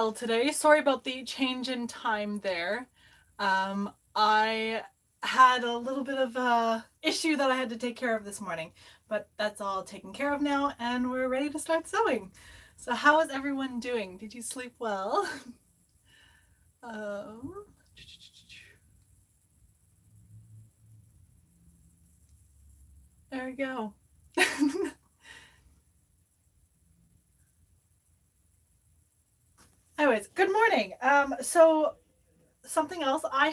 Well, today. Sorry about the change in time there. I had a little bit of a issue that I had to take care of this morning, but that's all taken care of now, and we're ready to start sewing. So, how is everyone doing? Did you sleep well? um, there we go. Anyways, good morning. So something else I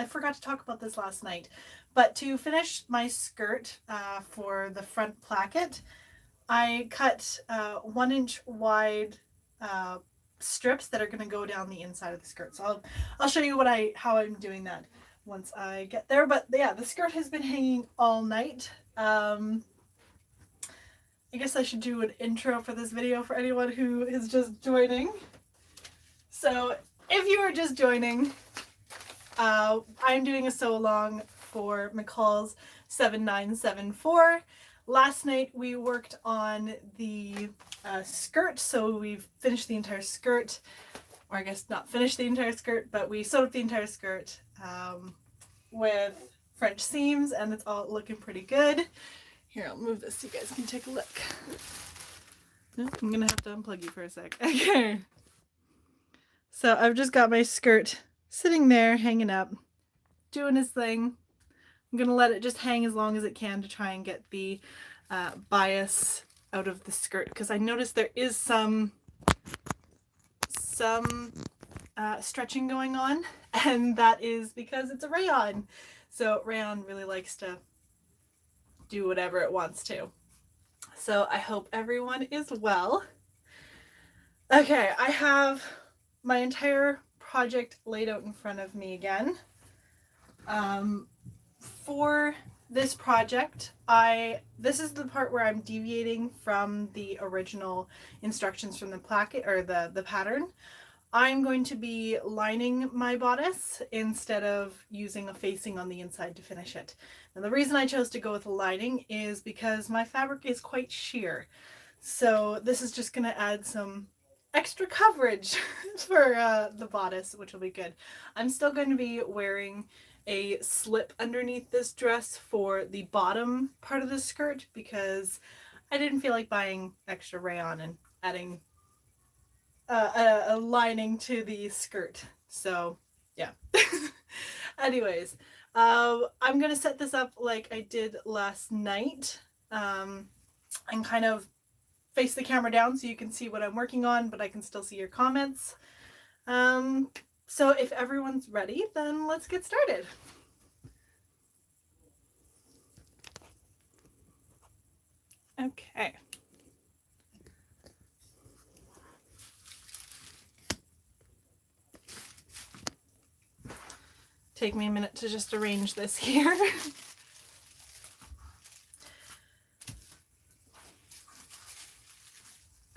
forgot to talk about this last night, but to finish my skirt for the front placket, I cut 1 inch wide uh, strips that are going to go down the inside of the skirt. So I'll show you how I'm doing that once I get there. But yeah, the skirt has been hanging all night. I guess I should do an intro for this video for anyone who is just joining. So if you are just joining, I'm doing a sew along for McCalls 7974. Last night we worked on the skirt, so we've finished the entire skirt, or I guess not finished the entire skirt, but we sewed up the entire skirt with French seams, and it's all looking pretty good. Here, I'll move this so you guys can take a look. No, I'm gonna have to unplug you for a sec. Okay. So I've just got my skirt sitting there, hanging up, doing his thing. I'm gonna let it just hang as long as it can to try and get the bias out of the skirt, because I noticed there is some stretching going on, and that is because it's a rayon. So rayon really likes to do whatever it wants to. So I hope everyone is well. Okay, I have my entire project laid out in front of me again. For this project, this is the part where I'm deviating from the original instructions from the placket, or the pattern. I'm going to be lining my bodice instead of using a facing on the inside to finish it. And the reason I chose to go with a lining is because my fabric is quite sheer. So this is just going to add some extra coverage for the bodice, which will be good. I'm still going to be wearing a slip underneath this dress for the bottom part of the skirt, because I didn't feel like buying extra rayon and adding a lining to the skirt. So yeah. Anyways, I'm gonna set this up like I did last night, and kind of face the camera down so you can see what I'm working on, but I can still see your comments. So if everyone's ready, then let's get started. Okay. Take me a minute to just arrange this here.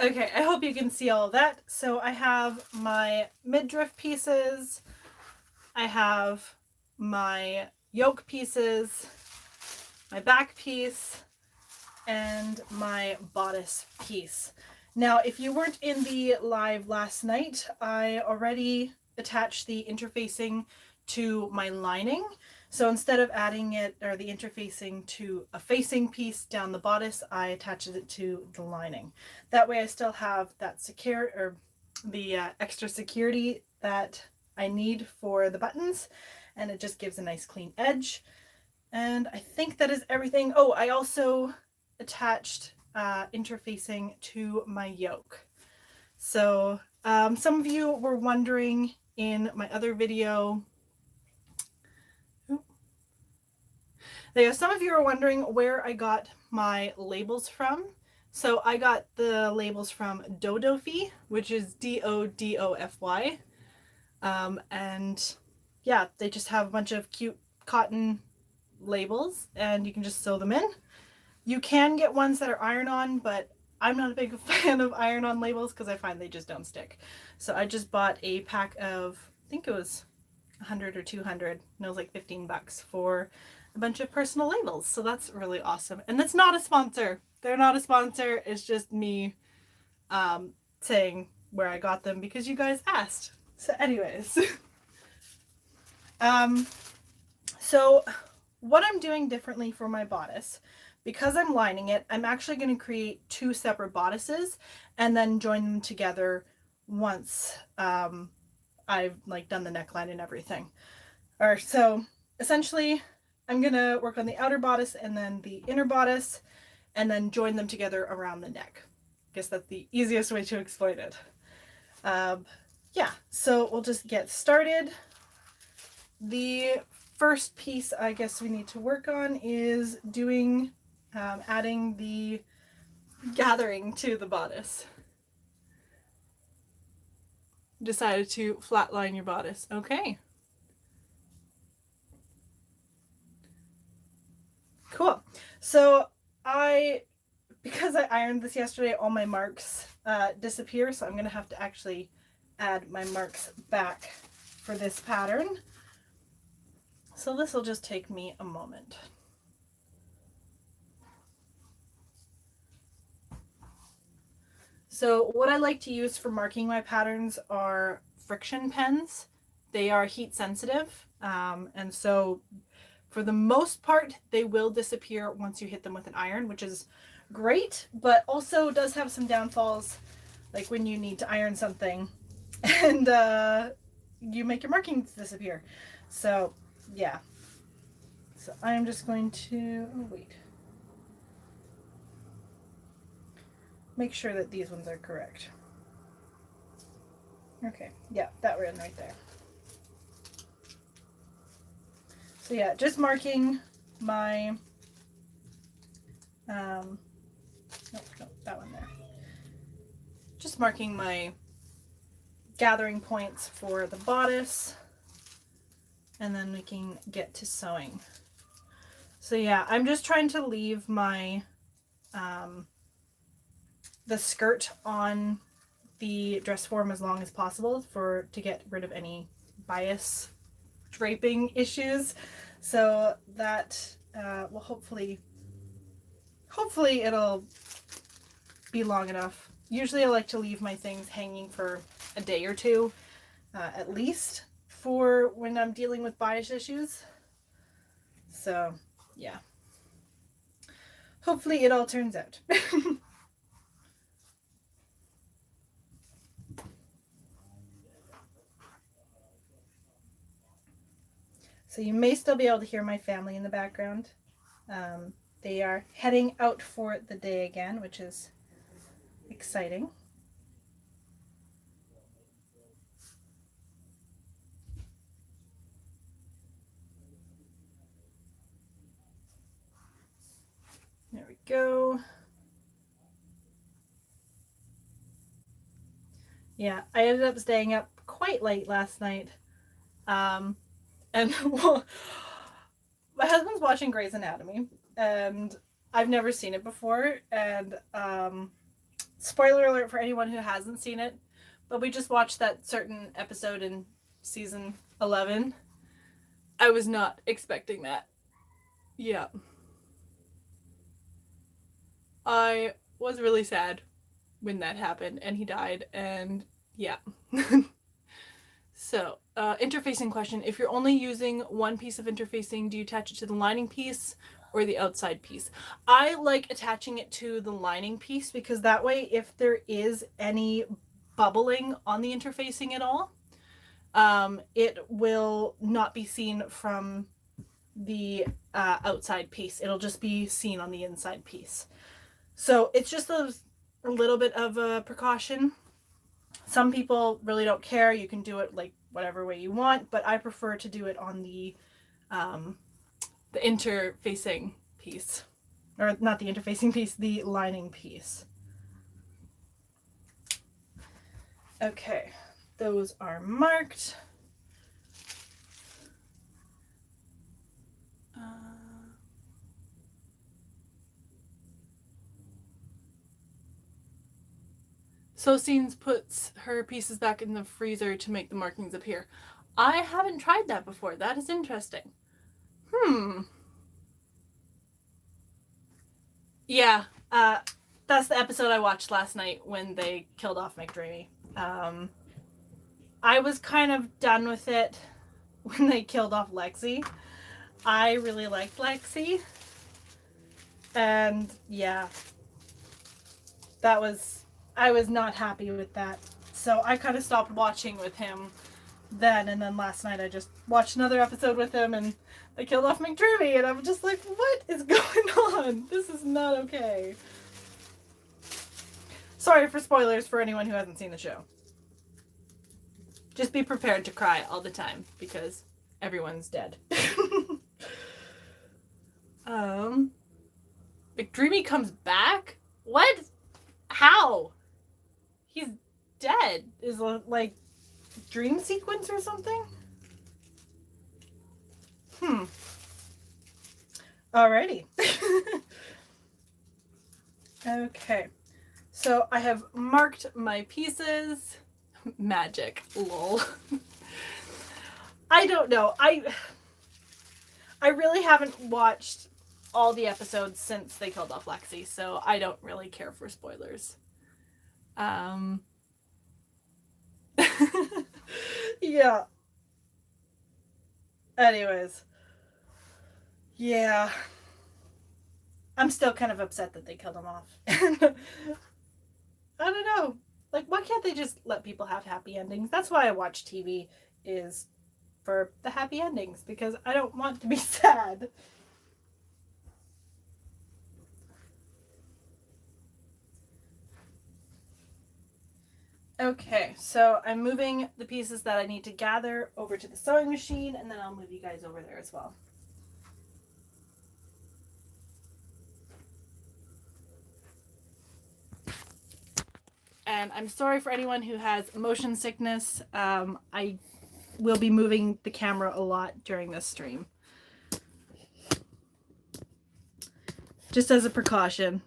Okay, I hope you can see all of that. So I have my midriff pieces, I have my yoke pieces, my back piece, and my bodice piece. Now, if you weren't in the live last night, I already attached the interfacing to my lining. So instead of adding it, or the interfacing, to a facing piece down the bodice, I attached it to the lining. That way I still have that secure, or the extra security that I need for the buttons, and it just gives a nice clean edge. And I think that is everything. Oh, I also attached interfacing to my yoke. So some of you were wondering in my other video, some of you are wondering where I got my labels from. So I got the labels from Dodofy, which is Dodofy. And yeah, they just have a bunch of cute cotton labels, and you can just sew them in. You can get ones that are iron-on, but I'm not a big fan of iron-on labels because I find they just don't stick. So I just bought a pack of, I think it was 100 or 200, and it was like $15 for a bunch of personal labels. So that's really awesome. And that's not a sponsor. They're not a sponsor. It's just me saying where I got them because you guys asked. So anyways, so what I'm doing differently for my bodice, because I'm lining it, I'm actually going to create 2 separate bodices and then join them together once I've like done the neckline and everything. Or so essentially I'm going to work on the outer bodice and then the inner bodice and then join them together around the neck. I guess that's the easiest way to explain it. Yeah, so we'll just get started. The first piece I guess we need to work on is doing adding the gathering to the bodice. Decided to flatline your bodice. Okay. Cool. So because I ironed this yesterday, all my marks disappear, so I'm going to have to actually add my marks back for this pattern. So this will just take me a moment. So what I like to use for marking my patterns are friction pens. They are heat sensitive, and so for the most part, they will disappear once you hit them with an iron, which is great, but also does have some downfalls, like when you need to iron something and you make your markings disappear. So yeah. So I'm just going to, make sure that these ones are correct. Okay, yeah, that one right there. So yeah, just marking my, nope, that one there. Just marking my gathering points for the bodice, and then we can get to sewing. So yeah, I'm just trying to leave my, the skirt on the dress form as long as possible to get rid of any bias draping issues. So that will hopefully it'll be long enough. Usually I like to leave my things hanging for a day or two, at least, for when I'm dealing with bias issues. So yeah, hopefully it all turns out. So you may still be able to hear my family in the background. They are heading out for the day again, which is exciting. There we go. Yeah, I ended up staying up quite late last night. And well, my husband's watching Grey's Anatomy, and I've never seen it before. And spoiler alert for anyone who hasn't seen it, but we just watched that certain episode in season 11. I was not expecting that. Yeah. I was really sad when that happened and he died, and yeah. So, interfacing question. If you're only using one piece of interfacing, do you attach it to the lining piece or the outside piece? I like attaching it to the lining piece because that way, if there is any bubbling on the interfacing at all, it will not be seen from the outside piece. It'll just be seen on the inside piece. So it's just a little bit of a precaution. Some people really don't care. You can do it like whatever way you want, but I prefer to do it on the interfacing piece, or not the interfacing piece, the lining piece. Okay, those are marked. So Scenes puts her pieces back in the freezer to make the markings appear. I haven't tried that before. That is interesting. Yeah, that's the episode I watched last night when they killed off McDreamy. I was kind of done with it when they killed off Lexi. I really liked Lexi. And yeah, I was not happy with that. So I kind of stopped watching with him then. And then last night I just watched another episode with him and they killed off McDreamy. And I'm just like, what is going on? This is not okay. Sorry for spoilers for anyone who hasn't seen the show. Just be prepared to cry all the time because everyone's dead. McDreamy comes back? What? How? He's dead. Is like dream sequence or something? Alrighty. Okay. So I have marked my pieces. Magic. Lol. I don't know. I really haven't watched all the episodes since they killed off Lexi, so I don't really care for spoilers. Yeah. Anyways. Yeah. I'm still kind of upset that they killed him off. I don't know. Like, why can't they just let people have happy endings? That's why I watch TV, is for the happy endings, because I don't want to be sad. Okay, so I'm moving the pieces that I need to gather over to the sewing machine, and then I'll move you guys over there as well. And I'm sorry for anyone who has motion sickness. I will be moving the camera a lot during this stream. Just as a precaution.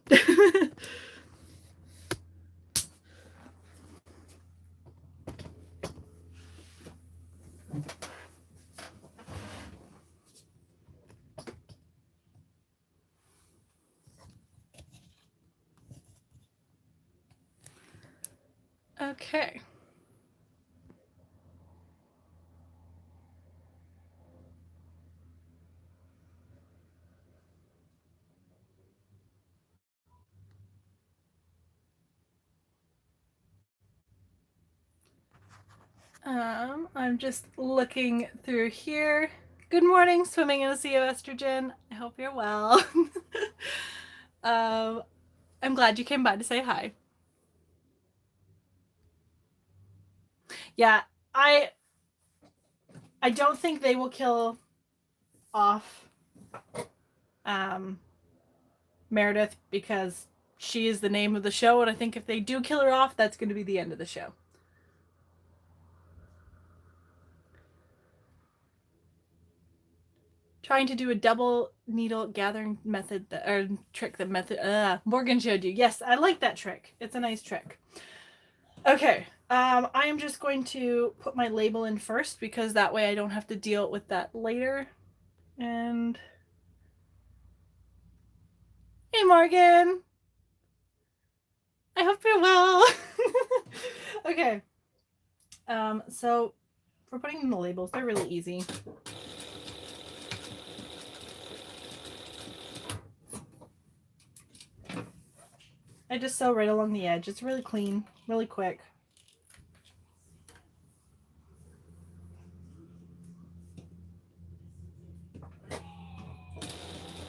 Okay. I'm just looking through here. Good morning, swimming in a sea of estrogen. I hope you're well. I'm glad you came by to say hi. Yeah, I don't think they will kill off Meredith because she is the name of the show, and I think if they do kill her off, that's going to be the end of the show. Trying to do a double needle gathering method or trick that Morgan showed you. Yes, I like that trick. It's a nice trick. Okay, I am just going to put my label in first because that way I don't have to deal with that later. And hey, Morgan. I hope you're well. Okay. So for putting in the labels, they're really easy. I just sew right along the edge. It's really clean, really quick.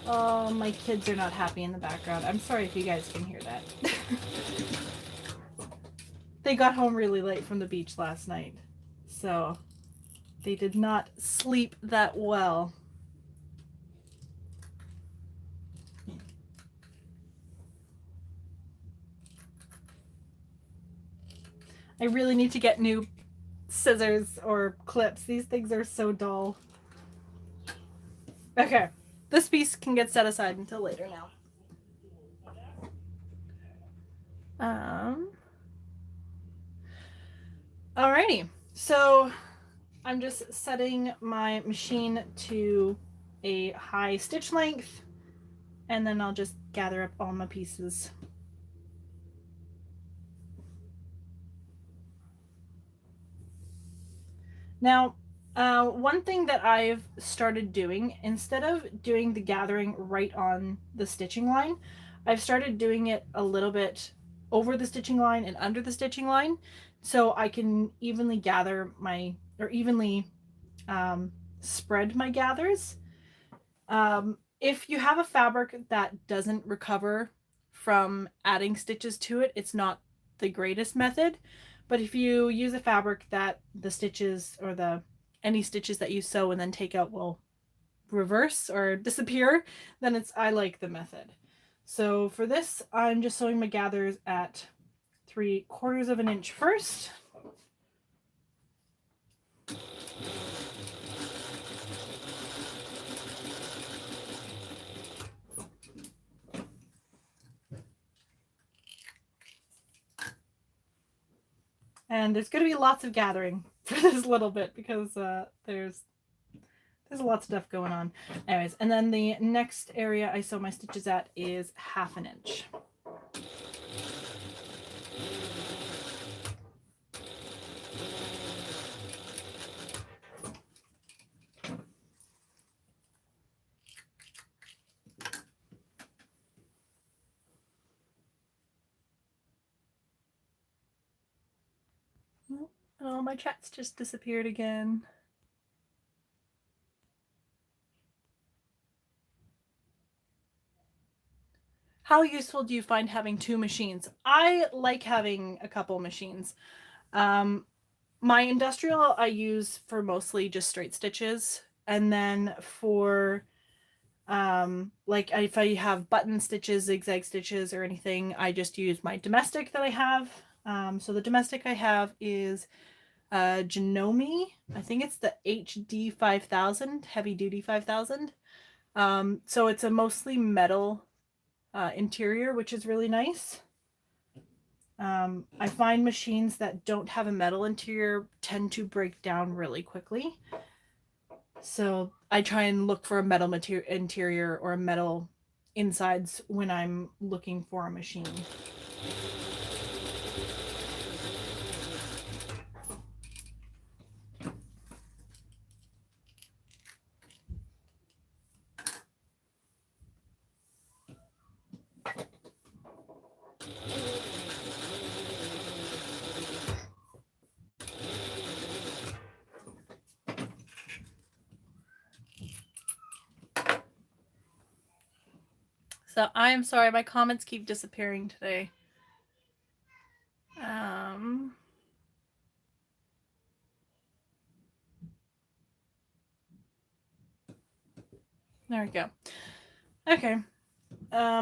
Oh, my kids are not happy in the background. I'm sorry if you guys can hear that. They got home really late from the beach last night, so they did not sleep that well. I really need to get new scissors or clips. These things are so dull. Okay, this piece can get set aside until later now. Alrighty, so I'm just setting my machine to a high stitch length, and then I'll just gather up all my pieces. Now, one thing that I've started doing, instead of doing the gathering right on the stitching line, I've started doing it a little bit over the stitching line and under the stitching line, so I can evenly gather my, or evenly spread my gathers. If you have a fabric that doesn't recover from adding stitches to it, it's not the greatest method. But if you use a fabric that the stitches or the any stitches that you sew and then take out will reverse or disappear, then I like the method. So for this, I'm just sewing my gathers at 3/4 of an inch first. And there's going to be lots of gathering for this little bit because there's lots of stuff going on. Anyways, and then the next area I sew my stitches at is 1/2 an inch. Oh, my chat's just disappeared again. How useful do you find having 2 machines? I like having a couple machines. My industrial I use for mostly just straight stitches, and then for like if I have button stitches, zigzag stitches, or anything, I just use my domestic that I have. So the domestic I have is Janome. I think it's the HD 5000, heavy duty 5000. So it's a mostly metal interior, which is really nice. I find machines that don't have a metal interior tend to break down really quickly. So I try and look for a metal interior or a metal insides when I'm looking for a machine. So I'm sorry, my comments keep disappearing today. There we go. Okay.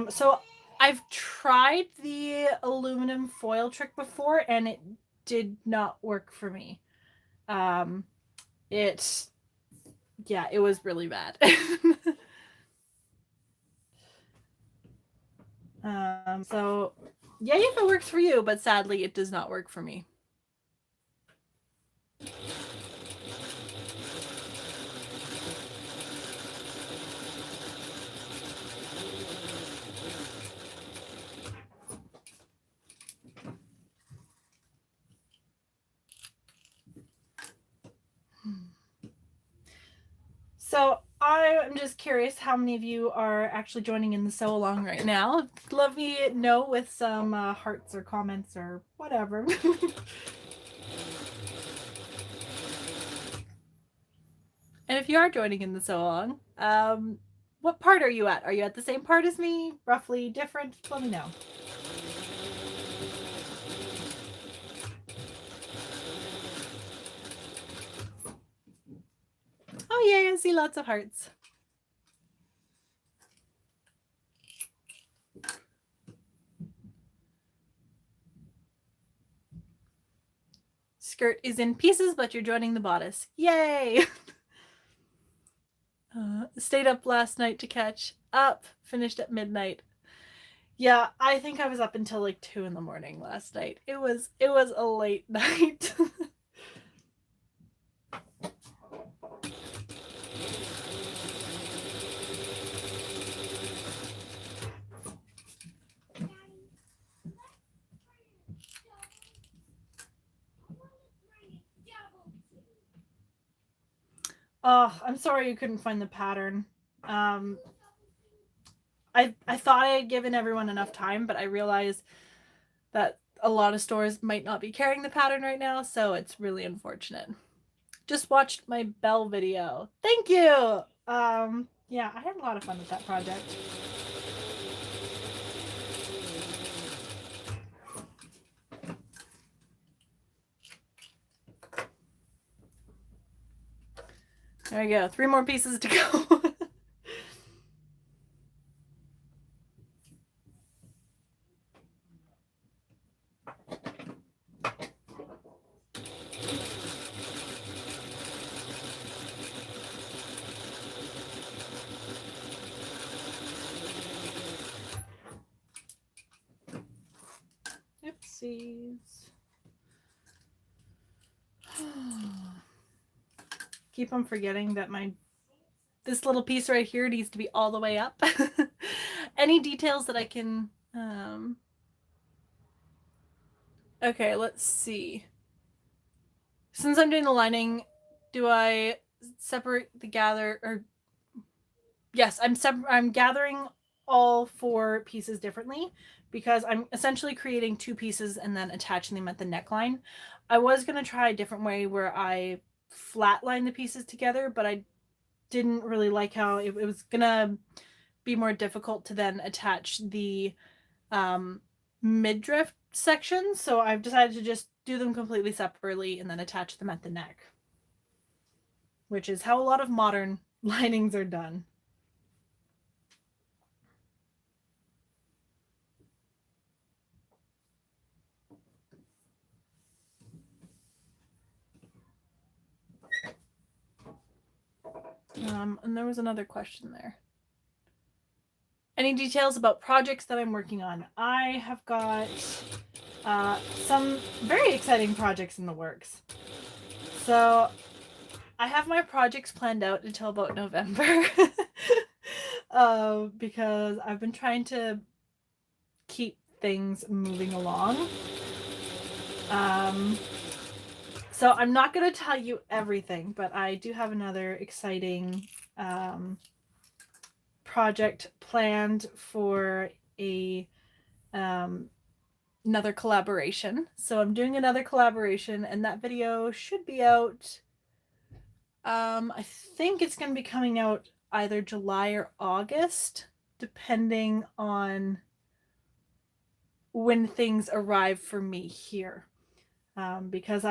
So I've tried the aluminum foil trick before and it did not work for me. It was really bad. So yay if it works for you, but sadly it does not work for me. So I'm just curious how many of you are actually joining in the sew along right now. Let me know with some hearts or comments or whatever. And if you are joining in the sew along, what part are you at? Are you at the same part as me? Roughly different? Let me know. Oh yay, I see lots of hearts. Skirt is in pieces, but you're joining the bodice. Yay! Stayed up last night to catch up. Finished at midnight. Yeah, I think I was up until like 2 in the morning last night. It was a late night. Oh, I'm sorry you couldn't find the pattern. Um, I thought I had given everyone enough time, but I realized that a lot of stores might not be carrying the pattern right now, so it's really unfortunate. Just watched my bell video. Thank you. Yeah, I had a lot of fun with that project. There we go. 3 more pieces to go. Oopsies. Keep on forgetting that this little piece right here needs to be all the way up. Any details that I can okay, let's see. Since I'm doing the lining, do I separate the gather or yes, I'm gathering all 4 pieces differently because I'm essentially creating 2 pieces and then attaching them at the neckline. I was going to try a different way where I flatline the pieces together, but I didn't really like how it was going to be more difficult to then attach the midriff section. So I've decided to just do them completely separately and then attach them at the neck, which is how a lot of modern linings are done. And there was another question there. Any details about projects that I'm working on? I have got some very exciting projects in the works. So I have my projects planned out until about November because I've been trying to keep things moving along. So I'm not going to tell you everything, but I do have another exciting project planned for a another collaboration. So I'm doing another collaboration, and that video should be out. I think it's going to be coming out either July or August, depending on when things arrive for me here. Because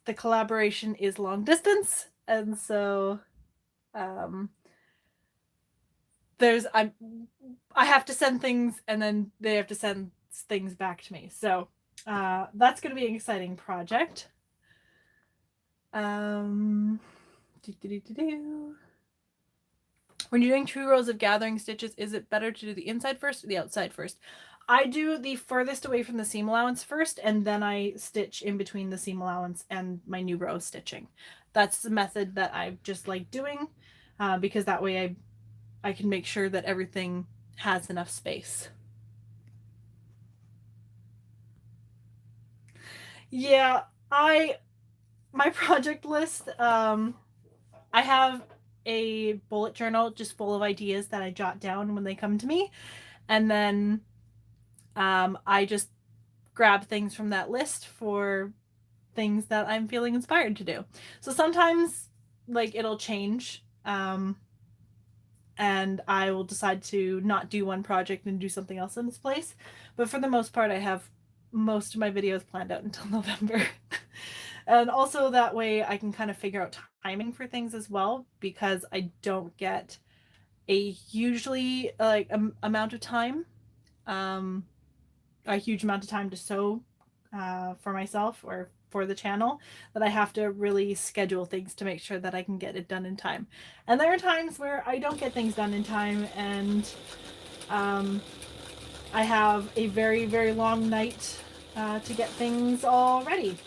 the collaboration is long distance, and so I have to send things, and then they have to send things back to me. So that's going to be an exciting project. When you're doing 2 rows of gathering stitches, is it better to do the inside first or the outside first? I do the furthest away from the seam allowance first, and then I stitch in between the seam allowance and my new row stitching. That's the method that I just like doing because that way I can make sure that everything has enough space. Yeah, my project list, I have a bullet journal just full of ideas that I jot down when they come to me. And then I just grab things from that list for things that I'm feeling inspired to do. So sometimes like it'll change. And I will decide to not do one project and do something else in its place. But for the most part, I have most of my videos planned out until November. And also that way I can kind of figure out timing for things as well, because I don't get a hugely amount of time, a huge amount of time to sew for myself or for the channel, that I have to really schedule things to make sure that I can get it done in time. And there are times where I don't get things done in time, and I have a very, very long night to get things all ready.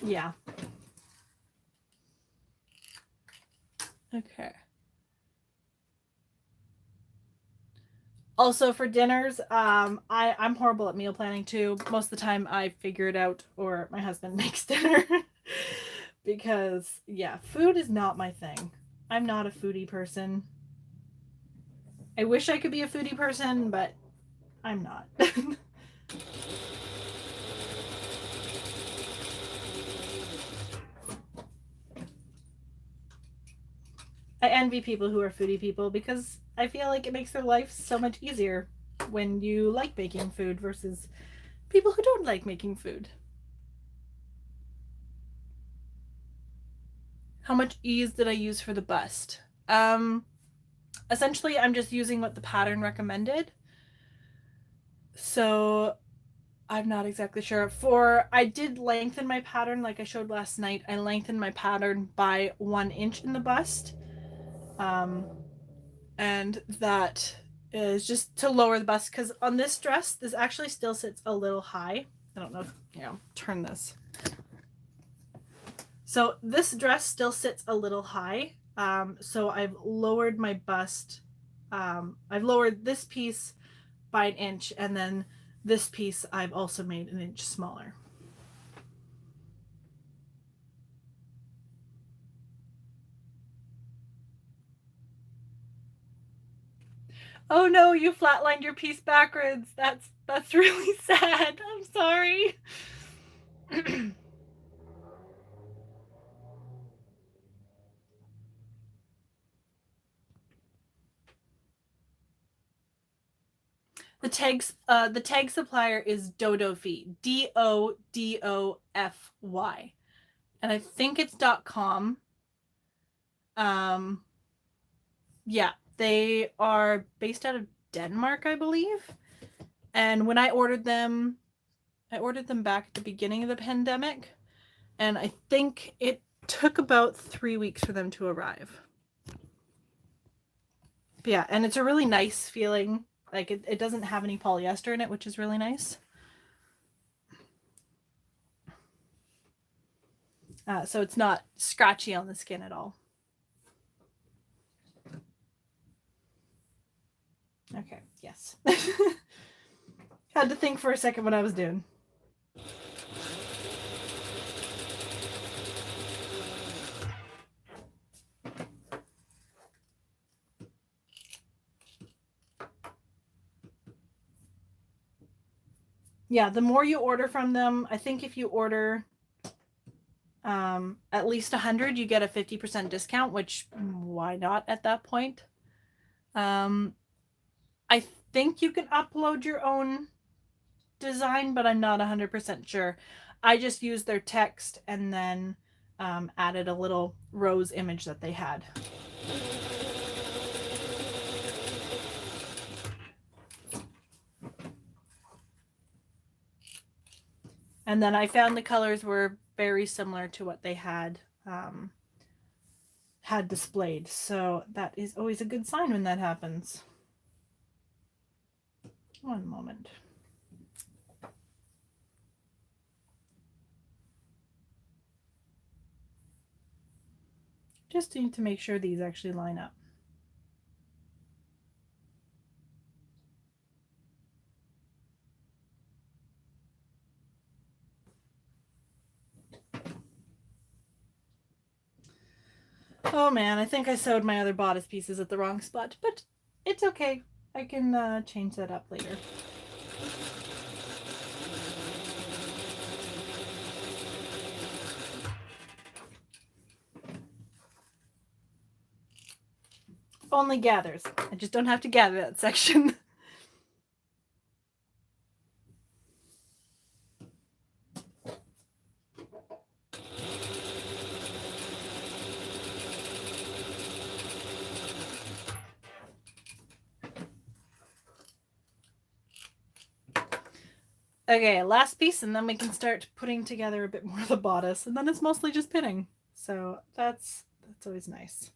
Yeah. Okay. Also for dinners, I'm horrible at meal planning too. Most of the time I figure it out, or my husband makes dinner. because yeah, food is not my thing. I'm not a foodie person. I wish I could be a foodie person, but I'm not. I envy people who are foodie people because I feel like it makes their life so much easier when you like making food versus people who don't like making food. How much ease did I use for the bust? Essentially, I'm just using what the pattern recommended. So I'm not exactly sure. I did lengthen my pattern like I showed last night. I lengthened my pattern by 1 inch in the bust. Um, and that is just to lower the bust because on this dress, this actually still sits a little high. I don't know if, turn this. So this dress still sits a little high. So I've lowered my bust. I've lowered this piece by 1 inch, and then this piece I've also made 1 inch smaller. Oh no, you flatlined your piece backwards. That's really sad. I'm sorry. the tag supplier is Dodofy. Dodofy. And I think it's .com. Yeah, they are based out of Denmark, I believe. And when I ordered them back at the beginning of the pandemic, and I think it took about 3 weeks for them to arrive. But yeah, and it's a really nice feeling. Like it doesn't have any polyester in it, which is really nice. So it's not scratchy on the skin at all. Okay, yes. Had to think for a second what I was doing. Yeah, the more you order from them, I think if you order at least 100, you get a 50% discount, which why not at that point? I think you can upload your own design, but I'm not 100% sure. I just used their text and then added a little rose image that they had. And then I found the colors were very similar to what they had displayed. So that is always a good sign when that happens. One moment. Just need to make sure these actually line up. Oh man, I think I sewed my other bodice pieces at the wrong spot, but it's okay. I can change that up later. Only gathers. I just don't have to gather that section. Okay, last piece, and then we can start putting together a bit more of the bodice, and then it's mostly just pinning. So that's always nice.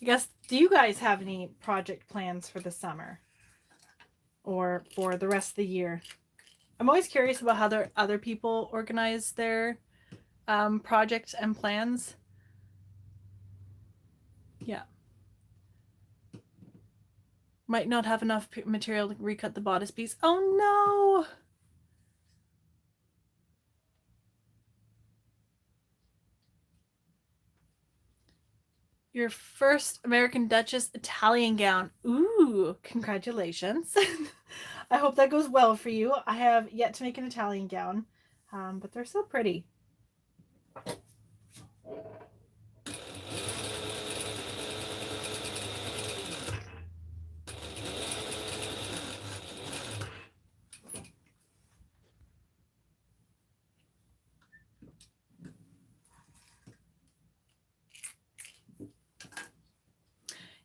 I guess, do you guys have any project plans for the summer or for the rest of the year? I'm always curious about how other people organize their projects and plans. Yeah. Might not have enough material to recut the bodice piece. Oh no! Your first American Duchess Italian gown. Ooh, congratulations. I hope that goes well for you. I have yet to make an Italian gown, but they're so pretty.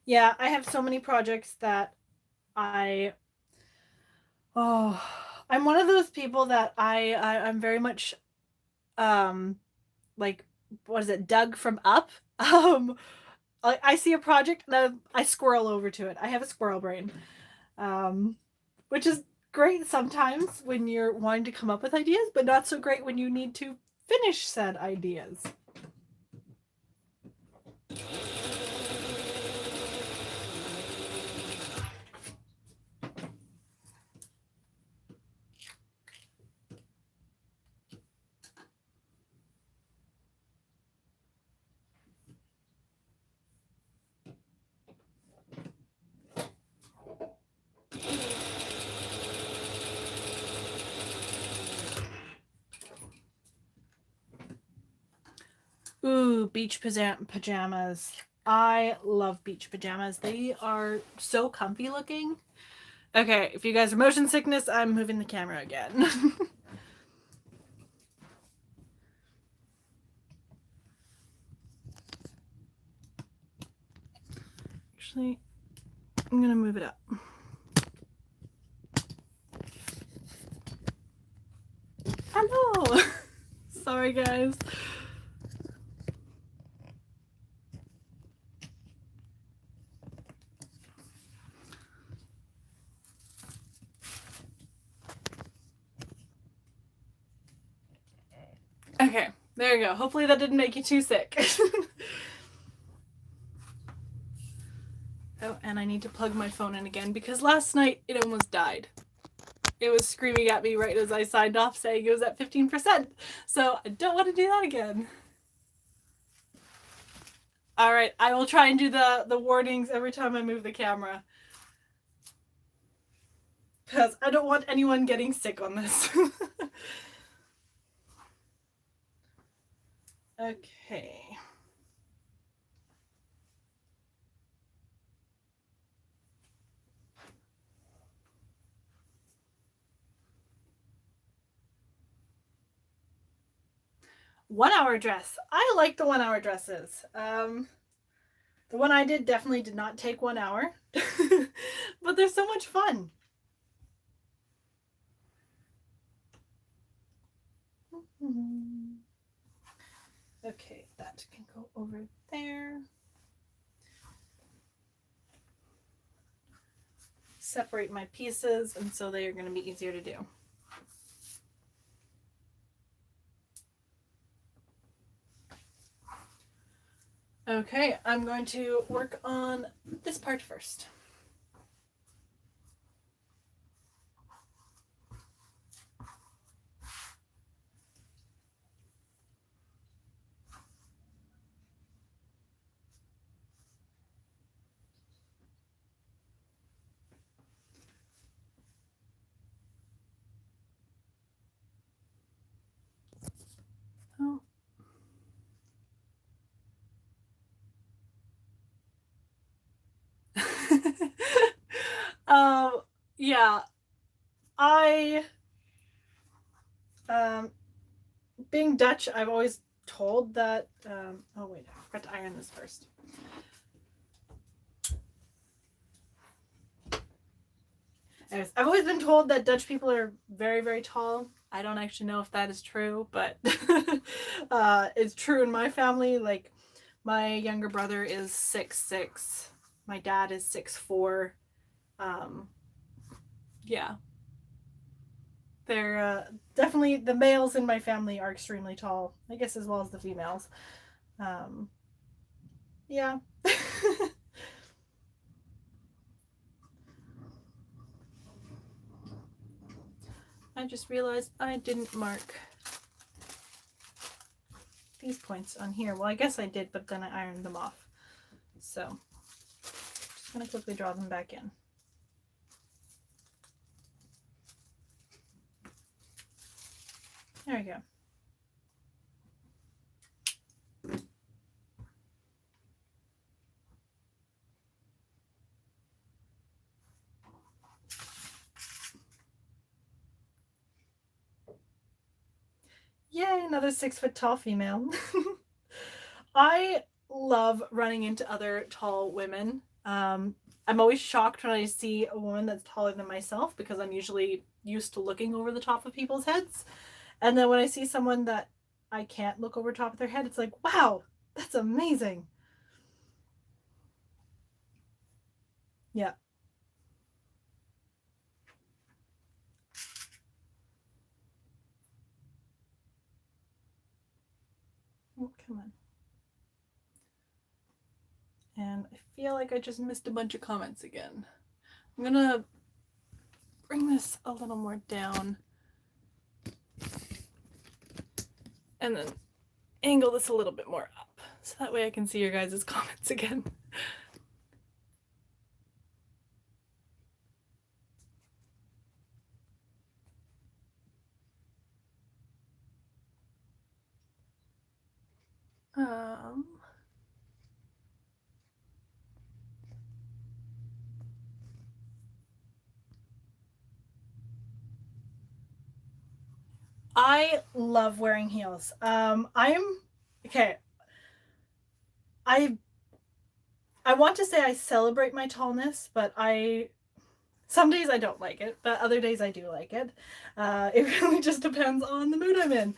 Yeah, I have so many projects that I'm one of those people that I'm very much like, what is it, dug from up. I see a project and I squirrel over to it. I have a squirrel brain, which is great sometimes when you're wanting to come up with ideas, but not so great when you need to finish said ideas. Ooh, beach pajamas. I love beach pajamas. They are so comfy looking. Okay, if you guys are motion sickness, I'm moving the camera again. Actually, I'm gonna move it up. Hello! Sorry, guys. Okay, there you go. Hopefully that didn't make you too sick. Oh, and I need to plug my phone in again because last night it almost died. It was screaming at me right as I signed off saying it was at 15%. So I don't want to do that again. All right, I will try and do the warnings every time I move the camera. Because I don't want anyone getting sick on this. Okay. One-hour dress. I like the one-hour dresses. The one I did definitely did not take 1 hour, but they're so much fun. Okay, that can go over there. Separate my pieces, and so they are going to be easier to do. Okay, I'm going to work on this part first. Yeah, I, being Dutch, I've always told that, oh wait, I forgot to iron this first. Anyways, I've always been told that Dutch people are very, very tall. I don't actually know if that is true, but it's true in my family. Like, my younger brother is 6'6". My dad is 6'4". Yeah. They're definitely, the males in my family are extremely tall, I guess, as well as the females. Yeah. I just realized I didn't mark these points on here. Well, I guess I did, but then I ironed them off. So, just gonna quickly draw them back in. There we go. Yay, another 6 foot tall female. I love running into other tall women. I'm always shocked when I see a woman that's taller than myself because I'm usually used to looking over the top of people's heads. And then when I see someone that I can't look over top of their head, it's like, wow, that's amazing. Yeah. Oh, come on. And I feel like I just missed a bunch of comments again. I'm gonna bring this a little more down and then angle this a little bit more up so that way I can see your guys' comments again. I love wearing heels. I'm okay. I want to say I celebrate my tallness, but some days I don't like it, but other days I do like it. It really just depends on the mood I'm in.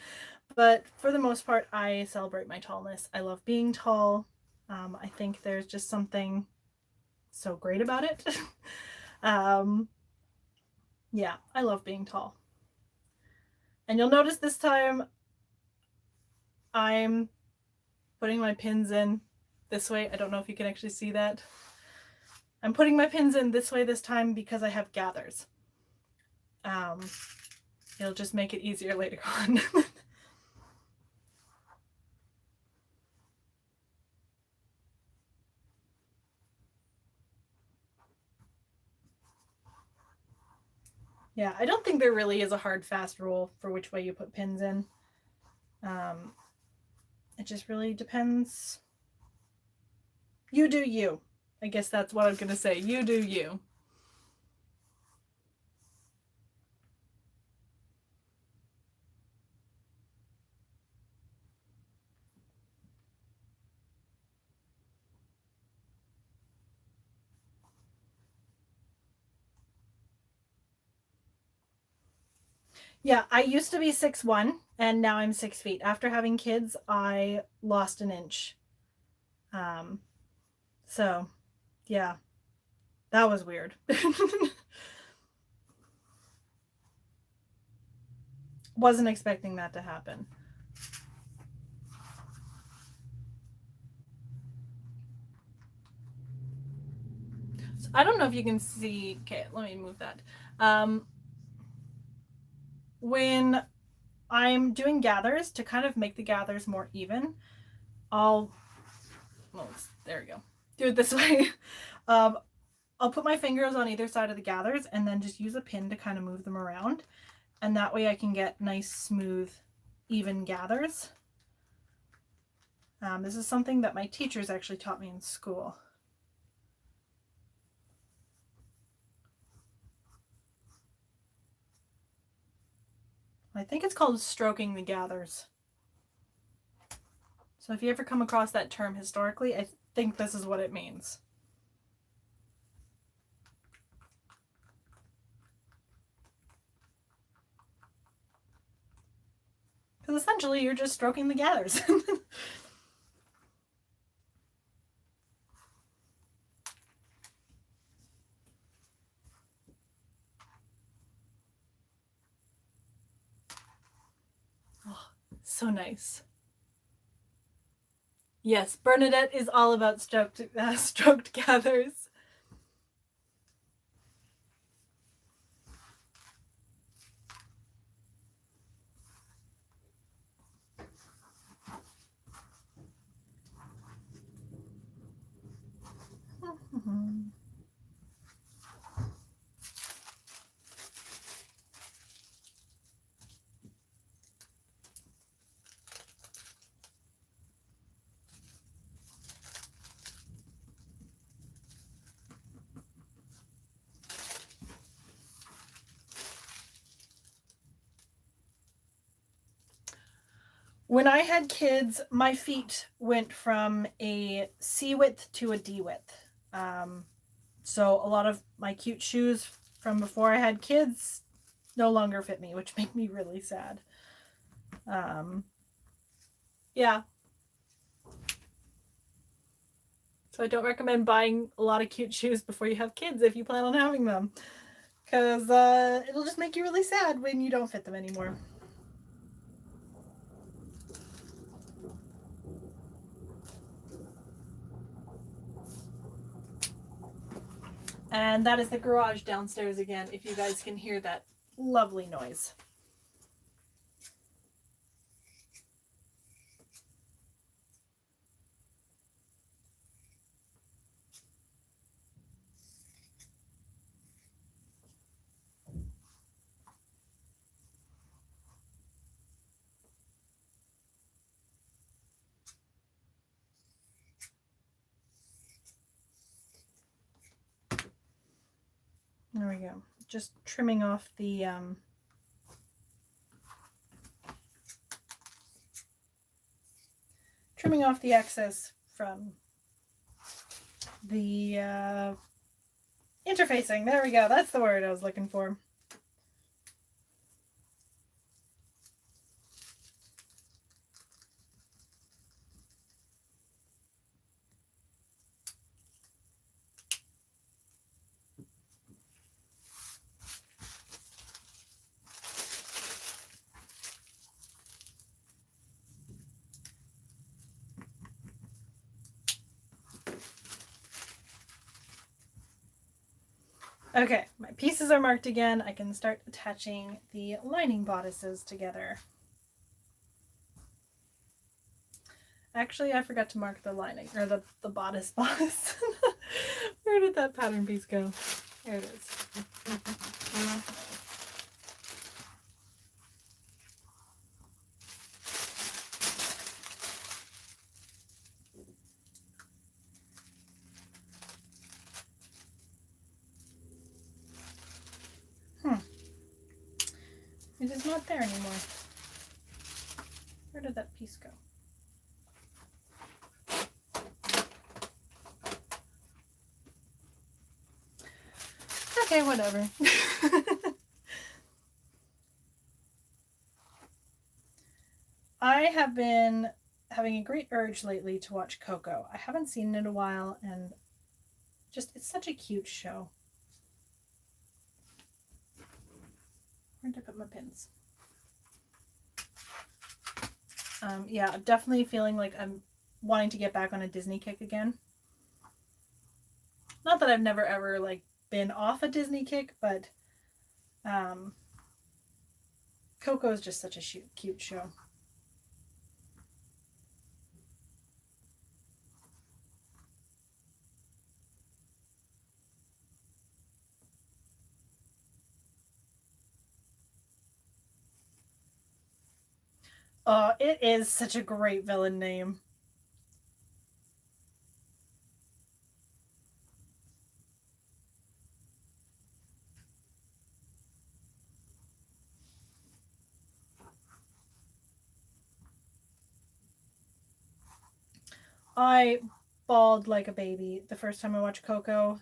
But for the most part, I celebrate my tallness. I love being tall. I think there's just something so great about it. Yeah, I love being tall. And you'll notice this time I'm putting my pins in this way. I don't know if you can actually see that. I'm putting my pins in this way this time because I have gathers. It'll just make it easier later on. Yeah, I don't think there really is a hard, fast rule for which way you put pins in. It just really depends. You do you. I guess that's what I'm going to say. You do you. Yeah, I used to be 6'1" and now I'm 6 feet. After having kids, I lost an inch. So, yeah, that was weird. Wasn't expecting that to happen. So I don't know if you can see. Okay, let me move that. When I'm doing gathers, to kind of make the gathers more even, well, there we go. Do it this way. I'll put my fingers on either side of the gathers and then just use a pin to kind of move them around. And that way I can get nice, smooth, even gathers. This is something that my teachers actually taught me in school. I think it's called stroking the gathers. So if you ever come across that term historically, I think this is what it means. Because essentially you're just stroking the gathers. Oh, so nice. Yes, Bernadette is all about stroked gathers. When I had kids, my feet went from a C width to a D width. So a lot of my cute shoes from before I had kids no longer fit me, which made me really sad. Yeah. So I don't recommend buying a lot of cute shoes before you have kids if you plan on having them. Because it'll just make you really sad when you don't fit them anymore. And that is the garage downstairs again, if you guys can hear that lovely noise. There we go. Just trimming off the excess from the interfacing. There we go. That's the word I was looking for. Okay, my pieces are marked again. I can start attaching the lining bodices together. Actually, I forgot to mark the lining, or the bodice. Where did that pattern piece go? There it is. It is not there anymore. Where did that piece go? Okay, whatever. I have been having a great urge lately to watch Coco. I haven't seen it in a while, and just, it's such a cute show. Where did I put my pins? Yeah, I'm definitely feeling like I'm wanting to get back on a Disney kick again. Not that I've never ever like been off a Disney kick, but Coco is just such a cute show. It is such a great villain name. I bawled like a baby the first time I watched Coco.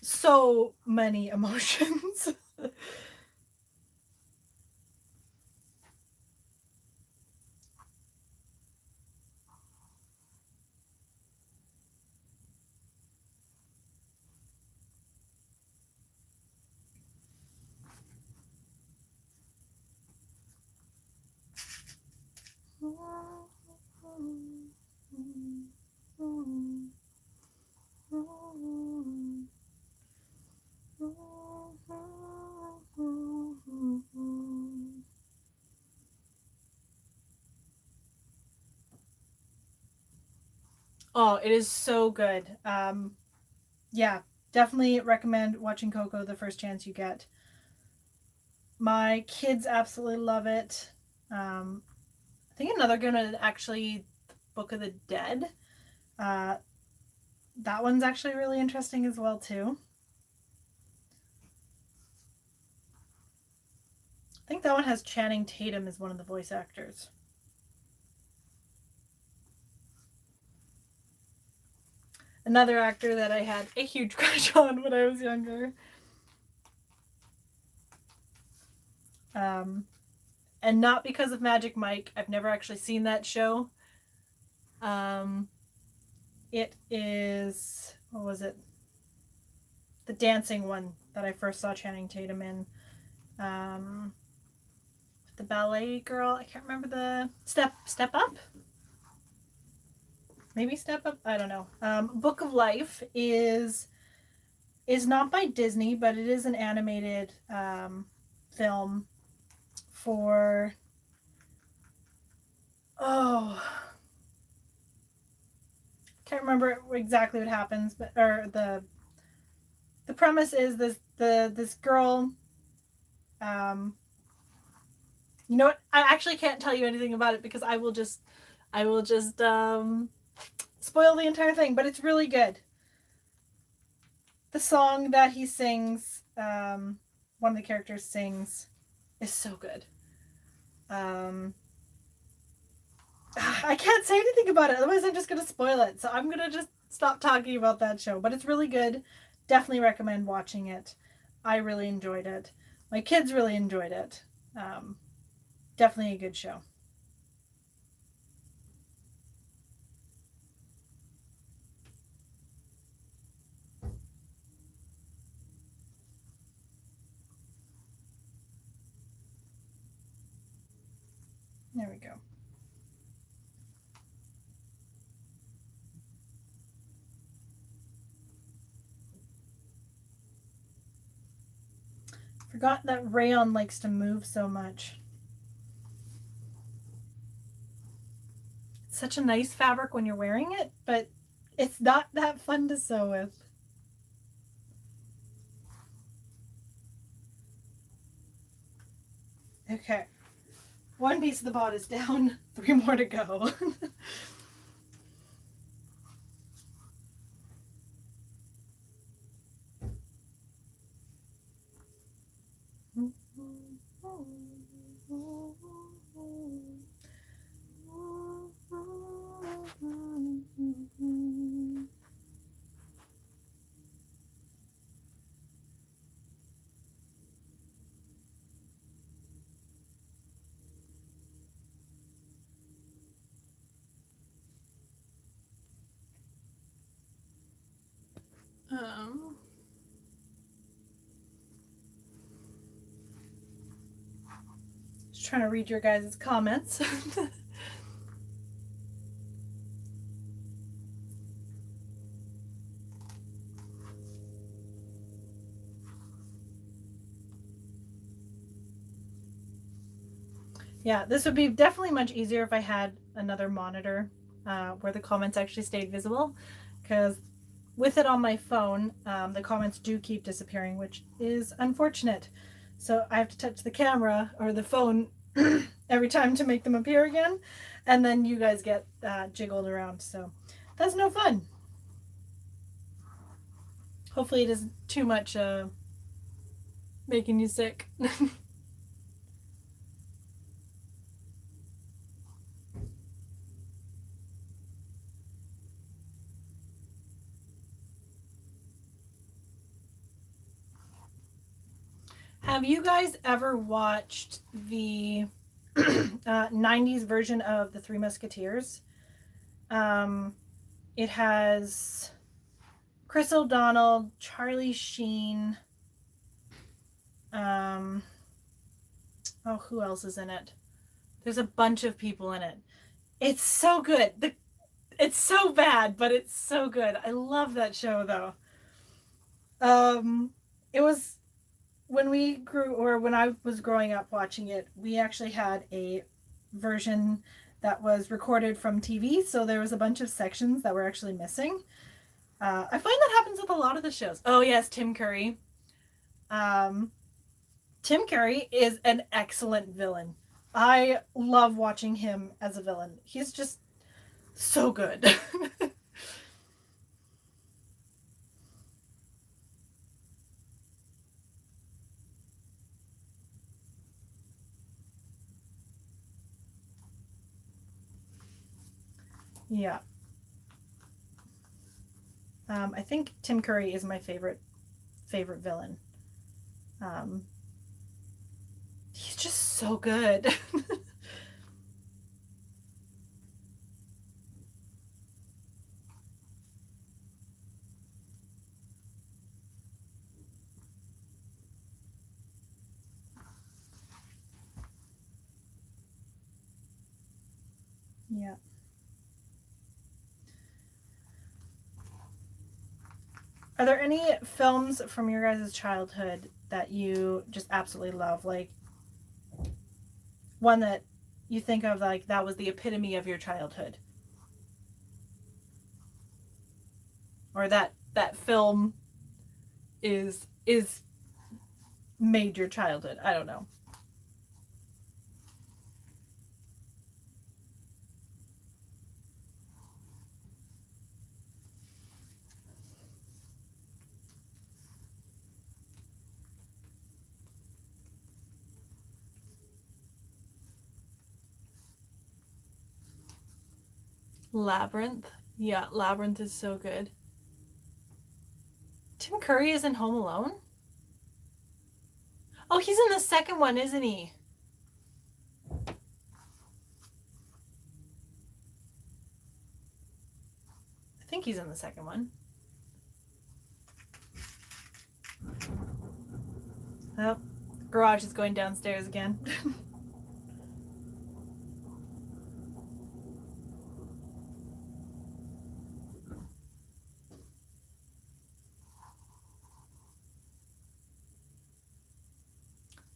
So many emotions. Oh, it is so good. Yeah, definitely recommend watching Coco the first chance you get. My kids absolutely love it. I think another good one is actually Book of the Dead. Uh, that one's actually really interesting as well too. I think that one has Channing Tatum as one of the voice actors. Another actor that I had a huge crush on when I was younger. Um, and not because of Magic Mike. I've never actually seen that show. Um, it is, what was it? The dancing one that I first saw Channing Tatum in. Um, the ballet girl. I can't remember the Step Up. Maybe Step Up. I don't know. Book of Life is not by Disney, but it is an animated film for oh, can't remember exactly what happens, but or the premise is this girl. Um, you know what? I actually can't tell you anything about it because I will just spoil the entire thing. But it's really good. The song that he sings, one of the characters sings, is so good. Um, I can't say anything about it, otherwise I'm just gonna spoil it. So I'm gonna just stop talking about that show. But it's really good. Definitely recommend watching it. I really enjoyed it. My kids really enjoyed it. Um, Definitely a good show. There we go. Forgot that rayon likes to move so much. It's such a nice fabric when you're wearing it, but it's not that fun to sew with. Okay. One piece of the bodice down, 3 more to go. um, just trying to read your guys' comments. Yeah, this would be definitely much easier if I had another monitor where the comments actually stayed visible, because with it on my phone, the comments do keep disappearing, which is unfortunate. So I have to touch the camera or the phone every time to make them appear again, and then you guys get jiggled around. So that's no fun. Hopefully, it isn't too much making you sick. Have you guys ever watched the 90s version of The Three Musketeers? Um, it has Chris O'Donnell, Charlie Sheen. Um, oh, who else is in it? There's a bunch of people in it. It's so good. It's so bad, but it's so good. I love that show though. It was when we grew, or when I was growing up watching it, we actually had a version that was recorded from TV, so there was a bunch of sections that were actually missing. I find that happens with a lot of the shows. Oh yes, Tim Curry. Tim Curry is an excellent villain. I love watching him as a villain. He's just so good. Yeah. I think Tim Curry is my favorite villain. He's just so good. Yeah. Are there any films from your guys' childhood that you just absolutely love? Like one that you think of like that was the epitome of your childhood? Or that film is made your childhood. I don't know. Labyrinth. Yeah, Labyrinth is so good. Tim Curry is in Home Alone? Oh, he's in the second one, isn't he? I think he's in the second one. Oh, garage is going downstairs again.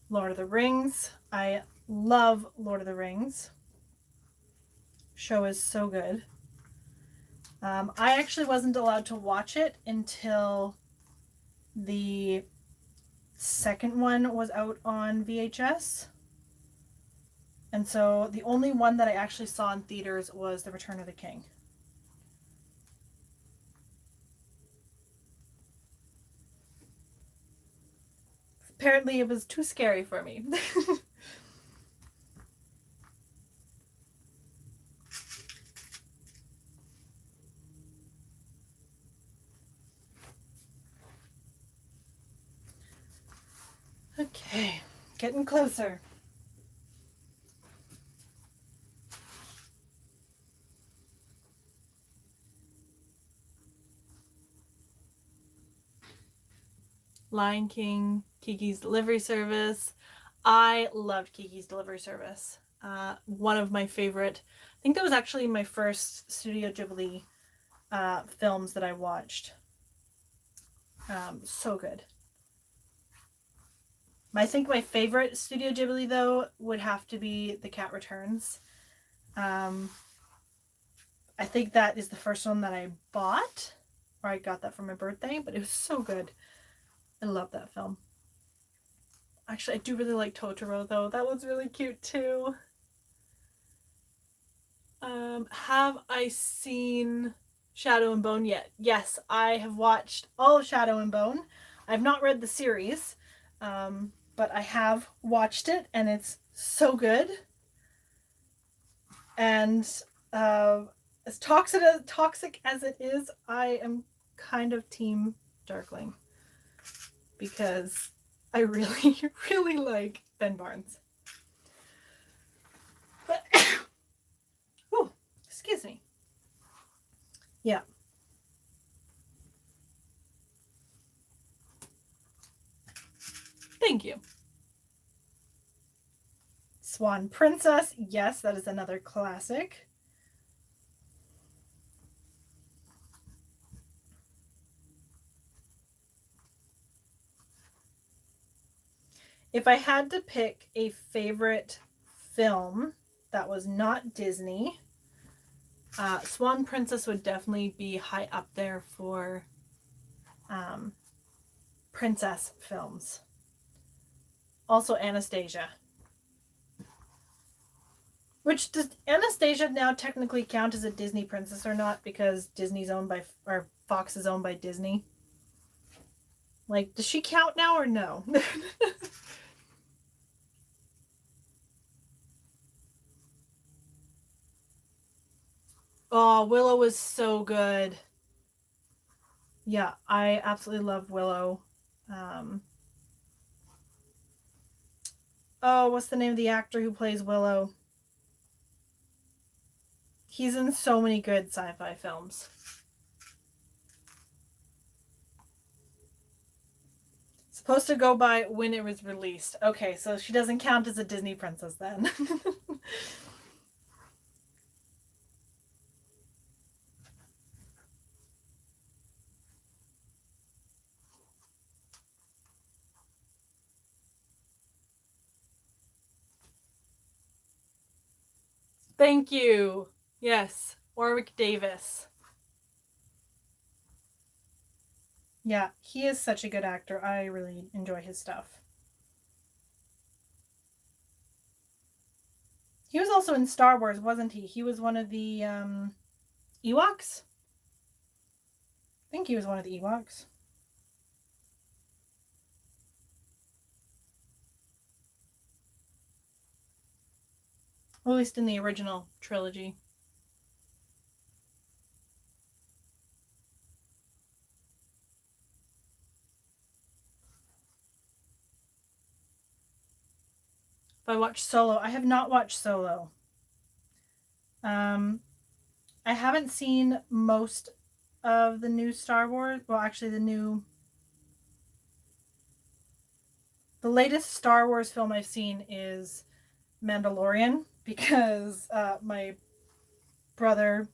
Lord of the Rings. I love Lord of the Rings. Show is so good. I actually wasn't allowed to watch it until the second one was out on VHS. And so the only one that I actually saw in theaters was The Return of the King. Apparently it was too scary for me. Okay, getting closer. Lion King, Kiki's Delivery Service. I loved Kiki's Delivery Service. One of my favorite, I think that was actually my first Studio Ghibli films that I watched. So good. I think my favorite Studio Ghibli, though, would have to be The Cat Returns. I think that is the first one that I bought, or I got that for my birthday, but it was so good. I love that film. Actually, I do really like Totoro, though. That was really cute, too. Have I seen Shadow and Bone yet? Yes, I have watched all of Shadow and Bone. I've not read the series, but I have watched it, and it's so good. And as toxic as it is, I am kind of team Darkling because I really, really like Ben Barnes. But, oh, excuse me. Yeah. Thank you. Swan Princess. Yes, that is another classic. If I had to pick a favorite film that was not Disney. Swan Princess would definitely be high up there for princess films. Also Anastasia. Which, does Anastasia now technically count as a Disney princess or not? Because Disney's owned by, or Fox is owned by Disney. Like, does she count now or no? Oh, Willow was so good. Yeah, I absolutely love Willow. Oh, what's the name of the actor who plays Willow? He's in so many good sci-fi films. Supposed to go by when it was released. Okay, so she doesn't count as a Disney princess then. Thank you. Yes, Warwick Davis. Yeah, he is such a good actor. I really enjoy his stuff. He was also in Star Wars, wasn't he? He was one of the Ewoks? I think he was one of the Ewoks. Or at least in the original trilogy. If I watched Solo, I have not watched Solo. I haven't seen most of the new Star Wars. Well, actually, the latest Star Wars film I've seen is Mandalorian, because my brother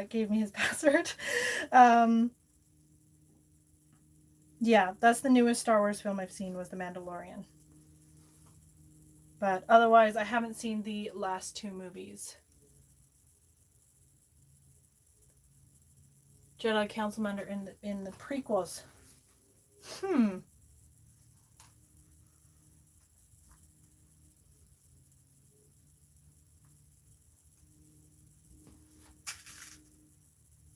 gave me his password. Yeah, that's the newest Star Wars film I've seen, was The Mandalorian. But otherwise, I haven't seen the last two movies. Jedi Council member in the prequels.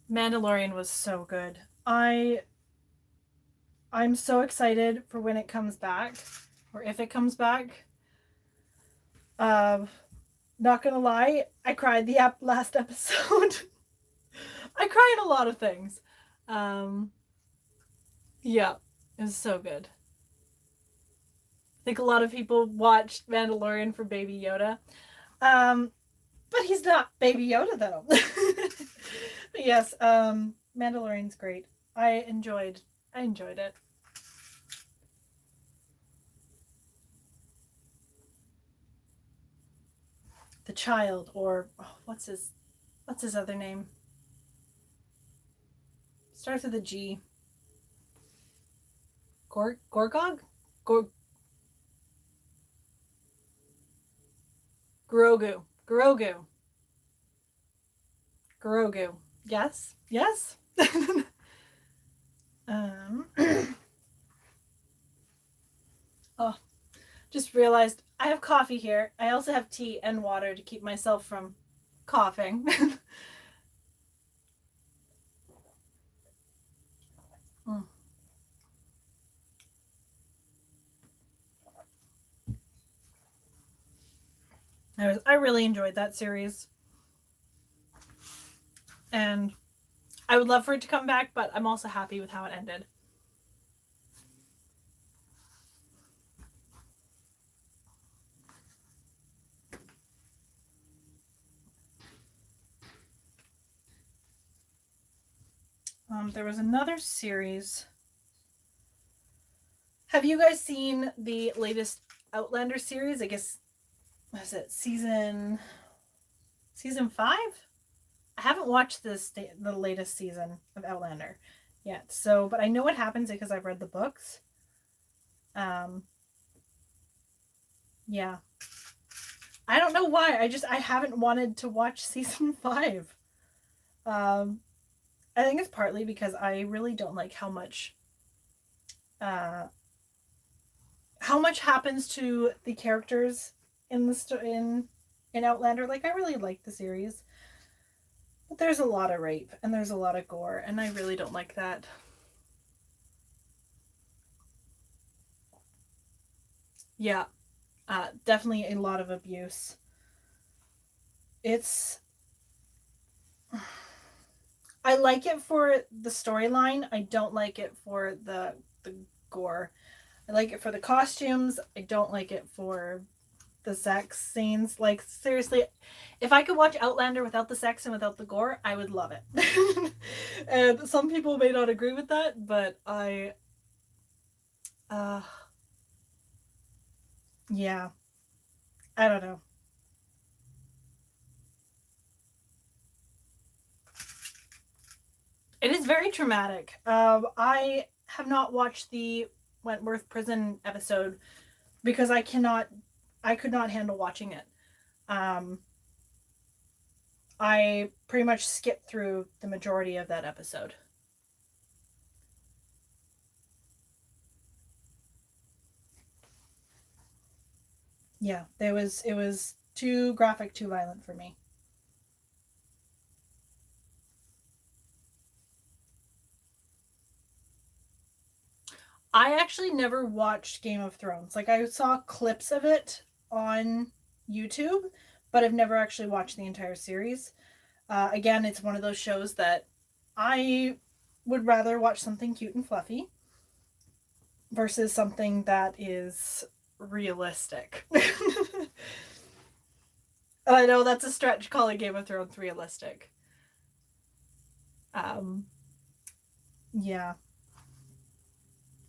Mandalorian was so good. I'm so excited for when it comes back, or if it comes back. Not gonna lie, I cried the last episode. I cry in a lot of things. Yeah, it was so good. I think a lot of people watched Mandalorian for Baby Yoda. But he's not Baby Yoda though. But yes, Mandalorian's great. I enjoyed it. The child, or what's his other name? Starts with a G. Gorgog? Grogu. Yes. Oh, just realized I have coffee here. I also have tea and water to keep myself from coughing. I really enjoyed that series. And I would love for it to come back, but I'm also happy with how it ended. There was another series. Have you guys seen the latest Outlander series? I guess, what is it, season 5? I haven't watched the latest season of Outlander yet. So, but I know what happens because I've read the books. Yeah. I don't know why. I haven't wanted to watch season 5. Um, I think it's partly because I really don't like uh, how much happens to the characters in in Outlander. Like, I really like the series, but there's a lot of rape and there's a lot of gore, and I really don't like that. Yeah, definitely a lot of abuse. It's I like it for the storyline. I don't like it for the gore. I like it for the costumes. I don't like it for the sex scenes. Like, seriously, if I could watch Outlander without the sex and without the gore, I would love it. And some people may not agree with that, but uh yeah, I don't know. It is very traumatic. I have not watched the Wentworth prison episode because I could not handle watching it. Um, I pretty much skipped through the majority of that episode. Yeah, it was too graphic, too violent for me. I actually never watched Game of Thrones. Like, I saw clips of it on YouTube, but I've never actually watched the entire series. Again, it's one of those shows that I would rather watch something cute and fluffy versus something that is realistic. I know that's a stretch calling Game of Thrones realistic. Um, yeah.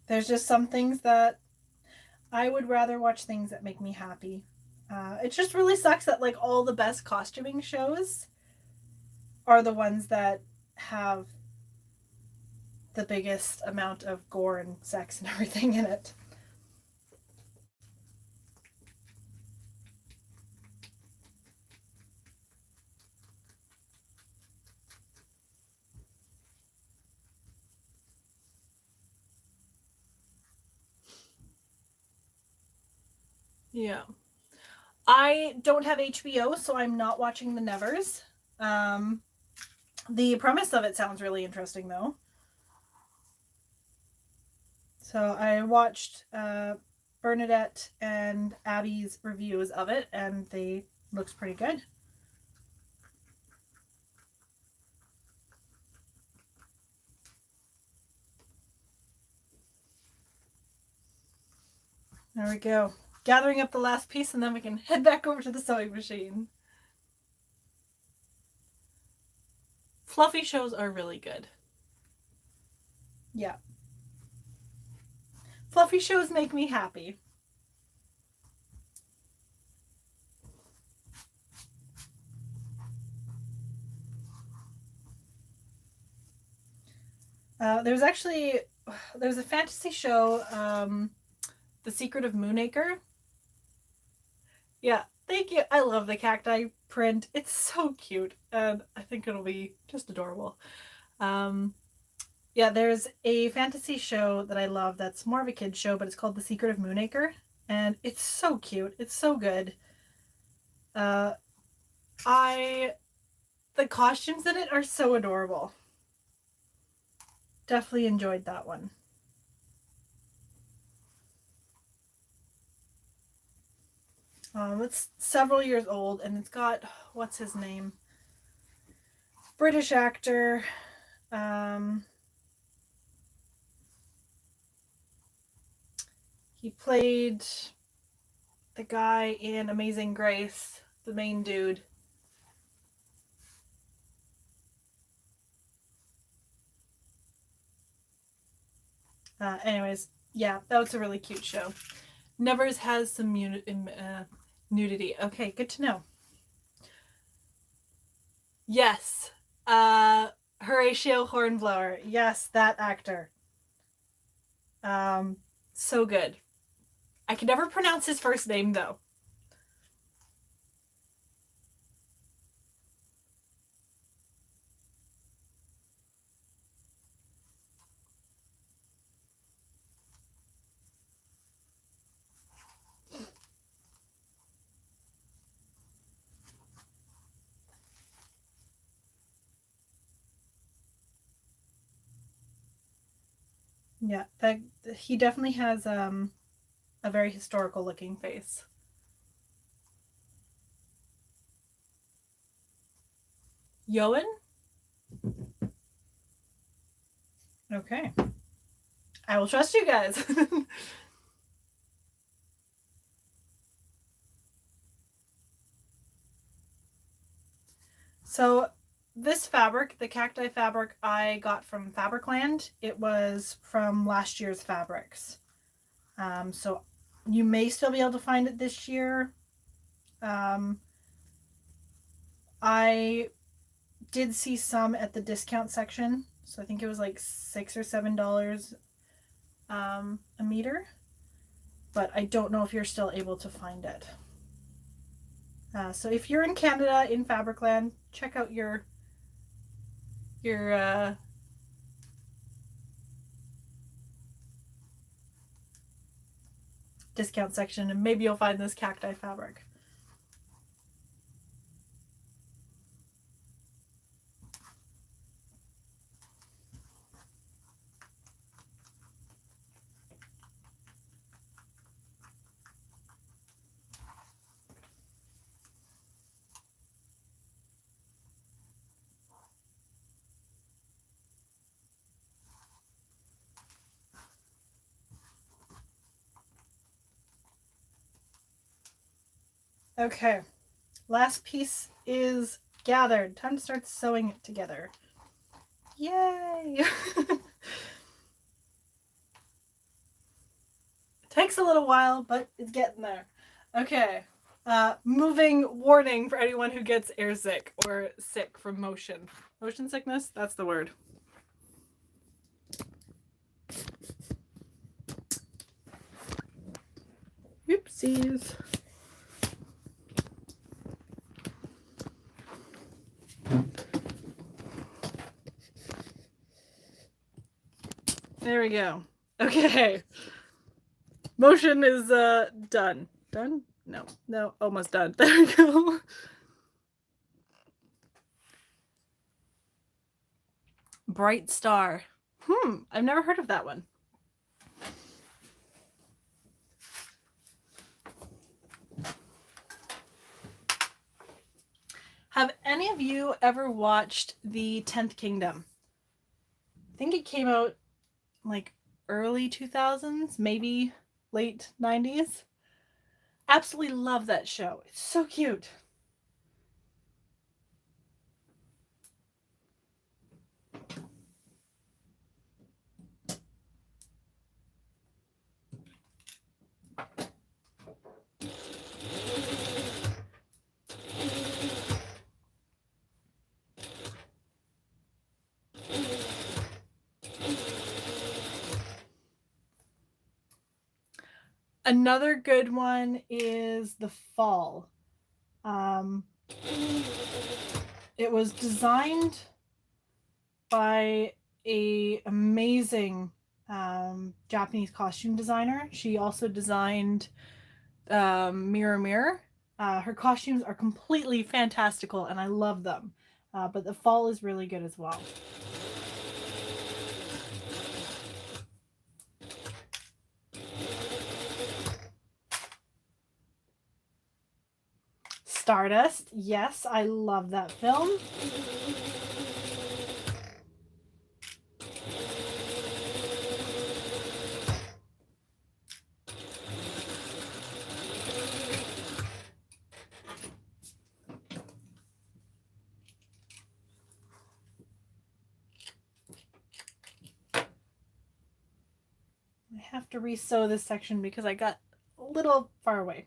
There's just some things that I would rather watch things that make me happy. It just really sucks that like all the best costuming shows are the ones that have the biggest amount of gore and sex and everything in it. Yeah. I don't have HBO, so I'm not watching The Nevers. Um, the premise of it sounds really interesting, though. So I watched Bernadette and Abby's reviews of it, and they looks pretty good. There we go. Gathering up the last piece, and then we can head back over to the sewing machine. Fluffy shows are really good. Yeah. Fluffy shows make me happy. There's a fantasy show, The Secret of Moonacre. Yeah, thank you. I love the cacti print. It's so cute, and I think it'll be just adorable. Um, yeah, there's a fantasy show that I love that's more of a kid's show, but it's called The Secret of Moonacre, and it's so cute. It's so good. Uh, I the costumes in it are so adorable. Definitely enjoyed that one. It's several years old, and it's got what's his name? British actor. Um, he played the guy in Amazing Grace, the main dude. Anyways, yeah, that was a really cute show. Nevers has some nudity. Okay, good to know. Yes. Horatio Hornblower. Yes, that actor. Um, so good. I can never pronounce his first name though. Yeah, that he definitely has a very historical looking face. Yoan? Okay. I will trust you guys. So this fabric, the cacti fabric, I got from Fabricland. It was from last year's fabrics. So you may still be able to find it this year. I did see some at the discount section. So I think it was like $6 or $7 a meter. But I don't know if you're still able to find it. So if you're in Canada, in Fabricland, check out your discount section and maybe you'll find this cacti fabric. Okay, last piece is gathered. Time to start sewing it together. Yay! Takes a little while, but it's getting there. Okay. Moving warning for anyone who gets airsick or sick from motion. Motion sickness? That's the word. Oopsies. There we go. Okay. Motion is done. Done? No, almost done. There we go. Bright Star. I've never heard of that one. Have any of you ever watched The 10th Kingdom? I think it came out like early 2000s, maybe late 90s. Absolutely love that show. It's so cute. Another good one is The Fall. It was designed by a amazing Japanese costume designer. She also designed Mirror Mirror. Her costumes are completely fantastical and I love them. But The Fall is really good as well. Stardust. Yes, I love that film. I have to re-sew this section because I got a little far away.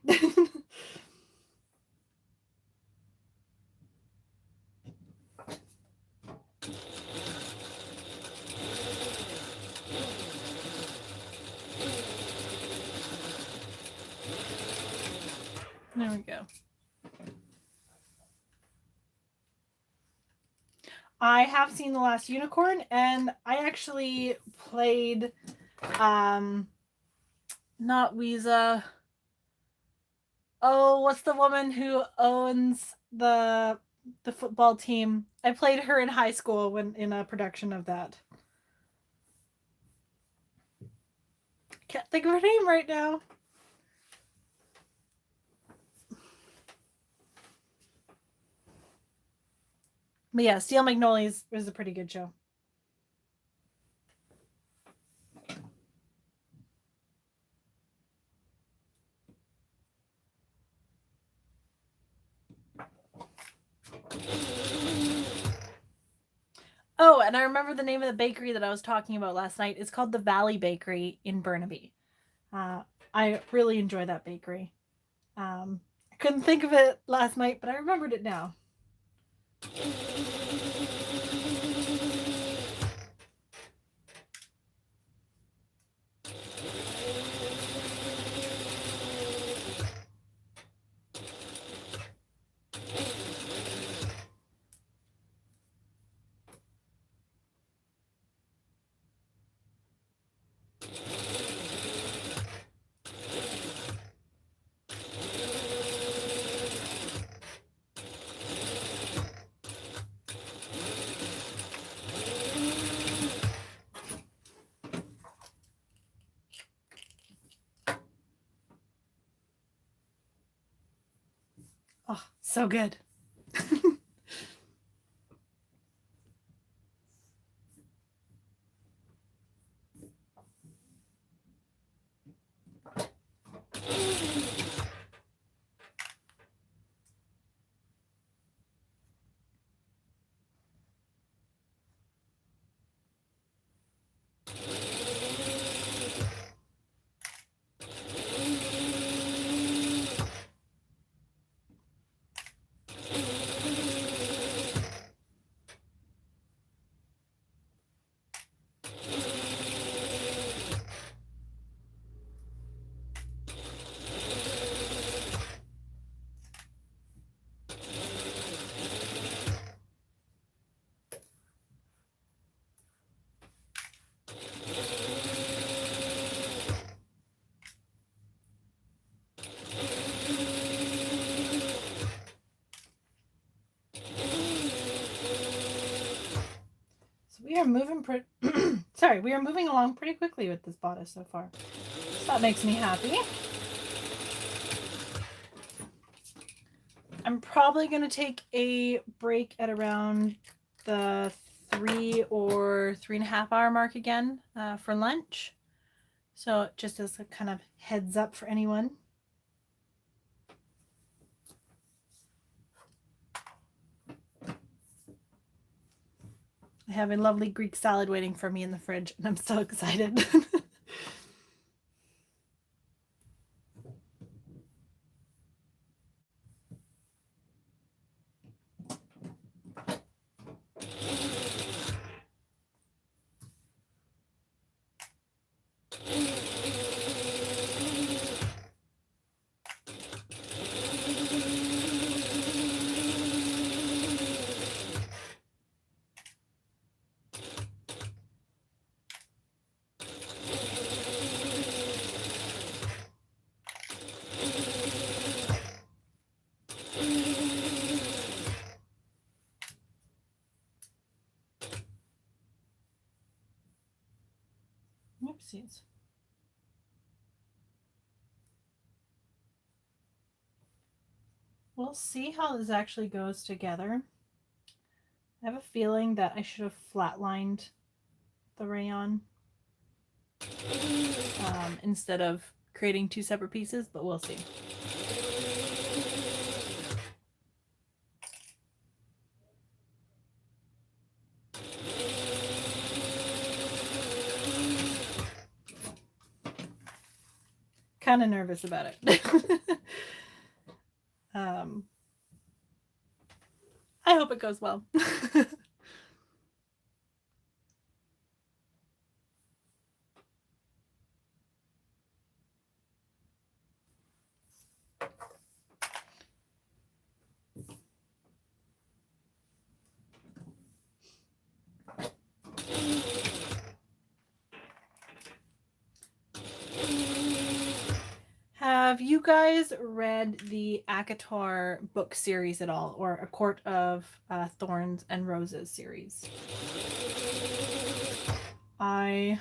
There we go. I have seen The Last Unicorn, and I actually played, not Weeza. Oh, what's the woman who owns the football team? I played her in high school when in a production of that. can't think of her name right now. But yeah, Steel Magnolias was a pretty good show. Oh, and I remember the name of the bakery that I was talking about last night. It's called the Valley Bakery in Burnaby. I really enjoy that bakery. I couldn't think of it last night, but I remembered it now. Oh, so good. We are moving we are moving along pretty quickly with this bodice so far. So that makes me happy. I'm probably going to take a break at around the 3 or 3.5 hour mark again for lunch. So just as a kind of heads up for anyone. I have a lovely Greek salad waiting for me in the fridge, and I'm so excited. Oopsies. We'll see how this actually goes together. I have a feeling that I should have flatlined the rayon instead of creating 2 separate pieces, but we'll see. Kind of nervous about it. I hope it goes well. Have you guys read the ACOTAR book series at all, or A Court of Thorns and Roses series? I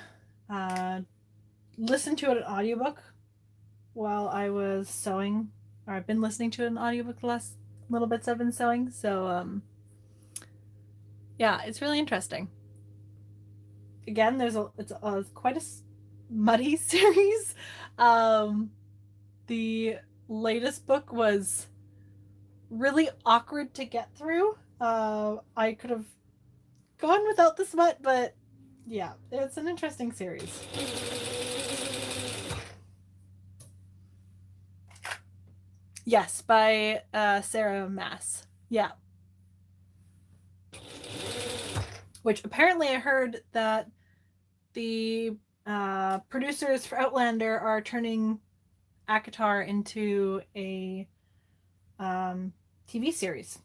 listened to an audiobook while I was sewing, or I've been listening to an audiobook the last little bits I've been sewing. So yeah, it's really interesting. Again, it's quite a muddy series. The latest book was really awkward to get through. I could have gone without the smut, but yeah, it's an interesting series. Yes, by Sarah Maas. Yeah. Which apparently I heard that the producers for Outlander are turning ACOTAR into a TV series.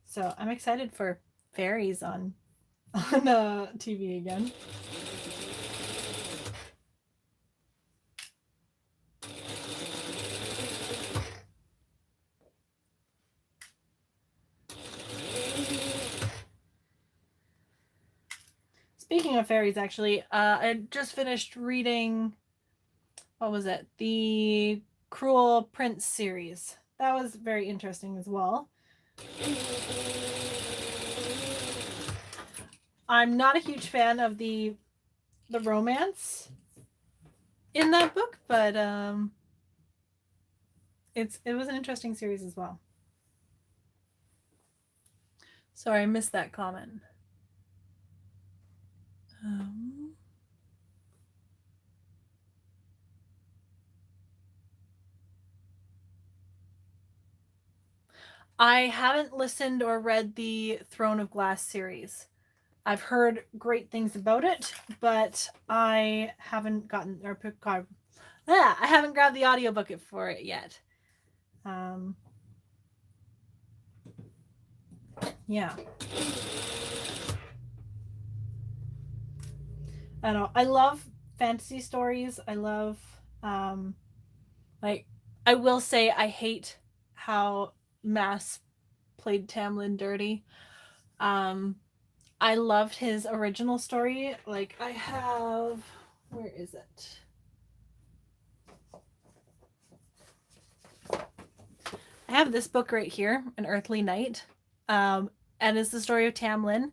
So I'm excited for fairies on TV again. Speaking of fairies, actually, I just finished reading, what was it? The Cruel Prince series. That was very interesting as well. I'm not a huge fan of the romance in that book, but it was an interesting series as well. Sorry, I missed that comment. I haven't listened or read the Throne of Glass series. I've heard great things about it, but I haven't gotten I haven't grabbed the audiobook for it yet. Yeah. I don't know. I love fantasy stories. I love like I will say I hate how Mass played Tamlin dirty. I loved his original story. Like I have, where is it? I have this book right here, An Earthly Night, and it's the story of Tamlin,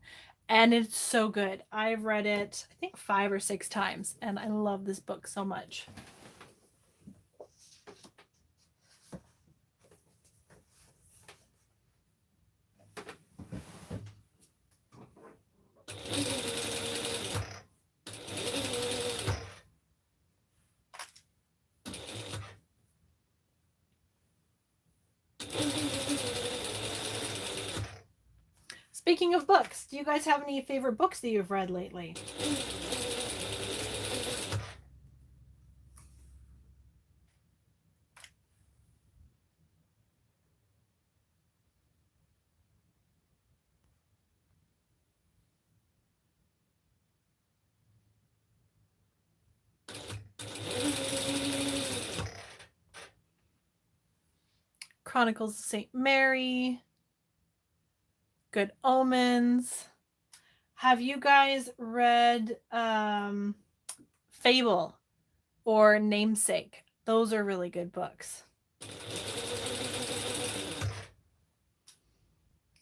and it's so good. I've read it, I think 5 or 6 times, and I love this book so much. Speaking of books, do you guys have any favorite books that you've read lately? Chronicles of St. Mary, Good Omens. Have you guys read Fable or Namesake? Those are really good books.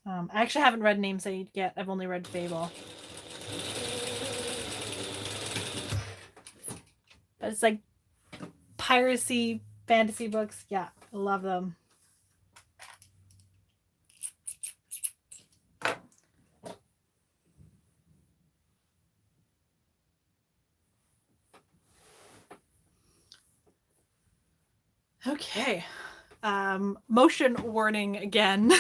I actually haven't read Namesake yet. I've only read Fable. But it's like piracy fantasy books. Yeah, I love them. Okay. Motion warning again.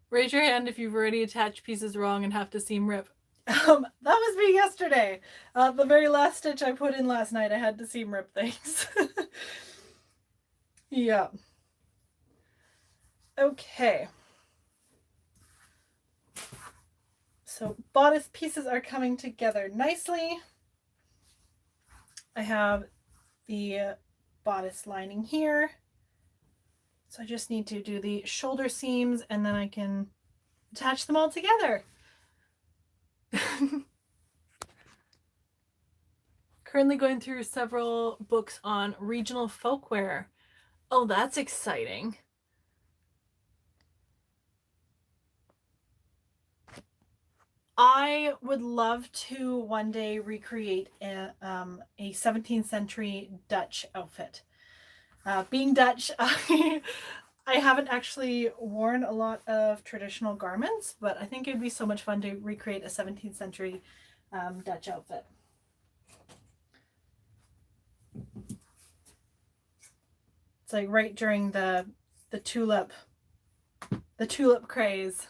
Raise your hand if you've already attached pieces wrong and have to seam rip. That was me yesterday. The very last stitch I put in last night, I had to seam rip things. Yeah. Okay. So bodice pieces are coming together nicely. I have the bodice lining here. So I just need to do the shoulder seams and then I can attach them all together. Currently going through several books on regional folkwear. Oh, that's exciting. I would love to one day recreate a 17th century Dutch outfit. Being Dutch, I haven't actually worn a lot of traditional garments, but I think it'd be so much fun to recreate a 17th century Dutch outfit. It's like right during the tulip craze.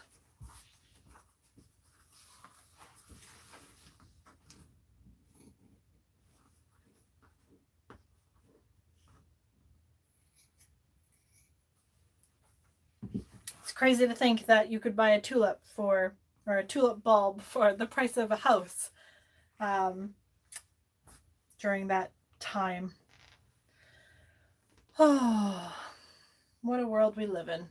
It's crazy to think that you could buy a tulip or a tulip bulb for the price of a house during that time. Oh, what a world we live in.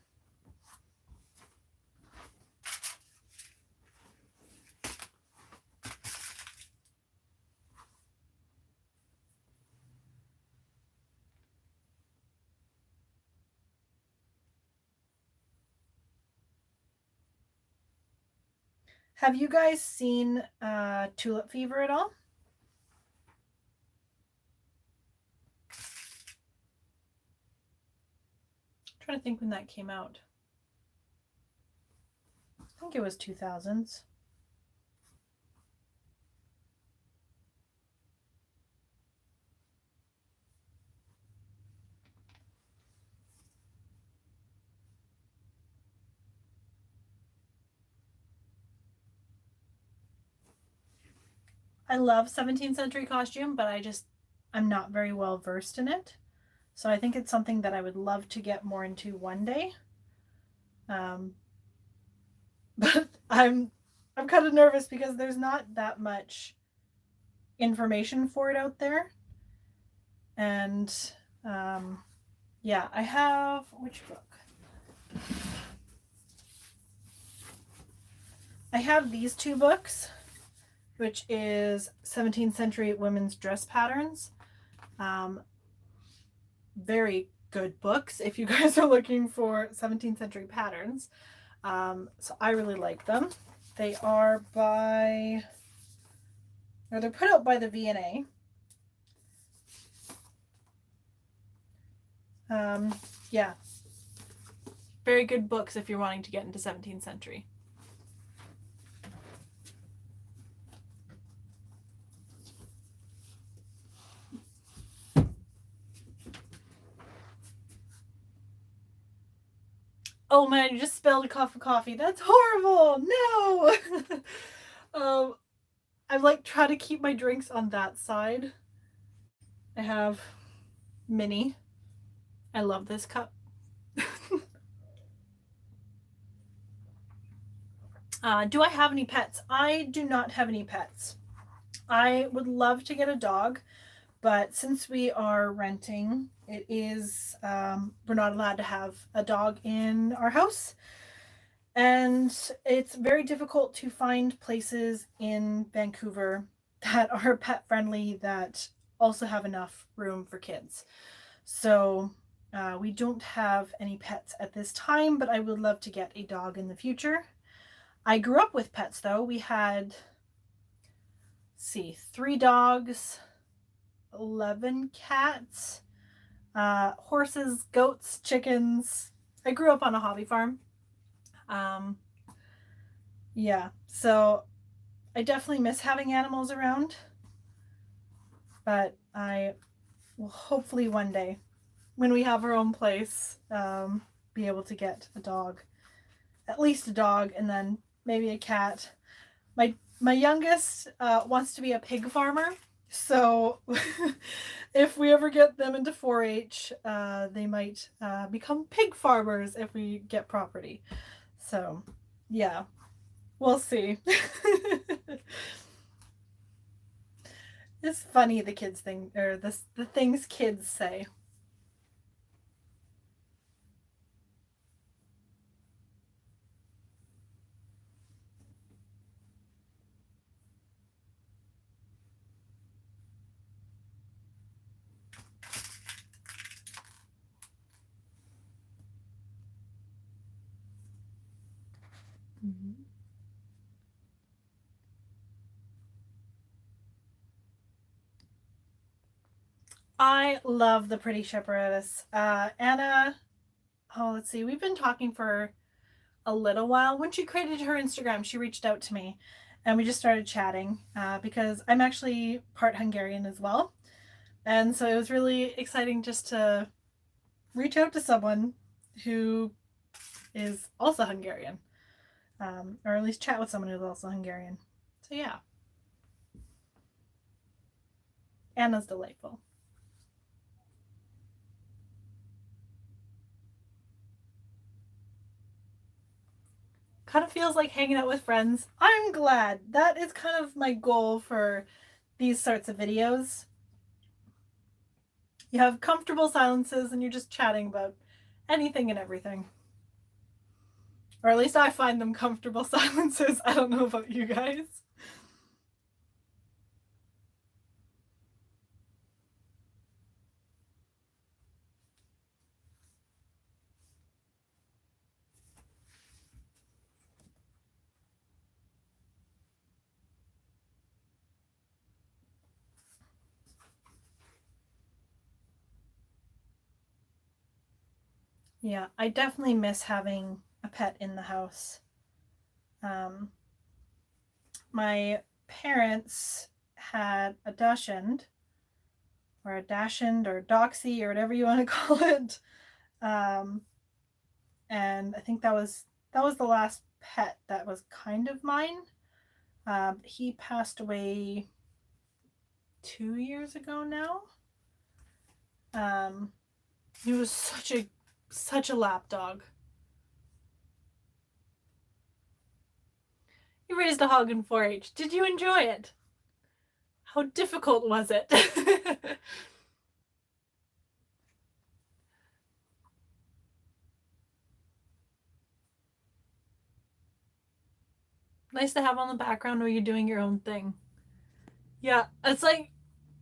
Have you guys seen Tulip Fever at all? I'm trying to think when that came out. I think it was 2000s. I love 17th century costume, but I'm not very well versed in it. So I think it's something that I would love to get more into one day. But I'm kind of nervous because there's not that much information for it out there. And yeah, I have, which book? I have these two books, which is 17th century women's dress patterns. Very good books if you guys are looking for 17th century patterns. So I really like them. They are they're put out by the V&A. Yeah, very good books if you're wanting to get into 17th century. Oh man, you just spilled a cup of coffee. That's horrible. No. I like try to keep my drinks on that side. I have mini. I love this cup. Do I have any pets? I do not have any pets. I would love to get a dog, but since we are renting, it is we're not allowed to have a dog in our house. And it's very difficult to find places in Vancouver that are pet friendly that also have enough room for kids. So we don't have any pets at this time, but I would love to get a dog in the future. I grew up with pets though. We had, let's see, 3 dogs, 11 cats, horses, goats, chickens. I grew up on a hobby farm. Yeah, so I definitely miss having animals around, but I will hopefully one day, when we have our own place, be able to get a dog, at least a dog, and then maybe a cat. My my youngest wants to be a pig farmer. So if we ever get them into 4-H, they might become pig farmers if we get property. So yeah, we'll see. It's funny the kids thing or the things kids say. Mm-hmm. I love the Pretty Shepherdess. Anna, oh, let's see, we've been talking for a little while. When she created her Instagram, she reached out to me and we just started chatting because I'm actually part Hungarian as well. And so it was really exciting just to reach out to someone who is also Hungarian, or at least chat with someone who's also Hungarian. So yeah, Anna's delightful. Kind of feels like hanging out with friends. I'm glad. That is kind of my goal for these sorts of videos. You have comfortable silences and you're just chatting about anything and everything. Or at least I find them comfortable silences. I don't know about you guys. Yeah, I definitely miss having a pet in the house. Um, my parents had a Dachshund, or a Dachshund, or Doxy, or whatever you want to call it. Um, and I think that was the last pet that was kind of mine. He passed away 2 years ago now. Um, he was such a lap dog. You raised a hog in 4-H. Did you enjoy it? How difficult was it? Nice to have on the background while you're doing your own thing. Yeah, it's like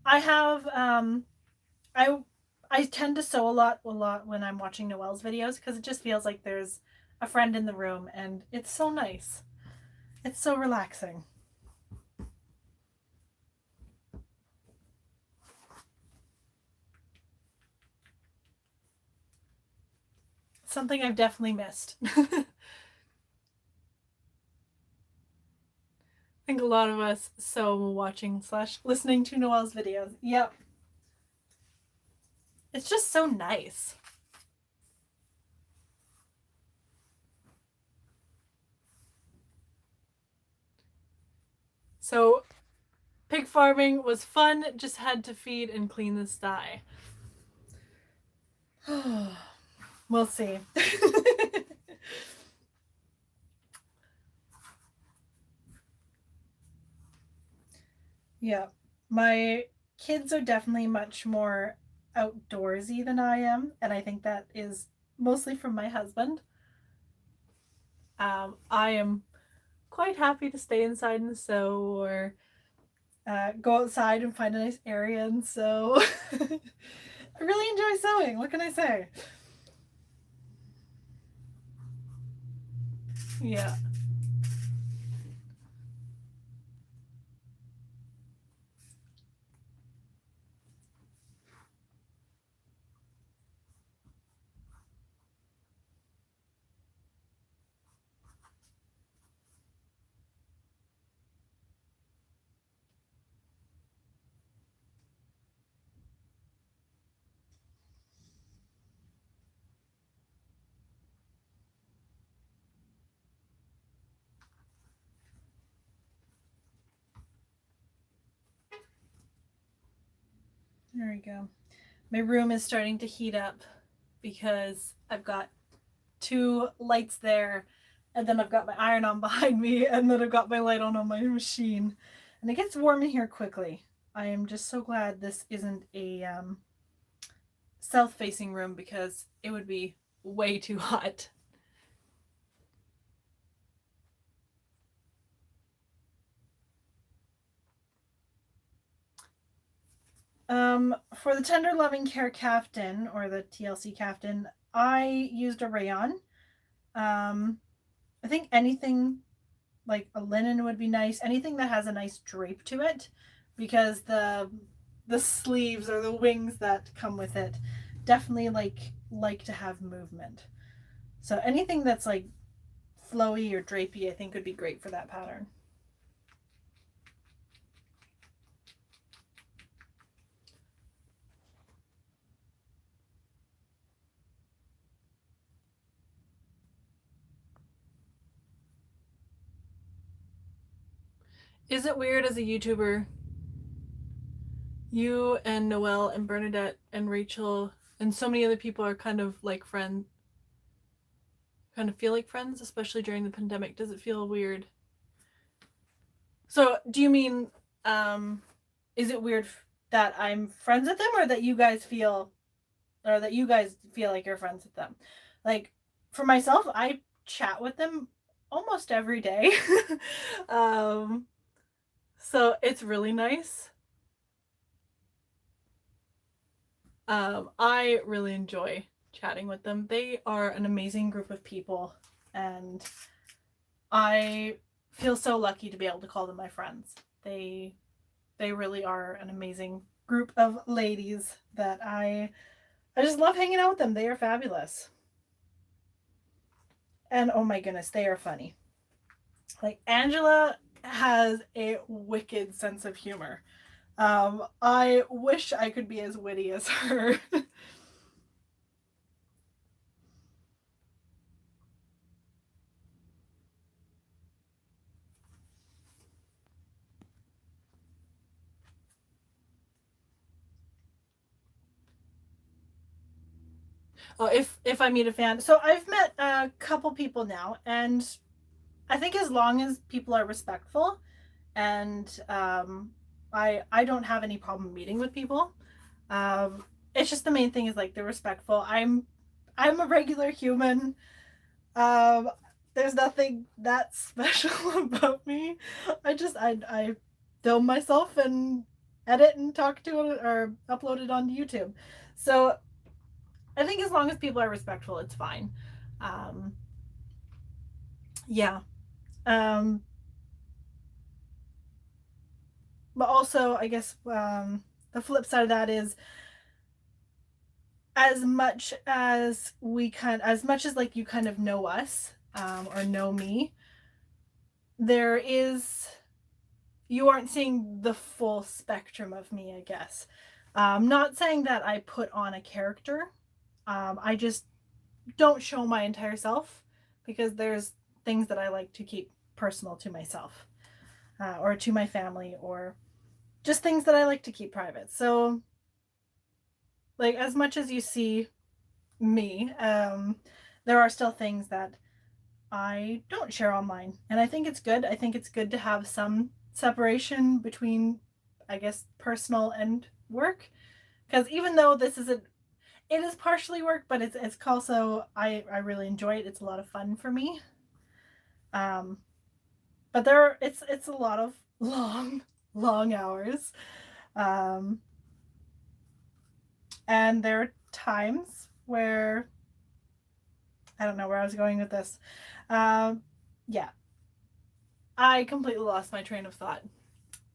I have I I tend to sew a lot when I'm watching Noelle's videos because it just feels like there's a friend in the room and it's so nice. It's so relaxing. Something I've definitely missed. I think a lot of us sew watching slash listening to Noelle's videos. Yep. It's just so nice. So pig farming was fun, just had to feed and clean the sty. We'll see. Yeah. My kids are definitely much more outdoorsy than I am, and I think that is mostly from my husband. I am quite happy to stay inside and sew or go outside and find a nice area and sew. I really enjoy sewing. What can I say? Yeah. There we go. My room is starting to heat up because I've got 2 lights there, and then I've got my iron on behind me, and then I've got my light on my machine. And it gets warm in here quickly. I am just so glad this isn't a south-facing room because it would be way too hot. For the Tender Loving Care Caftan, or the TLC Caftan, I used a rayon. I think anything like a linen would be nice. Anything that has a nice drape to it, because the sleeves or the wings that come with it definitely like to have movement. So anything that's like flowy or drapey, I think would be great for that pattern. Is it weird as a YouTuber, you and Noelle and Bernadette and Rachel and so many other people are kind of like friends, kind of feel like friends, especially during the pandemic? Does it feel weird? So do you mean, is it weird that I'm friends with them, or that you guys feel, or that you guys feel like you're friends with them? Like, for myself, I chat with them almost every day. um, so it's really nice. I really enjoy chatting with them. They are an amazing group of people, and I feel so lucky to be able to call them my friends. They really are an amazing group of ladies that I just love hanging out with them. They are fabulous. And oh my goodness, they are funny. Like, Angela has a wicked sense of humor. I wish I could be as witty as her. Oh, if I meet a fan. So I've met a couple people now, and I think as long as people are respectful, and I don't have any problem meeting with people. It's just the main thing is like they're respectful. I'm a regular human. Um, there's nothing that special about me. I film myself and edit and talk to it or upload it onto YouTube. So I think as long as people are respectful, it's fine. Um, yeah. Um, but also, I guess the flip side of that is, as much as like you kind of know us, or know me, there is, you aren't seeing the full spectrum of me, I guess. Not saying that I put on a character. I just don't show my entire self, because there's things that I like to keep personal to myself, or to my family, or just things that I like to keep private. So, like, as much as you see me, there are still things that I don't share online. And I think it's good. I think it's good to have some separation between, I guess, personal and work. Because even though it is partially work, but it's also, I really enjoy it. It's a lot of fun for me. Um, but it's a lot of long hours. Um, and there are times where I don't know where I was going with this. Yeah, I completely lost my train of thought.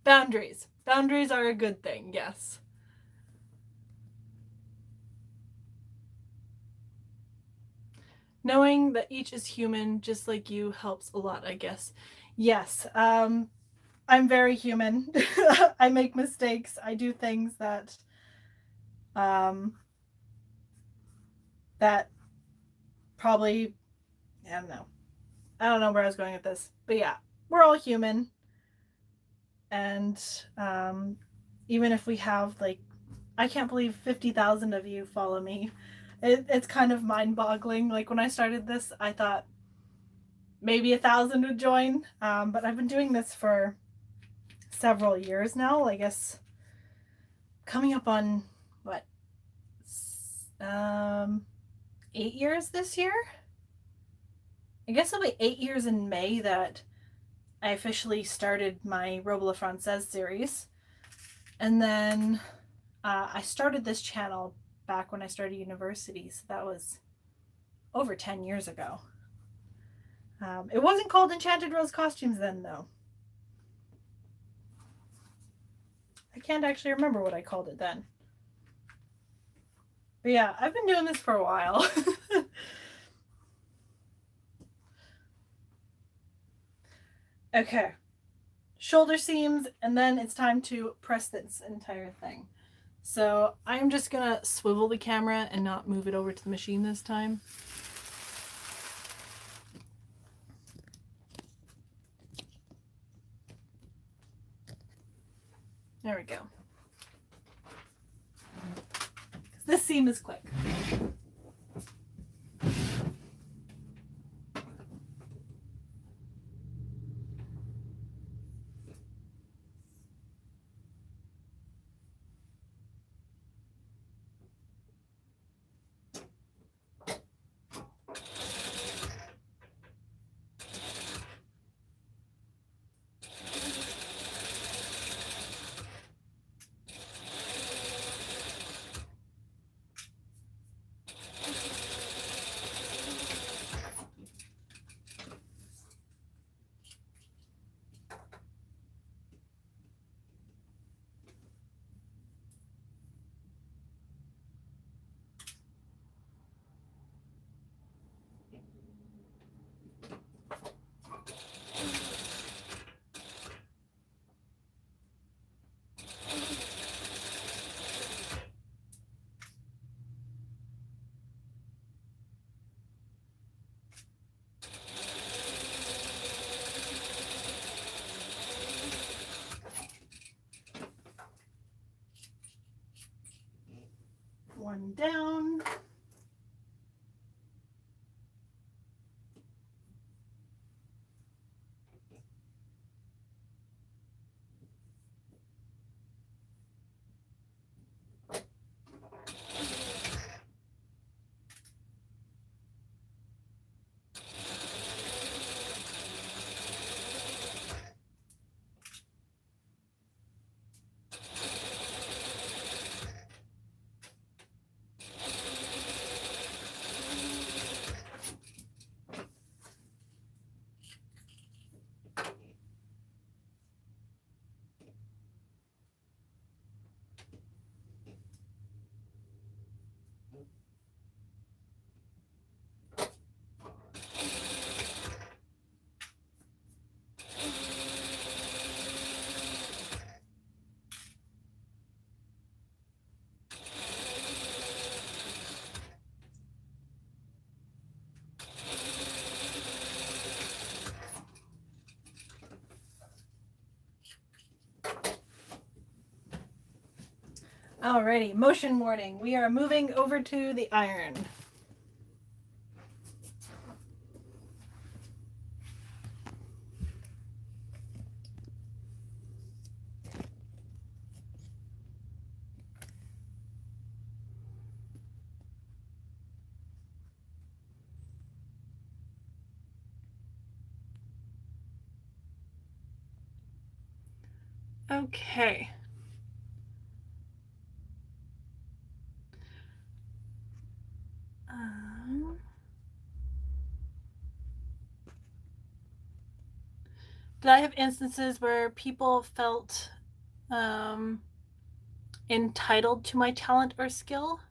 Boundaries. Boundaries are a good thing, yes. Knowing that each is human just like you helps a lot, I guess. Yes, I'm very human. I make mistakes. I do things um, that probably, I don't know. I don't know where I was going with this. But yeah, we're all human. And even if we have like I can't believe 50,000 of you follow me. It's kind of mind-boggling. Like when I started this, I thought maybe 1,000 would join, but I've been doing this for several years now. I guess coming up on what, 8 years this year. I guess it'll be 8 years in May that I officially started my Robe La Francaise series, and then I started this channel back when I started university, so that was over 10 years ago. It wasn't called Enchanted Rose Costumes then, though. I can't actually remember what I called it then. But yeah, I've been doing this for a while. Okay. Shoulder seams, and then it's time to press this entire thing. So I'm just gonna swivel the camera and not move it over to the machine this time. There we go. This seam is quick. One down. Alrighty, motion warning. We are moving over to the iron. Okay. Did I have instances where people felt entitled to my talent or skill?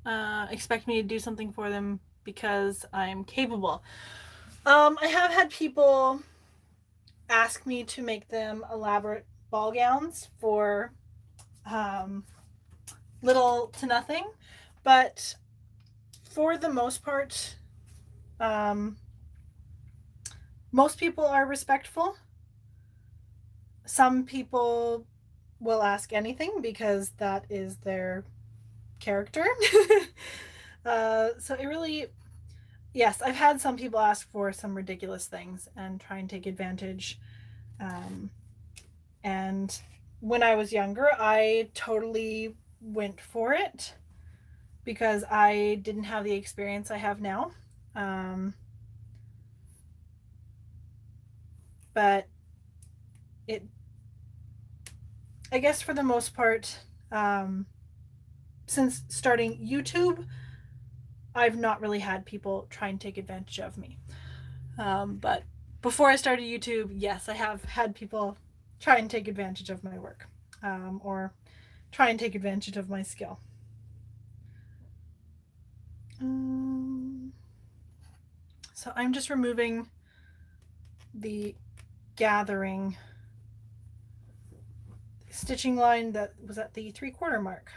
Expect me to do something for them because I'm capable. I have had people ask me to make them elaborate ball gowns for little to nothing, but for the most part, most people are respectful. Some people will ask anything because that is their character. So it really, yes, I've had some people ask for some ridiculous things and try and take advantage. Um, and when I was younger, I totally went for it because I didn't have the experience I have now. Um, but it, I guess for the most part, since starting YouTube, I've not really had people try and take advantage of me. But before I started YouTube, yes, I have had people try and take advantage of my work, or try and take advantage of my skill. So I'm just removing the gathering stitching line that was at the 3/4 mark.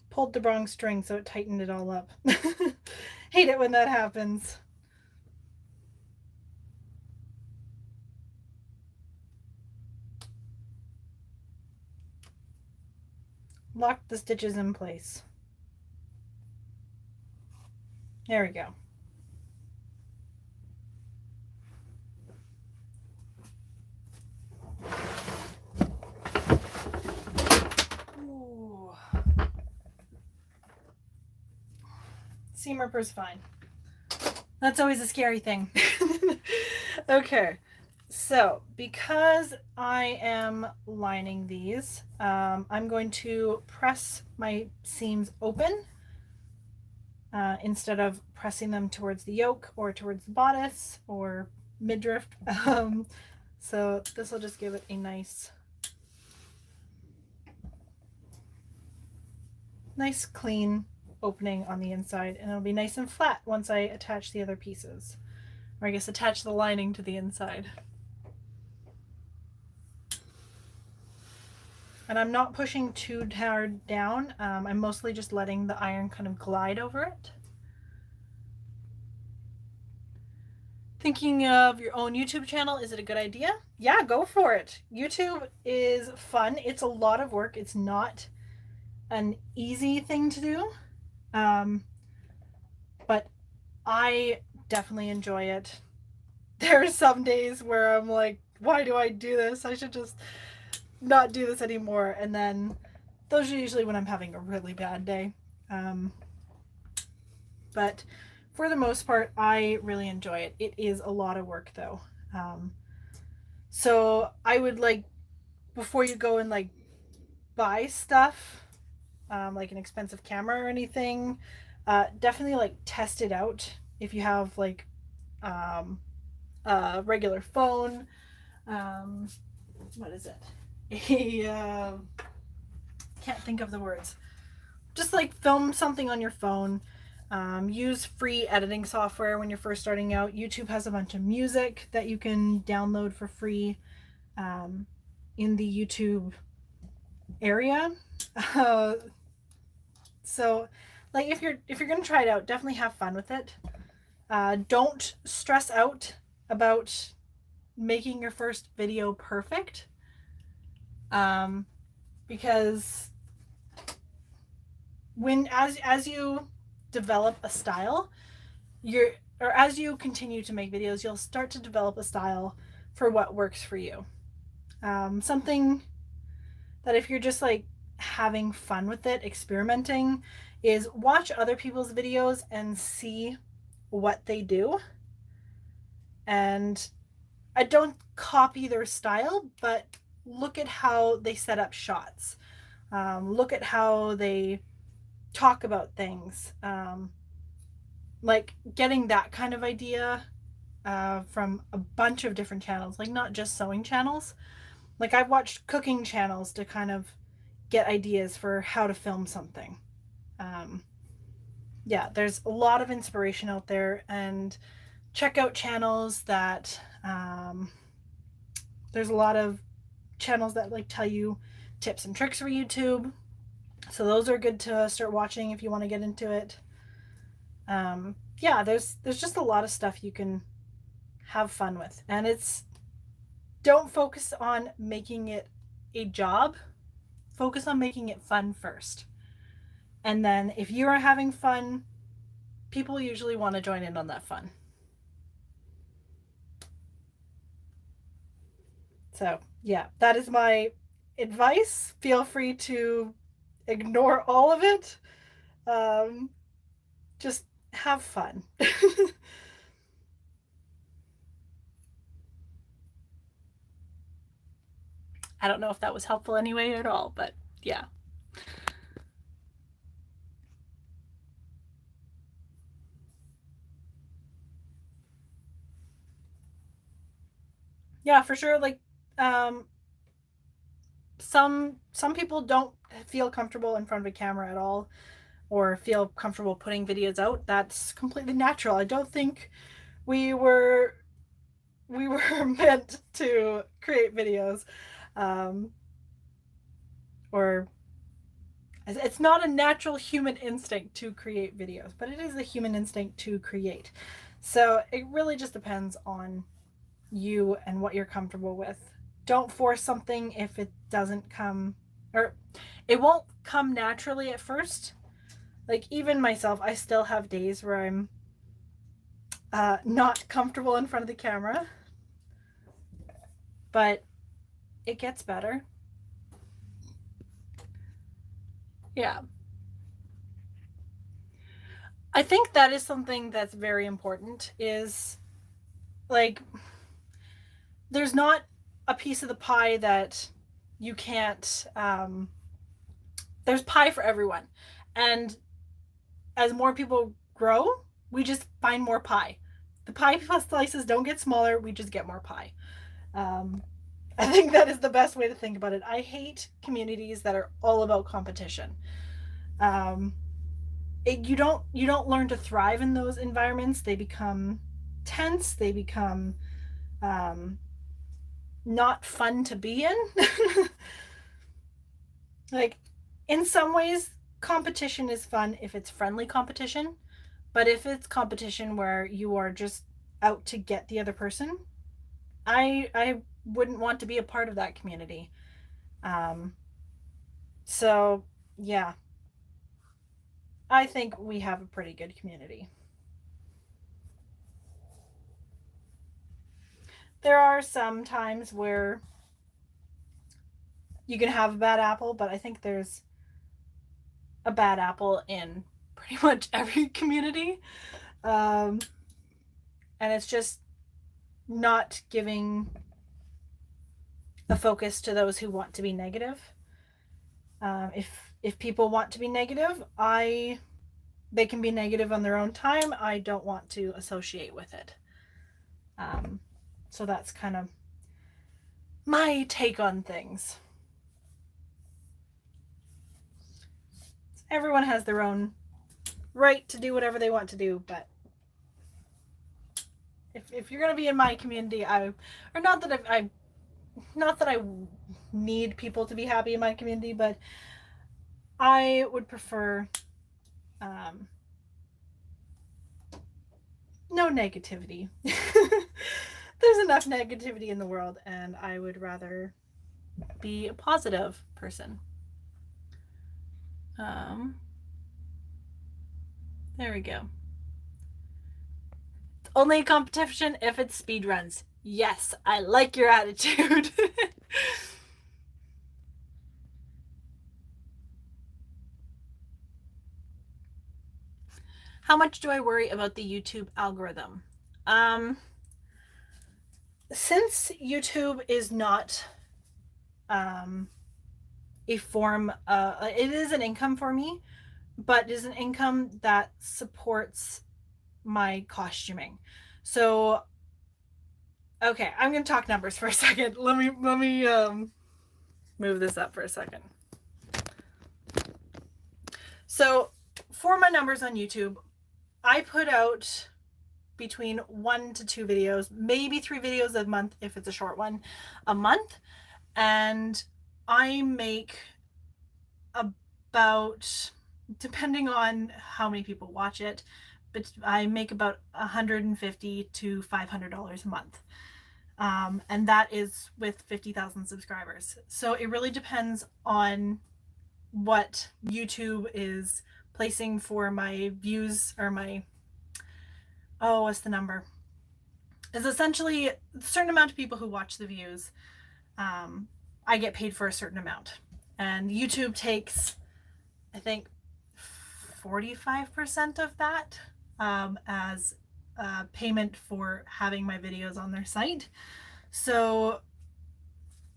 Pulled the wrong string, so it tightened it all up. Hate it when that happens. Lock the stitches in place. There we go. Ooh. Seam ripper's fine. That's always a scary thing. Okay, so because I am lining these, I'm going to press my seams open instead of pressing them towards the yoke or towards the bodice or midriff. So this will just give it a nice clean opening on the inside, and it'll be nice and flat once I attach the other pieces, or I guess attach the lining to the inside. And I'm not pushing too hard down. I'm mostly just letting the iron kind of glide over it. Thinking of your own YouTube channel, is it a good idea? Yeah, go for it. YouTube is fun. It's a lot of work. It's not an easy thing to do. But I definitely enjoy it. There are some days where I'm like, why do I do this? I should just not do this anymore. And then those are usually when I'm having a really bad day. But for the most part, I really enjoy it. It is a lot of work though. So I would like, before you go and like buy stuff, like an expensive camera or anything, definitely like test it out. If you have like a regular phone, what is it? Can't think of the words. Just like film something on your phone. Use free editing software when you're first starting out. YouTube has a bunch of music that you can download for free in the YouTube area. So like if you're gonna try it out, definitely have fun with it. Don't stress out about making your first video perfect, because when as you develop a style, or as you continue to make videos, you'll start to develop a style for what works for you. Something that if you're just like having fun with it, experimenting, is watch other people's videos and see what they do. And I don't copy their style, but look at how they set up shots. Look at how they talk about things. Like getting that kind of idea from a bunch of different channels, like not just sewing channels. Like I've watched cooking channels to kind of get ideas for how to film something. Yeah, there's a lot of inspiration out there, and check out channels that there's a lot of channels that like tell you tips and tricks for YouTube. So those are good to start watching if you want to get into it. Yeah, there's just a lot of stuff you can have fun with, and don't focus on making it a job. Focus on making it fun first. And then if you are having fun, people usually want to join in on that fun. So, yeah, that is my advice. Feel free to ignore all of it. Just have fun. I don't know if that was helpful anyway at all, but yeah. Yeah, for sure. Like, um, some people don't feel comfortable in front of a camera at all, or feel comfortable putting videos out. That's completely natural. I don't think we were meant to create videos, um, or it's not a natural human instinct to create videos, but it is a human instinct to create. So it really just depends on you and what you're comfortable with. Don't force something if it doesn't come, or it won't come naturally at first. Like, even myself, I still have days where I'm not comfortable in front of the camera, but it gets better. Yeah. I think that is something that's very important, is like, there's not a piece of the pie that you can't, there's pie for everyone. And as more people grow, we just find more pie. The pie slices don't get smaller, we just get more pie. I think that is the best way to think about it. I hate communities that are all about competition. You don't learn to thrive in those environments. They become tense. They become not fun to be in. Like, in some ways, competition is fun if it's friendly competition, but if it's competition where you are just out to get the other person, I wouldn't want to be a part of that community. Um, so yeah, I think we have a pretty good community. There are some times where you can have a bad apple, but I think there's a bad apple in pretty much every community. Um, and it's just not giving a focus to those who want to be negative. If people want to be negative, they can be negative on their own time. I don't want to associate with it. So that's kind of my take on things. Everyone has their own right to do whatever they want to do, but if you're going to be in my community, not that I need people to be happy in my community, but I would prefer no negativity. There's enough negativity in the world, and I would rather be a positive person. There we go. It's only a competition if it's speed runs. Yes, I like your attitude. How much do I worry about the YouTube algorithm? Since YouTube is not a form, it is an income for me, but it is an income that supports my costuming. So, okay, I'm gonna talk numbers for a second. Let me move this up for a second. So, for my numbers on YouTube, I put out between 1 to 2 videos, maybe 3 videos a month if it's a short one, a month, and I make about about, depending on how many people watch it, but I make about $150 to $500 a month. And that is with 50,000 subscribers. So it really depends on what YouTube is placing for my views, or my, oh, what's the number? Is essentially a certain amount of people who watch the views. I get paid for a certain amount. And YouTube takes, I think, 45% of that as payment for having my videos on their site. So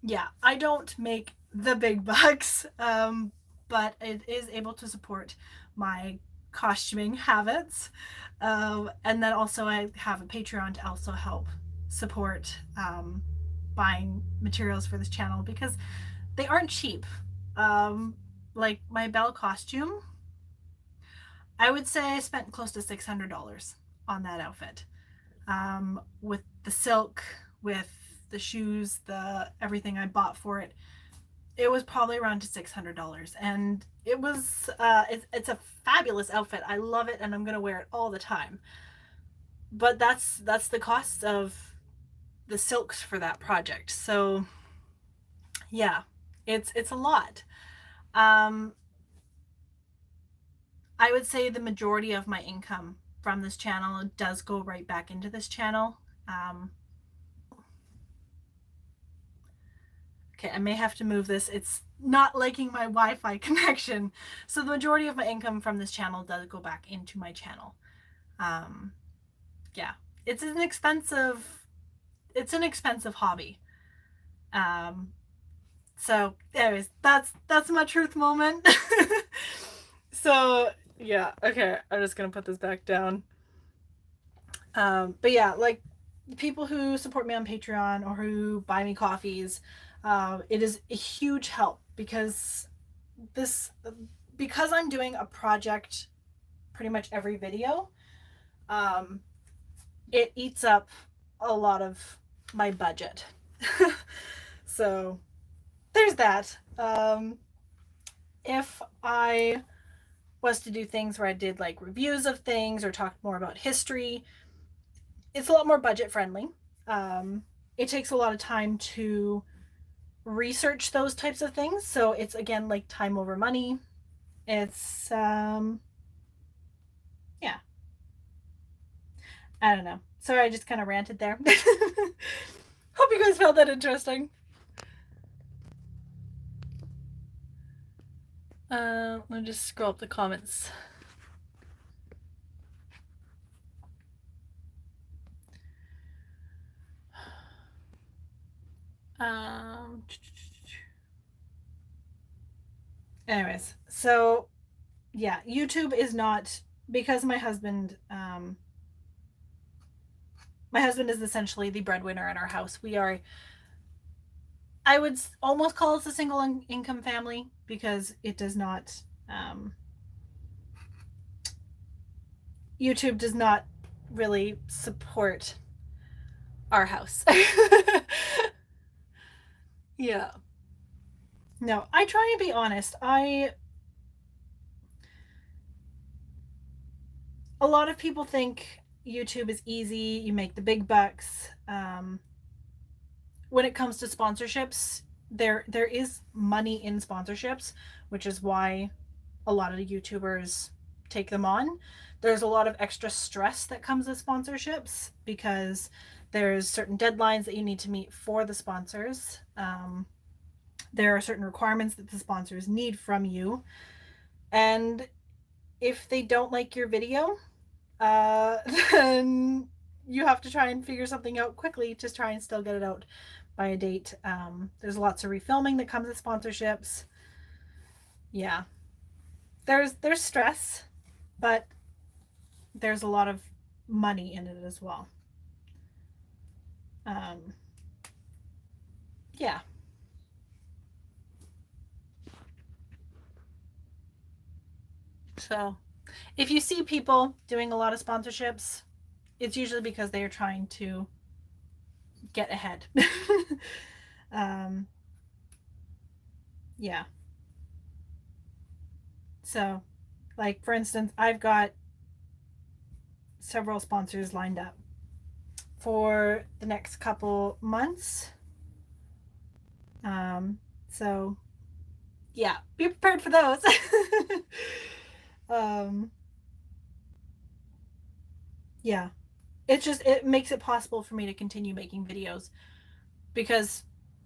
yeah, I don't make the big bucks, but it is able to support my costuming habits. And then also I have a Patreon to also help support buying materials for this channel, because they aren't cheap. Like my Belle costume, I would say I spent close to $600 on that outfit, with the silk, with the shoes, the everything I bought for it. It was probably around to $600, and it was it's a fabulous outfit. I love it, and I'm gonna wear it all the time. But that's the cost of the silks for that project. So yeah, it's a lot. I would say the majority of my income from this channel does go right back into this channel. Okay, I may have to move this. It's not liking my Wi-Fi connection. So the majority of my income from this channel does go back into my channel. Yeah, it's an expensive hobby. So anyways, that's my truth moment. So yeah, okay, I'm just gonna put this back down. But yeah, like people who support me on Patreon or who buy me coffees, it is a huge help, because I'm doing a project pretty much every video. It eats up a lot of my budget. So there's that. If I was to do things where I did like reviews of things or talk more about history, it's a lot more budget friendly. It takes a lot of time to research those types of things. So it's, again, like time over money. It's, yeah. I don't know. Sorry, I just kind of ranted there. Hope you guys found that interesting. Let me just scroll up the comments. Anyways, so yeah, YouTube is not, because my husband is essentially the breadwinner in our house. We are, I would almost call us a single income family, because it does not, YouTube does not really support our house. Yeah. No, I try and be honest. A lot of people think YouTube is easy, you make the big bucks. When it comes to sponsorships, there is money in sponsorships, which is why a lot of the YouTubers take them on. There's a lot of extra stress that comes with sponsorships, because there's certain deadlines that you need to meet for the sponsors. There are certain requirements that the sponsors need from you, and if they don't like your video, then you have to try and figure something out quickly to try and still get it out by a date. There's lots of refilming that comes with sponsorships. Yeah, there's stress, but there's a lot of money in it as well. Yeah. So if you see people doing a lot of sponsorships, it's usually because they are trying to get ahead. Yeah. So, like, for instance, I've got several sponsors lined up for the next couple months. So yeah, be prepared for those. um, yeah, it makes it possible for me to continue making videos because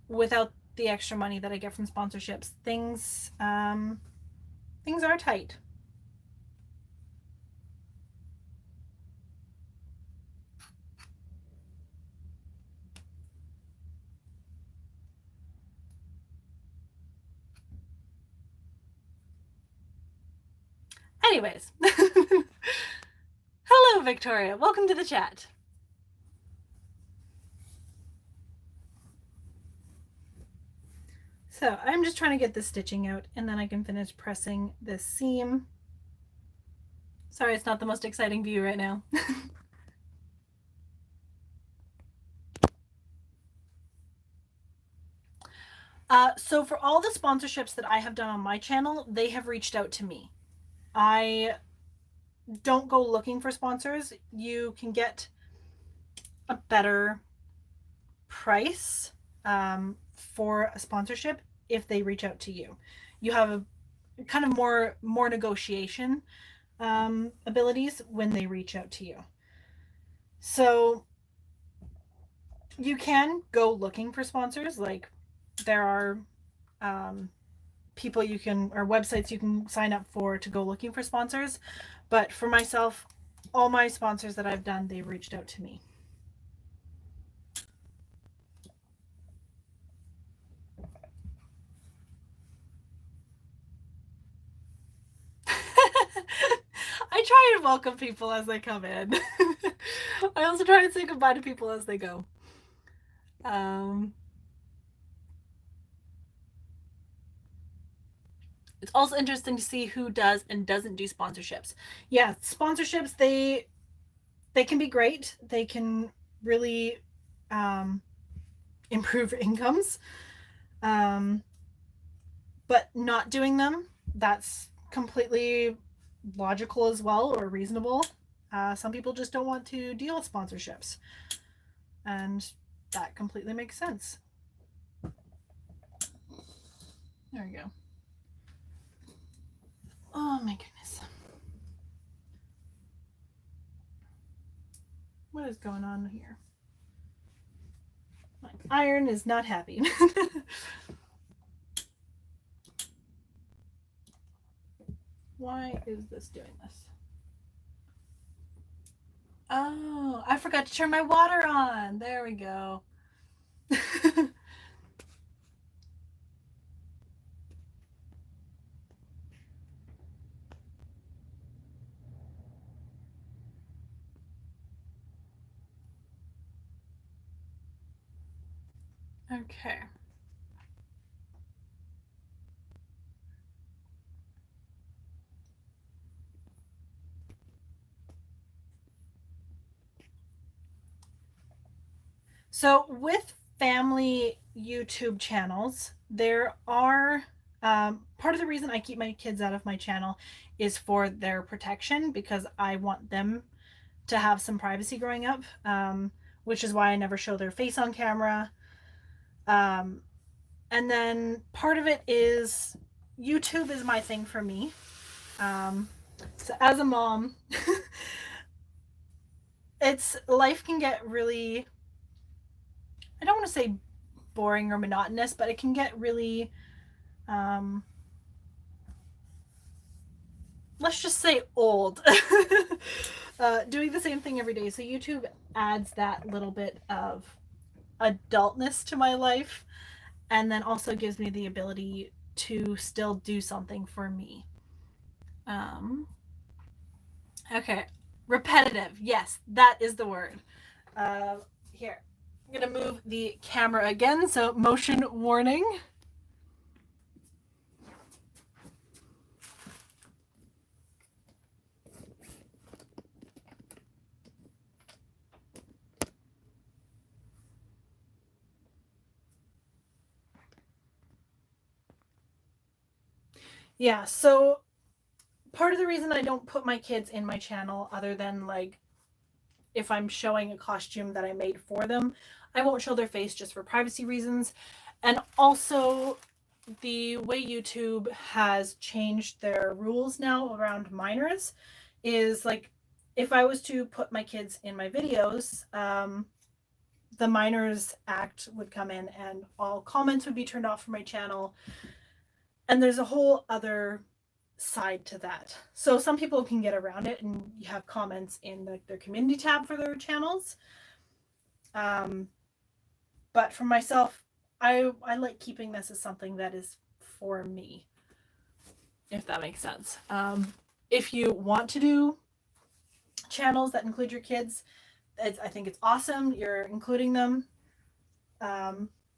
without the extra money that I get from sponsorships, things are tight. Anyways, hello, Victoria. Welcome to the chat. So I'm just trying to get the stitching out and then I can finish pressing this seam. Sorry, it's not the most exciting view right now. So for all the sponsorships that I have done on my channel, they have reached out to me. I don't go looking for sponsors. You can get a better price for a sponsorship if they reach out to you. You have a kind of more negotiation abilities when they reach out to you. So you can go looking for sponsors. Like there are people you can, or websites you can sign up for to go looking for sponsors. But for myself, all my sponsors that I've done, they've reached out to me. I try and welcome people as they come in. I also try and say goodbye to people as they go. It's also interesting to see who does and doesn't do sponsorships. Yeah, sponsorships, they can be great. They can really improve incomes. But not doing them, that's completely logical as well, or reasonable. Some people just don't want to deal with sponsorships, and that completely makes sense. There we go. Oh my goodness. What is going on here? My iron is not happy. Why is this doing this? Oh, I forgot to turn my water on. There we go. Okay. So with family YouTube channels, there are part of the reason I keep my kids out of my channel is for their protection, because I want them to have some privacy growing up, which is why I never show their face on camera. And then part of it is YouTube is my thing for me. So as a mom, life can get really, I don't want to say boring or monotonous, but it can get really, let's just say old. Doing the same thing every day. So YouTube adds that little bit of adultness to my life, and then also gives me the ability to still do something for me. Okay, repetitive. Yes, that is the word. Here, I'm gonna move the camera again, so motion warning. Yeah, so part of the reason I don't put my kids in my channel, other than like if I'm showing a costume that I made for them, I won't show their face just for privacy reasons. And also, the way YouTube has changed their rules now around minors is like, if I was to put my kids in my videos, the Minors Act would come in and all comments would be turned off from my channel. And there's a whole other side to that. So some people can get around it and you have comments in their community tab for their channels. But for myself, I like keeping this as something that is for me, if that makes sense. If you want to do channels that include your kids, I think it's awesome. You're including them.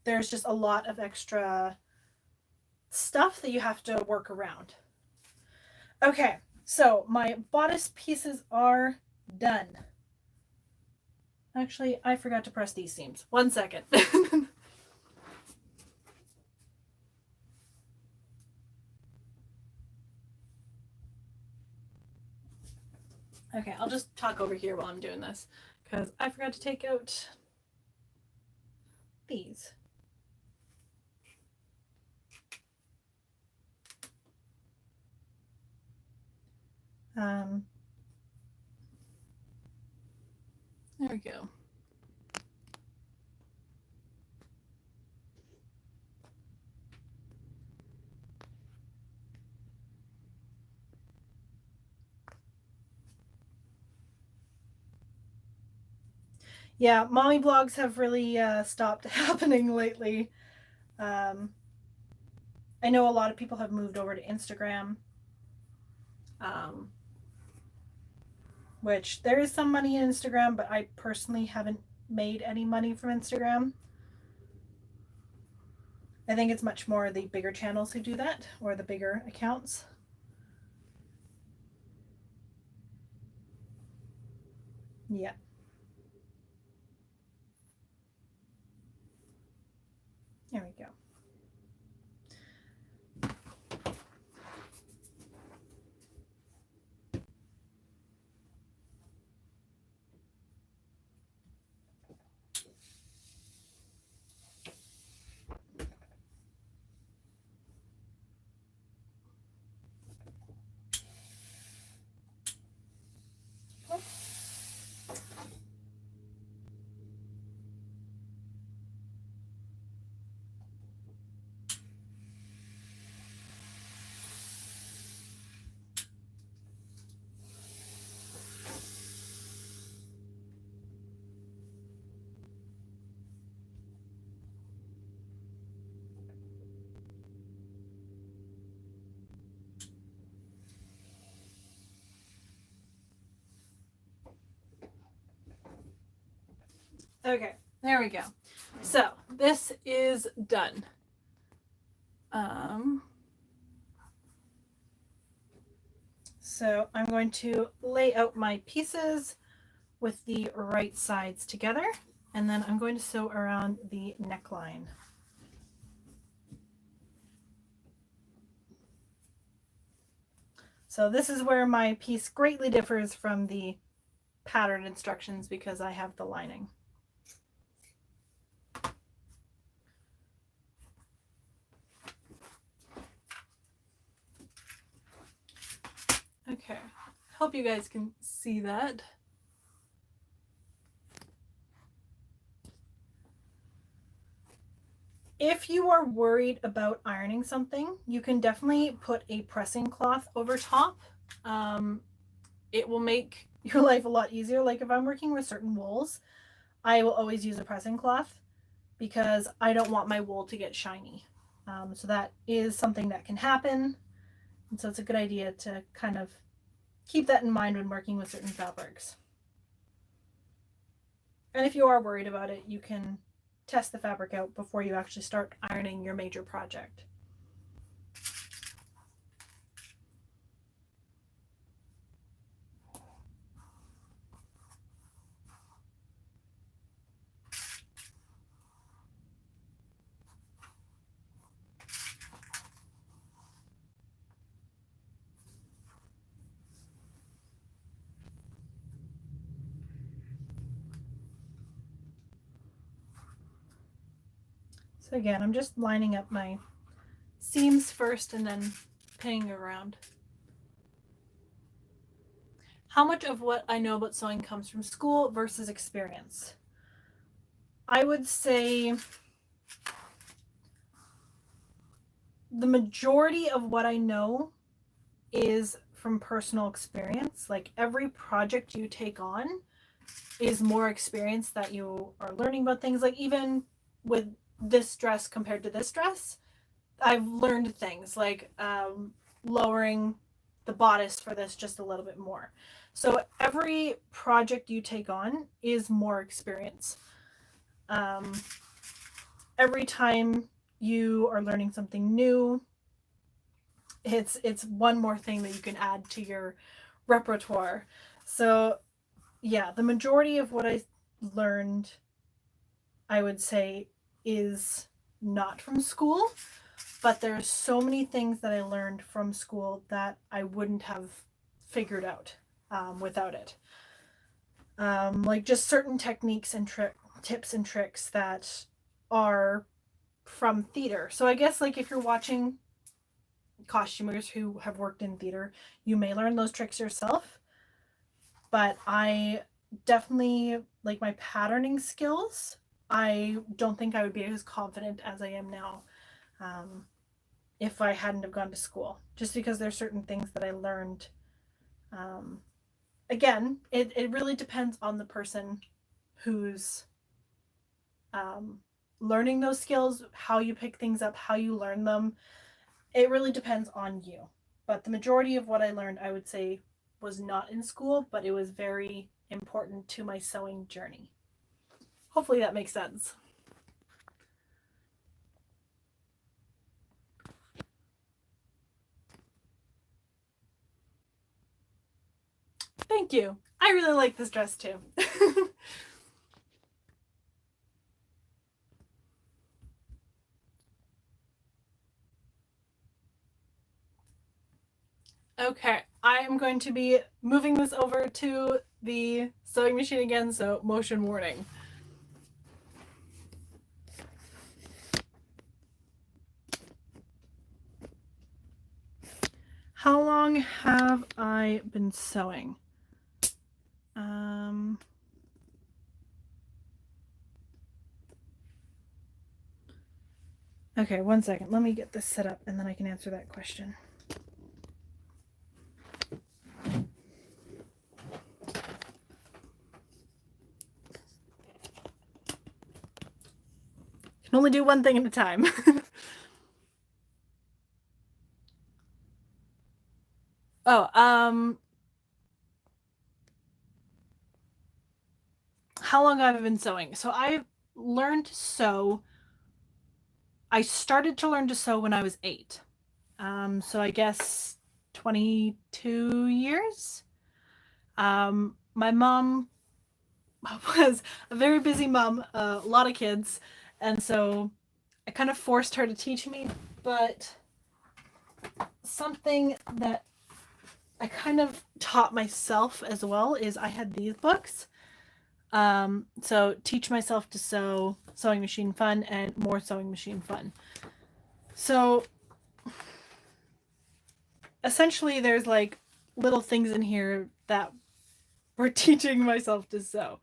There's just a lot of extra stuff that you have to work around. Okay, so my bodice pieces are done. Actually, I forgot to press these seams. 1 second. Okay, I'll just talk over here while I'm doing this, because I forgot to take out these. There we go. Yeah, mommy blogs have really stopped happening lately. I know a lot of people have moved over to Instagram, which there is some money in Instagram, but I personally haven't made any money from Instagram. I think it's much more the bigger channels who do that, or the bigger accounts. Yeah. There we go. Okay, there we go. So this is done. So I'm going to lay out my pieces with the right sides together, and then I'm going to sew around the neckline. So this is where my piece greatly differs from the pattern instructions, because I have the lining. Okay, hope you guys can see that. If you are worried about ironing something, you can definitely put a pressing cloth over top. It will make your life a lot easier. Like if I'm working with certain wools, I will always use a pressing cloth because I don't want my wool to get shiny. So that is something that can happen. And so it's a good idea to kind of keep that in mind when working with certain fabrics. And if you are worried about it, you can test the fabric out before you actually start ironing your major project. So again, I'm just lining up my seams first and then pinning around. How much of what I know about sewing comes from school versus experience? I would say the majority of what I know is from personal experience. Like every project you take on is more experience that you are learning about things. Like even with this dress compared to this dress, I've learned things like lowering the bodice for this just a little bit more. So every project you take on is more experience. Um, every time you are learning something new, it's one more thing that you can add to your repertoire. So yeah, the majority of what I learned, I would say, is not from school, but there's so many things that I learned from school that I wouldn't have figured out without it. Like just certain techniques and tips and tricks that are from theater. So I guess like if you're watching costumers who have worked in theater, you may learn those tricks yourself. But I definitely like my patterning skills. I don't think I would be as confident as I am now if I hadn't have gone to school. Just because there's certain things that I learned. Um, Again, it really depends on the person who's learning those skills, how you pick things up, how you learn them. It really depends on you. But the majority of what I learned, I would say, was not in school, but it was very important to my sewing journey. Hopefully that makes sense. Thank you. I really like this dress too. Okay, I am going to be moving this over to the sewing machine again, so motion warning. How long have I been sewing? Okay, 1 second. Let me get this set up and then I can answer that question. Can only do one thing at a time. Oh, how long have I been sewing? So I've learned to sew. I started to learn to sew when I was 8. So I guess 22 years. My mom was a very busy mom, a lot of kids, and so I kind of forced her to teach me, but something that I kind of taught myself as well is I had these books. So Teach Myself to Sew, Sewing Machine Fun, and More Sewing Machine Fun. So essentially there's like little things in here that were teaching myself to sew.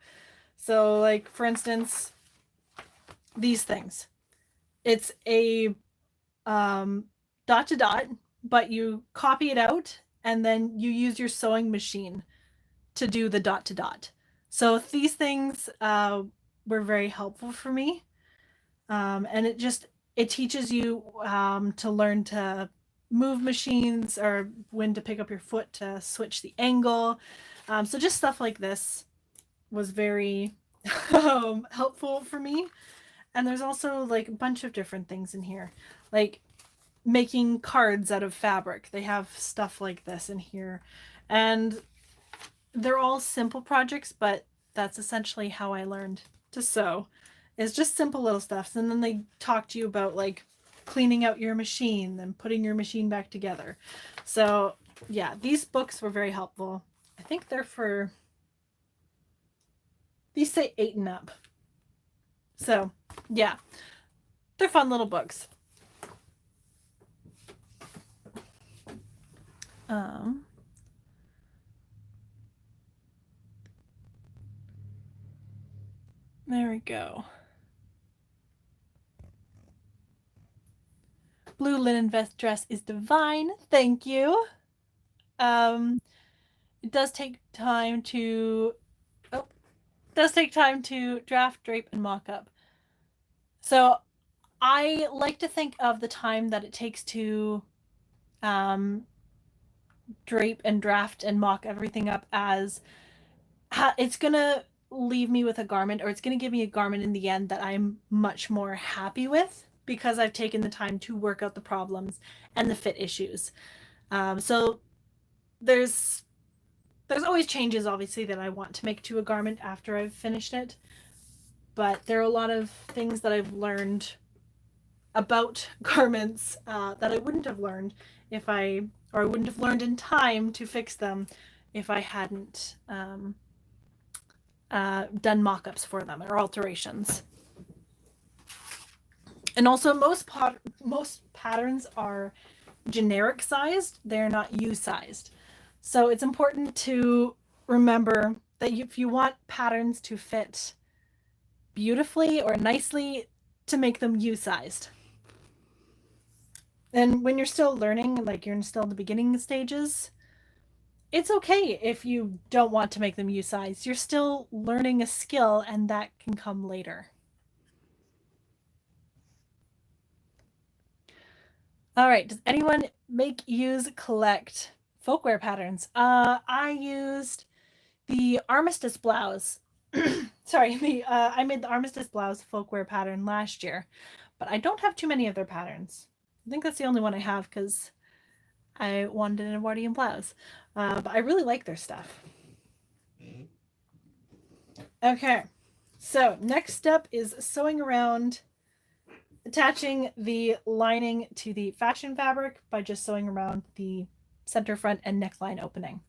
So like for instance, these things. It's a dot to dot, but you copy it out and then you use your sewing machine to do the dot to dot. So these things were very helpful for me, and it teaches you to learn to move machines or when to pick up your foot to switch the angle. So just stuff like this was very helpful for me. And there's also like a bunch of different things in here, like making cards out of fabric. They have stuff like this in here, and they're all simple projects, but that's essentially how I learned to sew. It's just simple little stuff. And then they talk to you about like cleaning out your machine and putting your machine back together. So yeah, these books were very helpful. I think these say 8 and up. So yeah, They're fun little books. There we go. Blue linen vest dress is divine. Thank you. It does take time to draft, drape, and mock up. So I like to think of the time that it takes to drape and draft and mock everything up as it's gonna leave me with a garment, or it's gonna give me a garment in the end that I'm much more happy with because I've taken the time to work out the problems and the fit issues. So there's always changes, obviously, that I want to make to a garment after I've finished it, but there are a lot of things that I've learned about garments that I wouldn't have learned I wouldn't have learned in time to fix them if I hadn't done mock-ups for them or alterations. And also most patterns are generic sized, they're not U sized. So it's important to remember that if you want patterns to fit beautifully or nicely, to make them U sized. And when you're still learning, like you're still in the beginning stages, it's okay if you don't want to make them U sized. You're still learning a skill, and that can come later. All right, does anyone make, use, collect folkwear patterns? I used the armistice blouse. Sorry, I made the armistice blouse folkwear pattern last year, but I don't have too many of their patterns. I think that's the only one I have because I wanted an Edwardian blouse. But I really like their stuff. Okay, so next step is sewing around, attaching the lining to the fashion fabric by just sewing around the center front and neckline opening.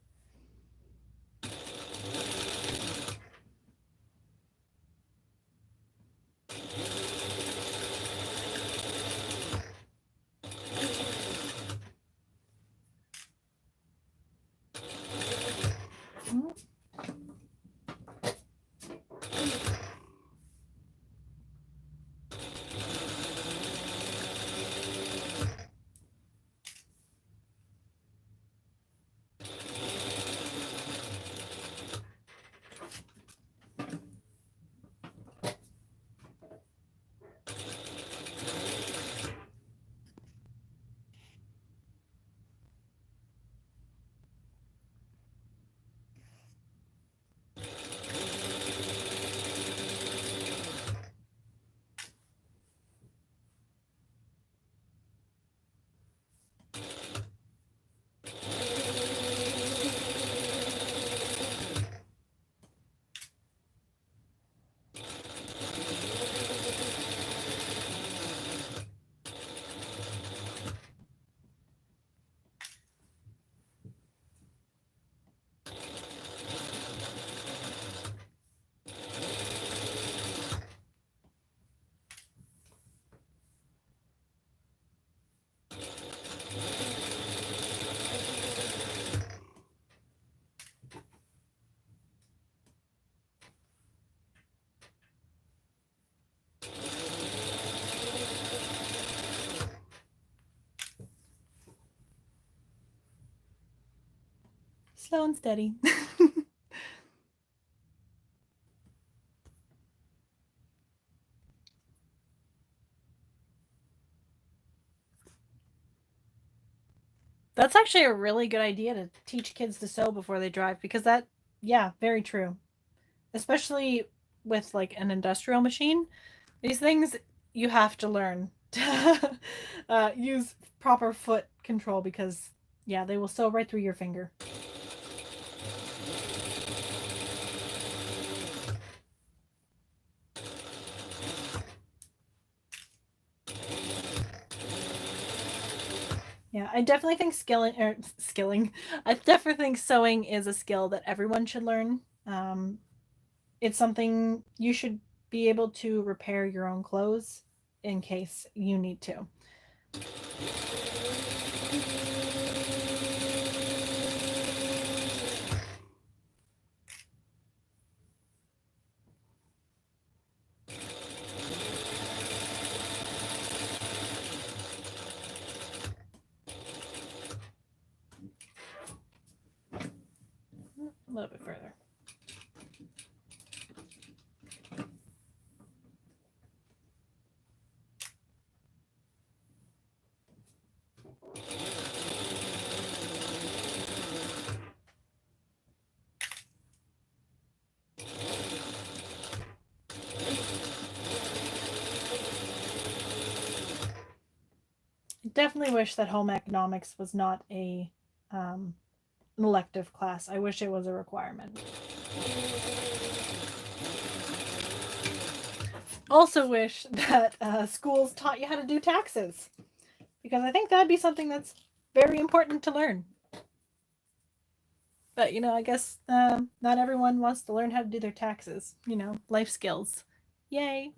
Slow and steady. That's actually a really good idea to teach kids to sew before they drive, because that, yeah, very true. Especially with like an industrial machine. These things you have to learn to use proper foot control, because, yeah, they will sew right through your finger. Yeah, I definitely think I definitely think sewing is a skill that everyone should learn. It's something you should be able to repair your own clothes. in case you need to. A little bit further. I definitely wish that home economics was not an elective class. I wish it was a requirement. Also wish that schools taught you how to do taxes, because I think that'd be something that's very important to learn. But, I guess not everyone wants to learn how to do their taxes. Life skills. Yay.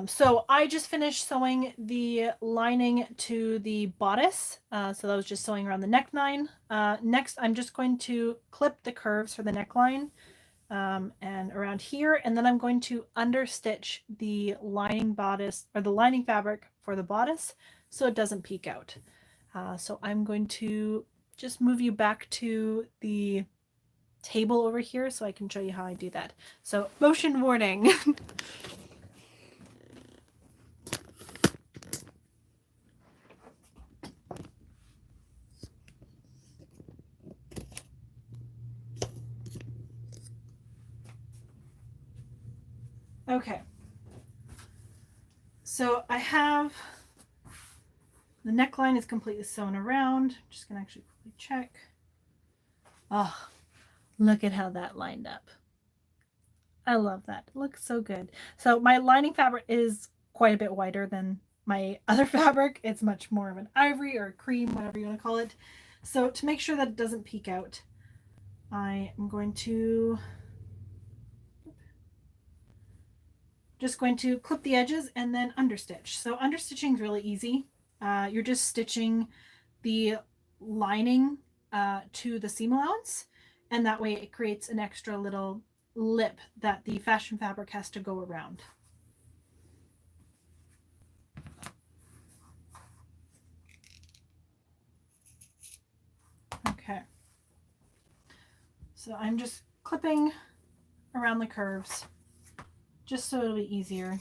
So I just finished sewing the lining to the bodice. So that was just sewing around the neckline. Next, I'm just going to clip the curves for the neckline and around here. And then I'm going to understitch the lining bodice, or the lining fabric for the bodice, so it doesn't peek out. So I'm going to just move you back to the table over here so I can show you how I do that. So motion warning. Okay. So I have the neckline is completely sewn around. I'm just gonna actually quickly check. Oh, look at how that lined up. I love that. It looks so good. So my lining fabric is quite a bit wider than my other fabric. It's much more of an ivory or a cream, whatever you want to call it. So to make sure that it doesn't peek out, I am going to clip the edges and then understitch. So understitching is really easy. You're just stitching the lining to the seam allowance, and that way it creates an extra little lip that the fashion fabric has to go around. Okay. So I'm just clipping around the curves just so it'll be easier.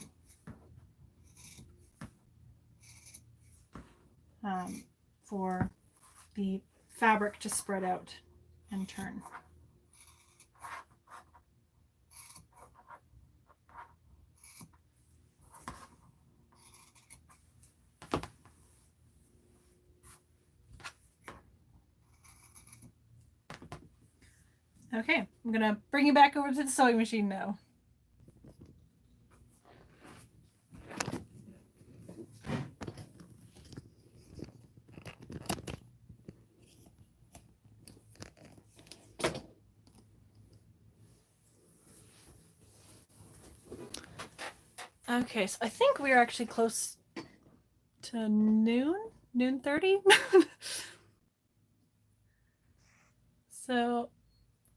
For the fabric to spread out and turn. Okay, I'm gonna bring you back over to the sewing machine now. Okay, so I think we're actually close to noon 30. So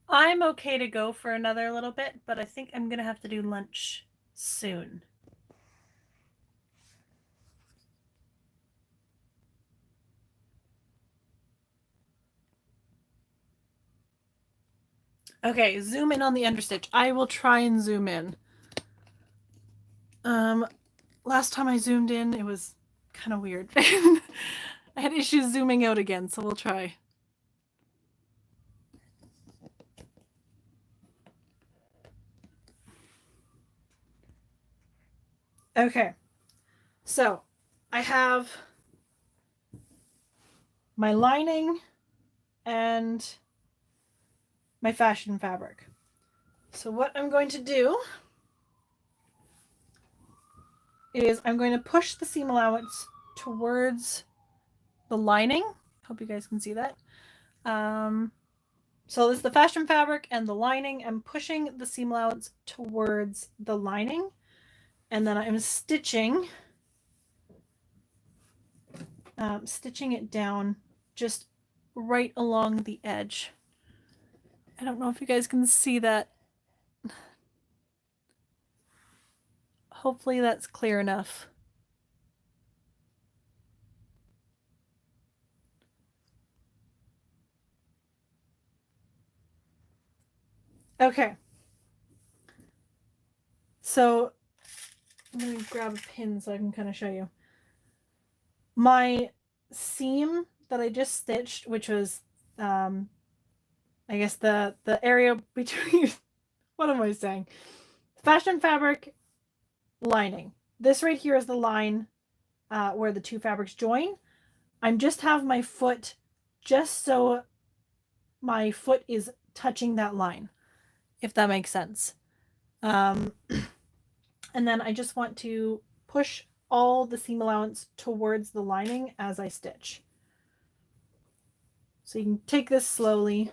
I'm okay to go for another little bit, but I think I'm gonna have to do lunch soon. Okay, zoom in on the understitch. I will try and zoom in. Last time I zoomed in, it was kind of weird. I had issues zooming out again, so we'll try. Okay, so I have my lining and my fashion fabric. So what I'm going to do is I'm going to push the seam allowance towards the lining. Hope you guys can see that. So this is the fashion fabric and the lining. I'm pushing the seam allowance towards the lining, and then I'm stitching it down just right along the edge. I don't know if you guys can see that. Hopefully that's clear enough. Okay. So I'm going to grab a pin so I can kind of show you. My seam that I just stitched, which was, I guess the area between, what am I saying? Fashion fabric, lining. This right here is the line where the two fabrics join. I'm just have my foot just so my foot is touching that line, if that makes sense. And then I just want to push all the seam allowance towards the lining as I stitch. So you can take this slowly.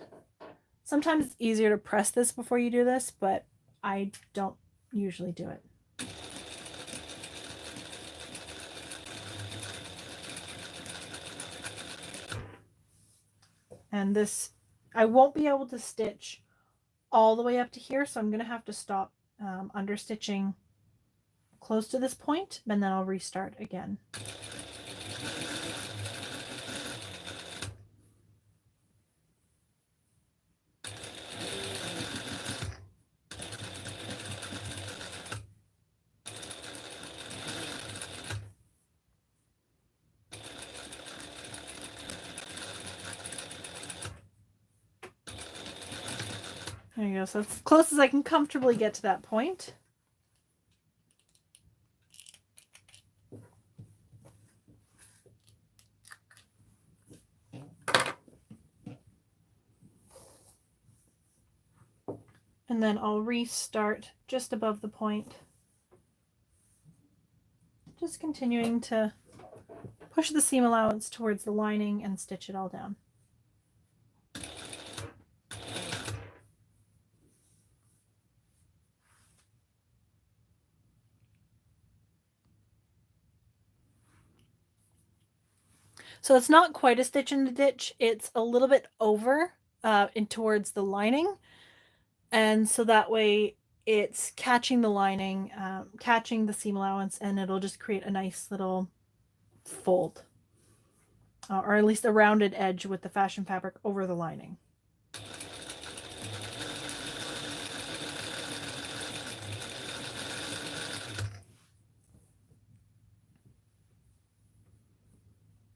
Sometimes it's easier to press this before you do this, but I don't usually do it. And this, I won't be able to stitch all the way up to here, so I'm going to have to stop understitching close to this point, and then I'll restart again. There you go. So it's as close as I can comfortably get to that point. And then I'll restart just above the point. Just continuing to push the seam allowance towards the lining and stitch it all down. So it's not quite a stitch in the ditch. It's a little bit over and towards the lining. And so that way it's catching the lining, catching the seam allowance, and it'll just create a nice little fold. Or at least a rounded edge with the fashion fabric over the lining.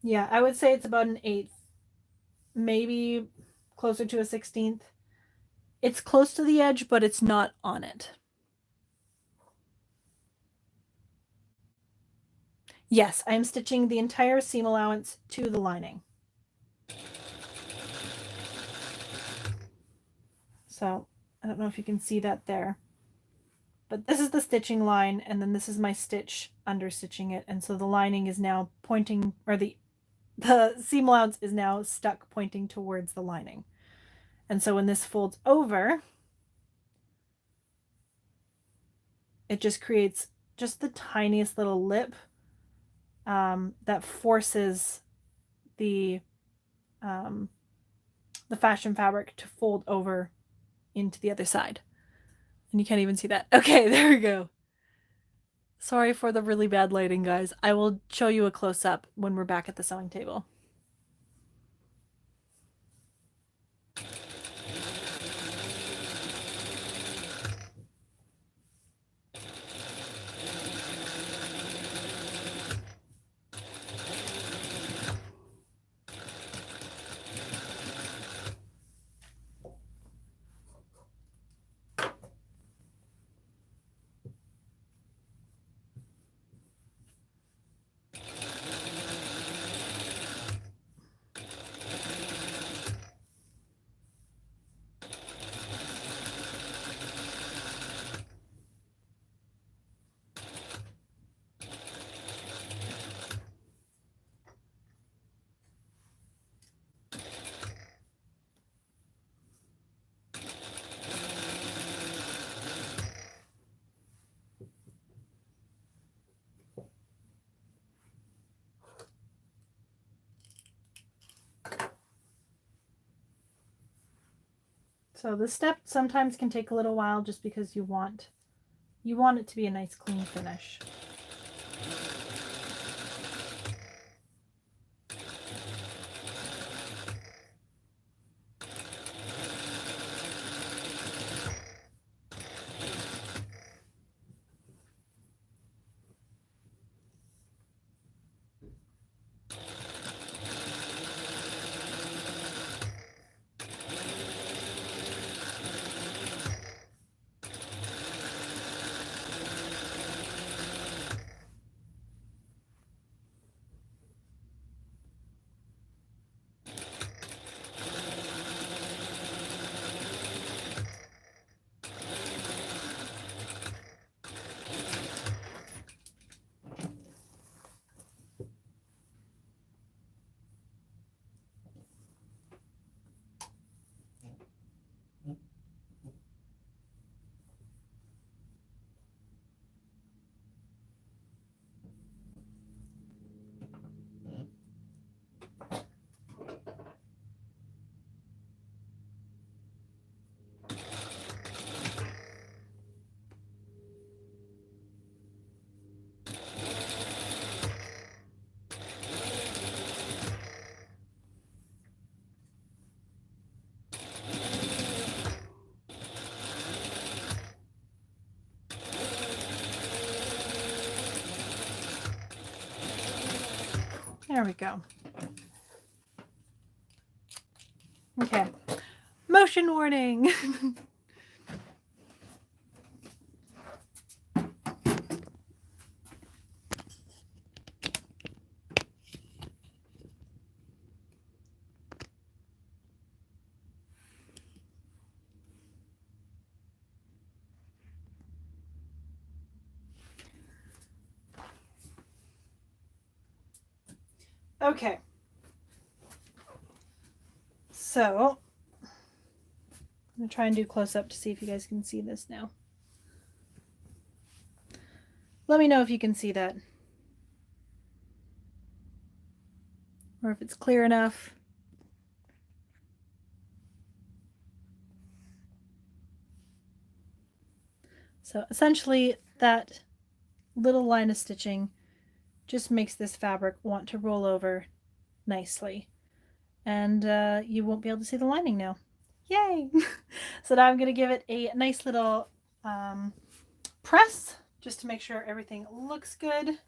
Yeah, I would say it's about an 1/8, maybe closer to a 1/16. It's close to the edge, but it's not on it. Yes, I'm stitching the entire seam allowance to the lining. So I don't know if you can see that there, but this is the stitching line, and then this is my stitch under stitching it. And so the lining is now pointing, or the seam allowance is now stuck pointing towards the lining. And so when this folds over, it just creates just the tiniest little lip that forces the fashion fabric to fold over into the other side. And you can't even see that. Okay, there we go. Sorry for the really bad lighting, guys. I will show you a close-up when we're back at the sewing table. So this step sometimes can take a little while just because you want it to be a nice clean finish. There we go. Okay. Motion warning. Okay. So, I'm going to try and do close up to see if you guys can see this now. Let me know if you can see that. Or if it's clear enough. So essentially that little line of stitching just makes this fabric want to roll over nicely. And you won't be able to see the lining now. Yay! So now I'm going to give it a nice little press just to make sure everything looks good.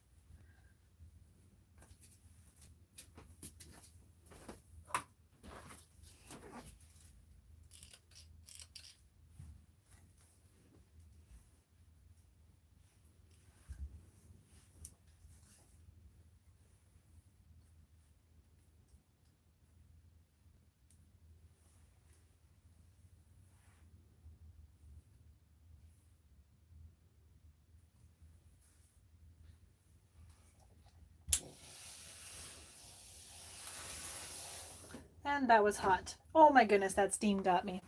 And that was hot. Oh my goodness, that steam got me.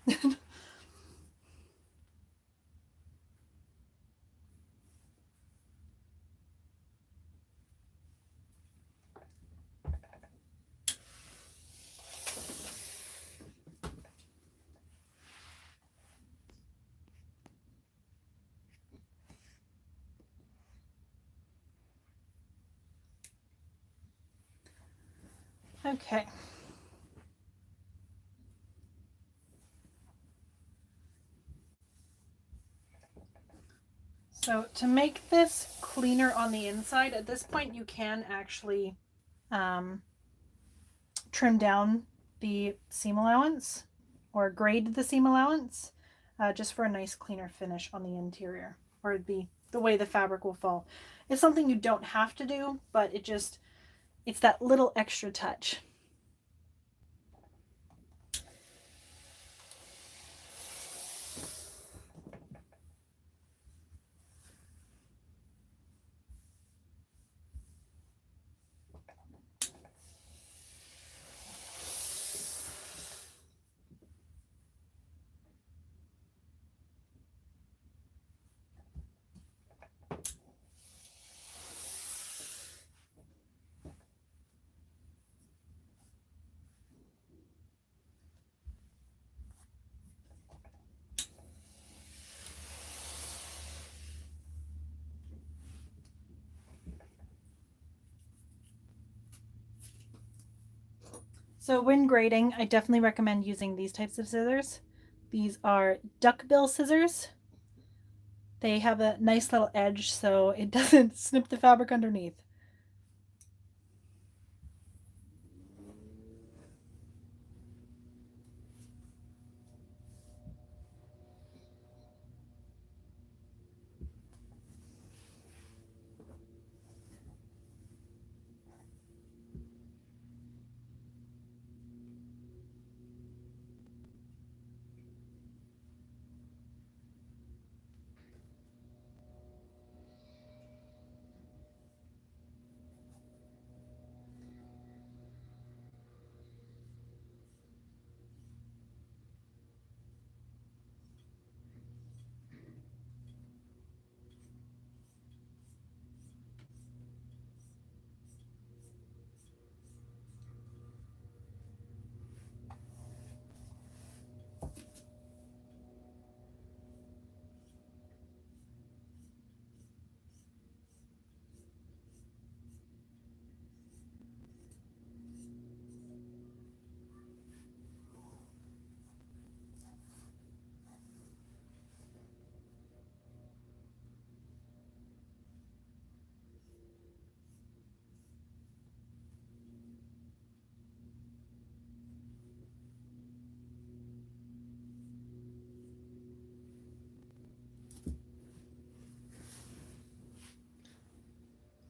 Okay. So to make this cleaner on the inside, at this point you can actually trim down the seam allowance or grade the seam allowance just for a nice cleaner finish on the interior, or the way the fabric will fall. It's something you don't have to do, but it's that little extra touch. So when grading, I definitely recommend using these types of scissors. These are duckbill scissors. They have a nice little edge so it doesn't snip the fabric underneath.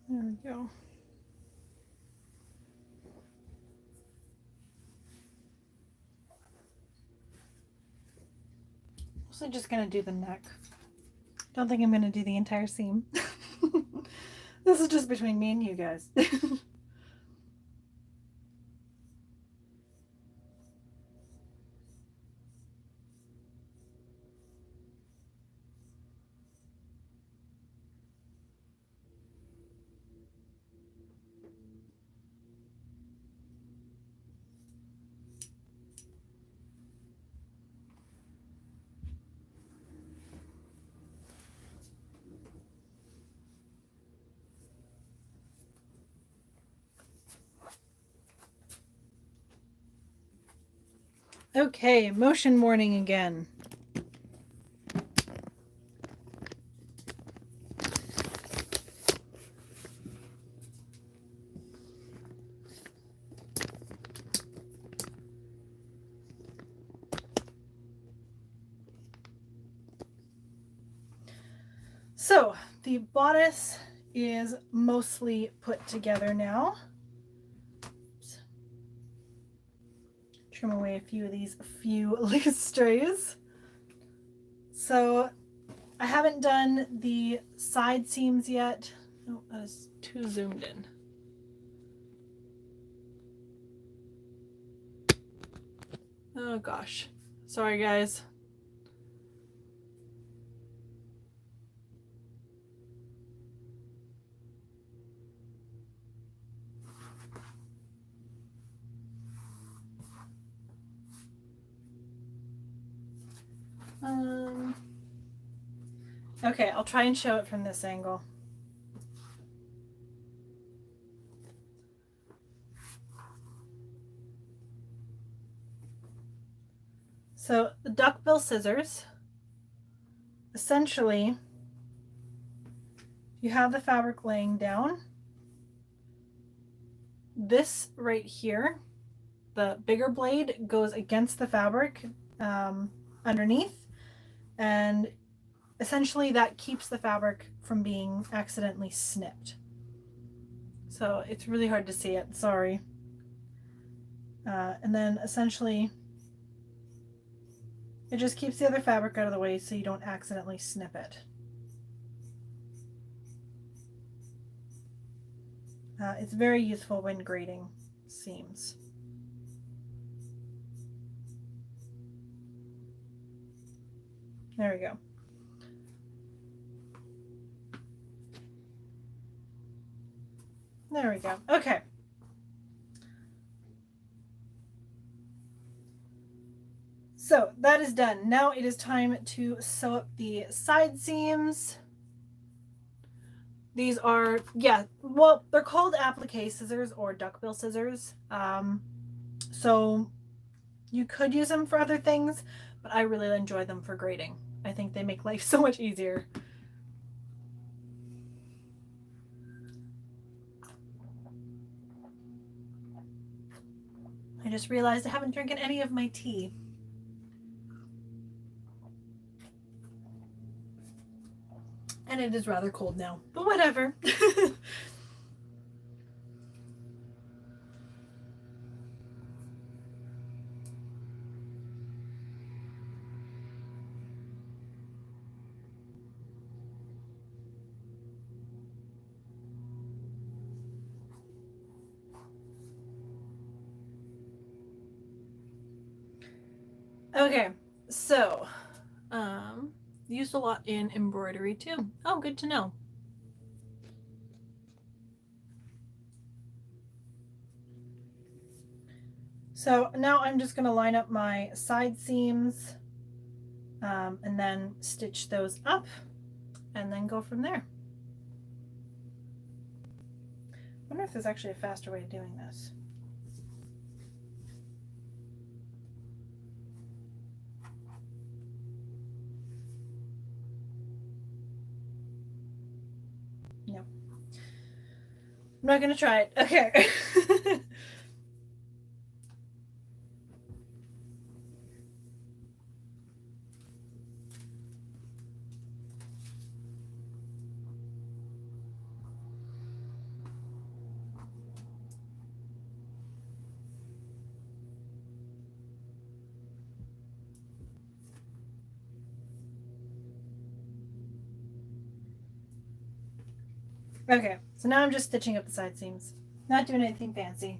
There we go. Also just gonna do the neck. Don't think I'm gonna do the entire seam. This is just between me and you guys. Okay, motion warning again. So the bodice is mostly put together now. Oops. Trim away a few of these loose strays. So I haven't done the side seams yet. Oh, that is too zoomed in. Oh gosh. Sorry guys. Okay, I'll try and show it from this angle. So the duckbill scissors, essentially, you have the fabric laying down. This right here, the bigger blade goes against the fabric underneath, and essentially that keeps the fabric from being accidentally snipped. So it's really hard to see it, sorry. And then essentially it just keeps the other fabric out of the way so you don't accidentally snip it. It's very useful when grading seams. There we go. There we go. Okay. So that is done. Now it is time to sew up the side seams. These are, yeah, well, they're called applique scissors or duckbill scissors. So you could use them for other things, but I really enjoy them for grading. I think they make life so much easier. I just realized I haven't drinking any of my tea. And it is rather cold now, but whatever. Okay, so used a lot in embroidery too. Oh, good to know. So now I'm just going to line up my side seams and then stitch those up and then go from there. I wonder if there's actually a faster way of doing this. No. I'm not going to try it. Okay. Okay, so now I'm just stitching up the side seams. Not doing anything fancy.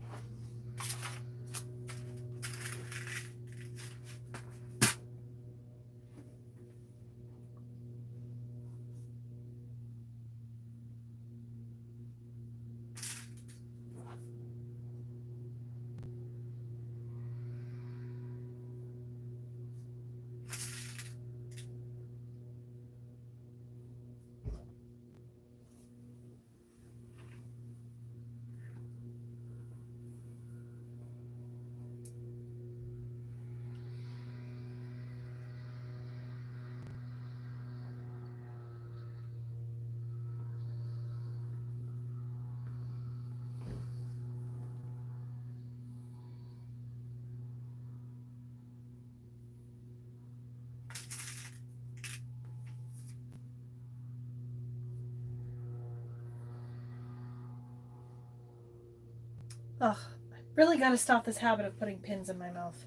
Ugh, I really got to stop this habit of putting pins in my mouth.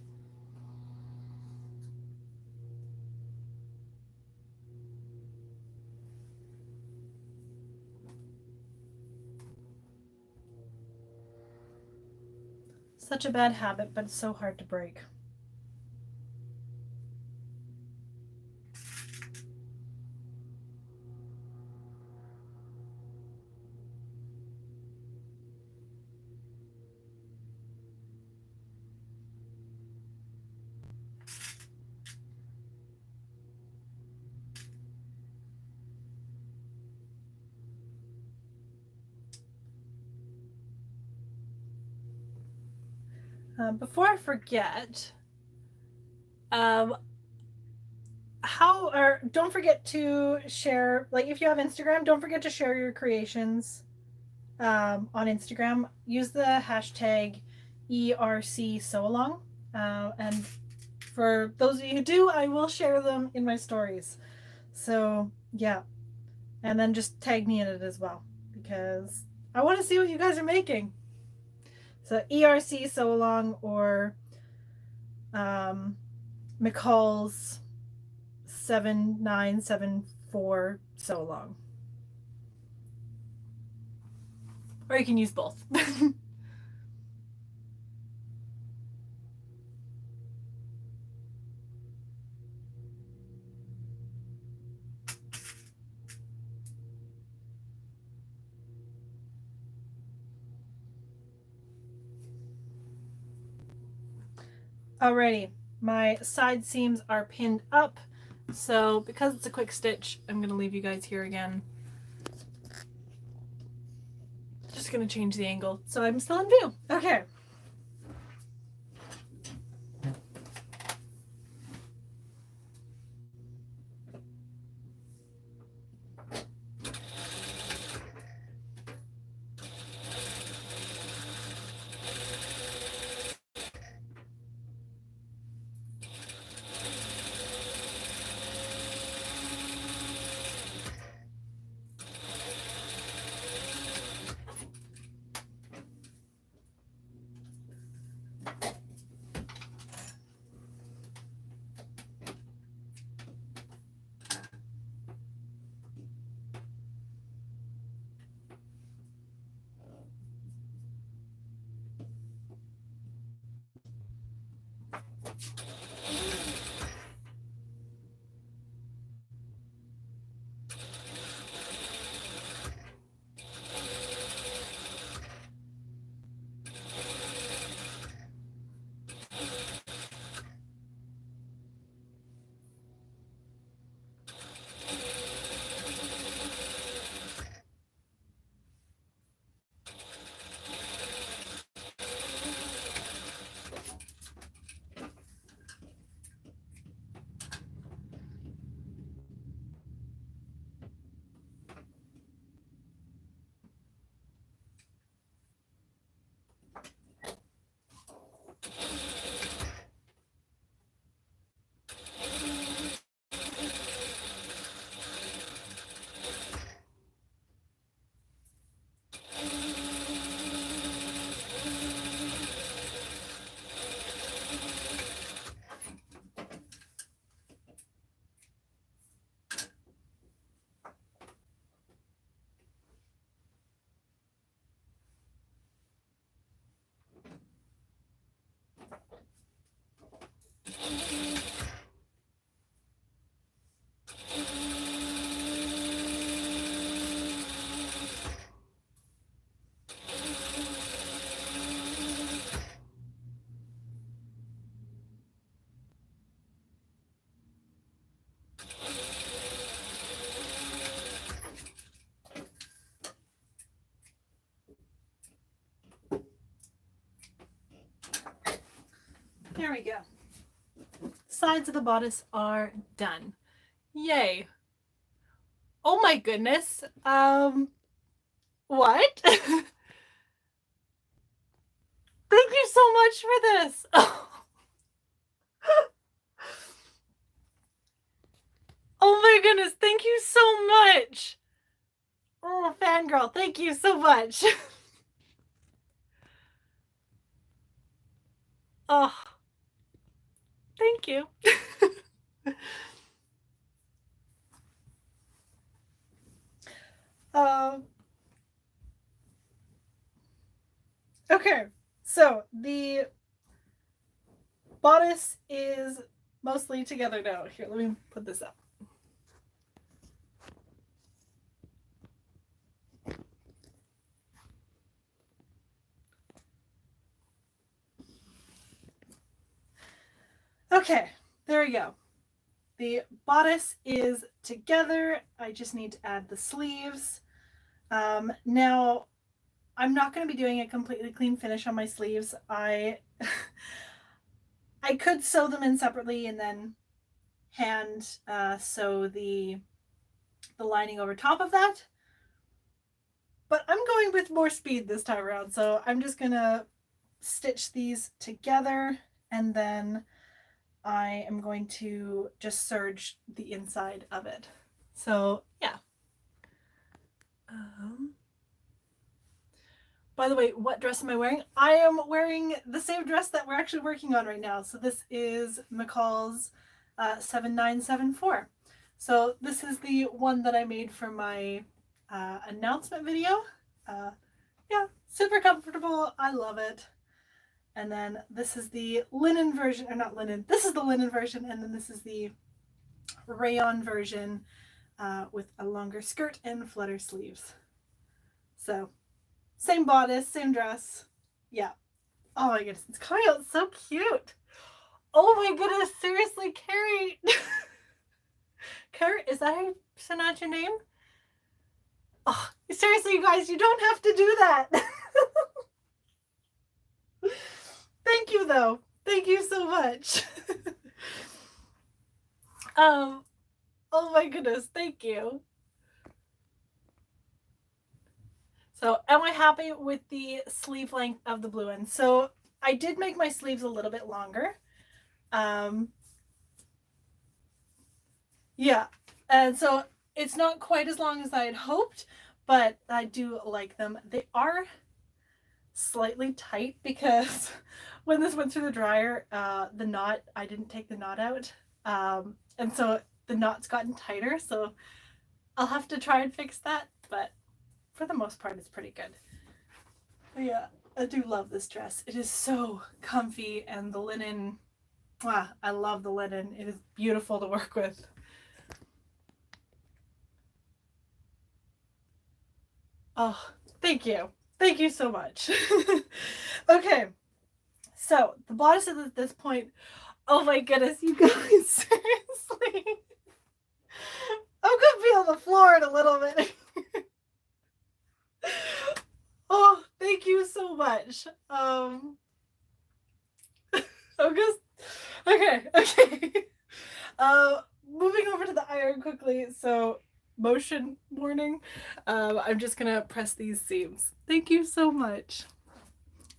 Such a bad habit, but it's so hard to break. Before I forget, don't forget to share, like if you have Instagram, don't forget to share your creations on Instagram. Use the hashtag ERC sew along. And for those of you who do, I will share them in my stories. So yeah, and then just tag me in it as well because I want to see what you guys are making. So ERC sew along or McCalls 7974 sew along, or you can use both. Alrighty, my side seams are pinned up, so because it's a quick stitch, I'm going to leave you guys here again. Just going to change the angle so I'm still in view. Okay. There we go. Sides of the bodice are done. Yay. Oh my goodness. What? Thank you so much for this. Oh my goodness, thank you so much. Oh, fangirl, thank you so much. Oh, thank you. Okay, so the bodice is mostly together now. Here, let me put this up. Okay, there we go. The bodice is together. I just need to add the sleeves. Now, I'm not going to be doing a completely clean finish on my sleeves. I could sew them in separately and then hand sew the lining over top of that. But I'm going with more speed this time around, so I'm just going to stitch these together, and then I am going to just serge the inside of it. So yeah. By the way, what dress am I wearing? I am wearing the same dress that we're actually working on right now. So this is McCalls 7974. So this is the one that I made for my announcement video. Yeah, super comfortable. I love it. And then this is the linen version, or not linen. This is the linen version, and then this is the rayon version with a longer skirt and flutter sleeves. So same bodice, same dress. Yeah. Oh my goodness, it's coming out so cute. Oh my goodness, seriously, Carrie. Carrie, is that how you pronounce your name? Oh, seriously, you guys, you don't have to do that. Thank you, though. Thank you so much. Oh my goodness, thank you. So, am I happy with the sleeve length of the blue one? So, I did make my sleeves a little bit longer. Yeah, and so it's not quite as long as I had hoped, but I do like them. They are slightly tight because when this went through the dryer, the knot, I didn't take the knot out. And so the knot's gotten tighter, so I'll have to try and fix that, but for the most part, it's pretty good. But yeah, I do love this dress. It is so comfy, and the linen, I love the linen. It is beautiful to work with. Oh, thank you. Thank you so much. Okay, so the bodice is at this point. Oh my goodness, you guys, seriously. I'm gonna be on the floor in a little bit. Oh, thank you so much. I'm just okay. Moving over to the iron quickly. So motion warning. I'm just gonna press these seams. Thank you so much.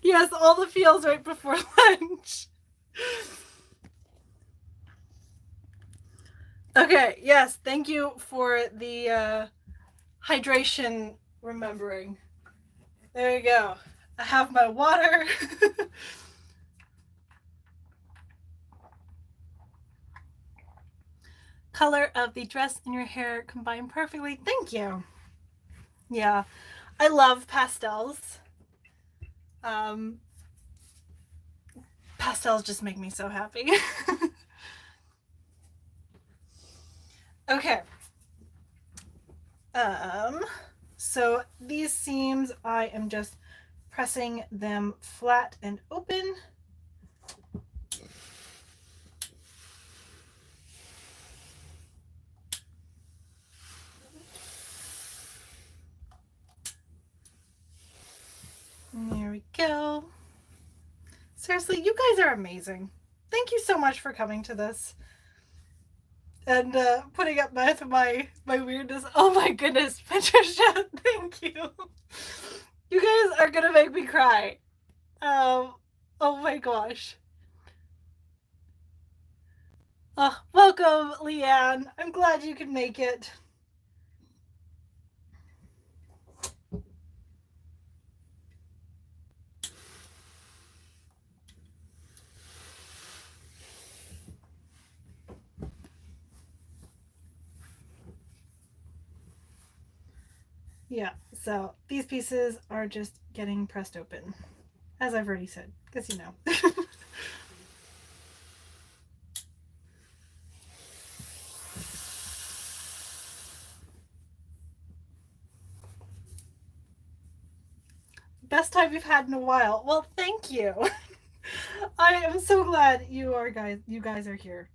Yes, all the feels right before lunch. Okay, yes, thank you for the hydration remembering. There you go. I have my water. Color of the dress and your hair combine perfectly. Thank you. Yeah, I love pastels. Pastels just make me so happy. Okay. So these seams, I am just pressing them flat and open. There we go. Seriously, you guys are amazing. thank you so much for coming to this and putting up with my weirdness. Oh my goodness, Patricia, thank you. You guys are gonna make me cry. Oh my gosh. Oh, welcome, Leanne. I'm glad you could make it. Yeah, so these pieces are just getting pressed open, as I've already said, because you know. Best time we've had in a while. Well, thank you. I am so glad you guys are here.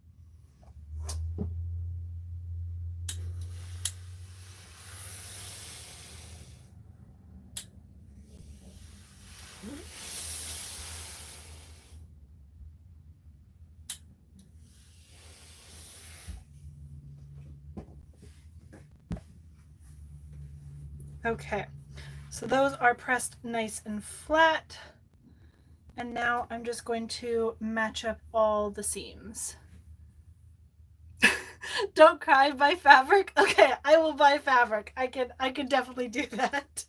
Okay, so those are pressed nice and flat. And now I'm just going to match up all the seams. Don't cry, buy fabric. Okay, I will buy fabric. I can definitely do that.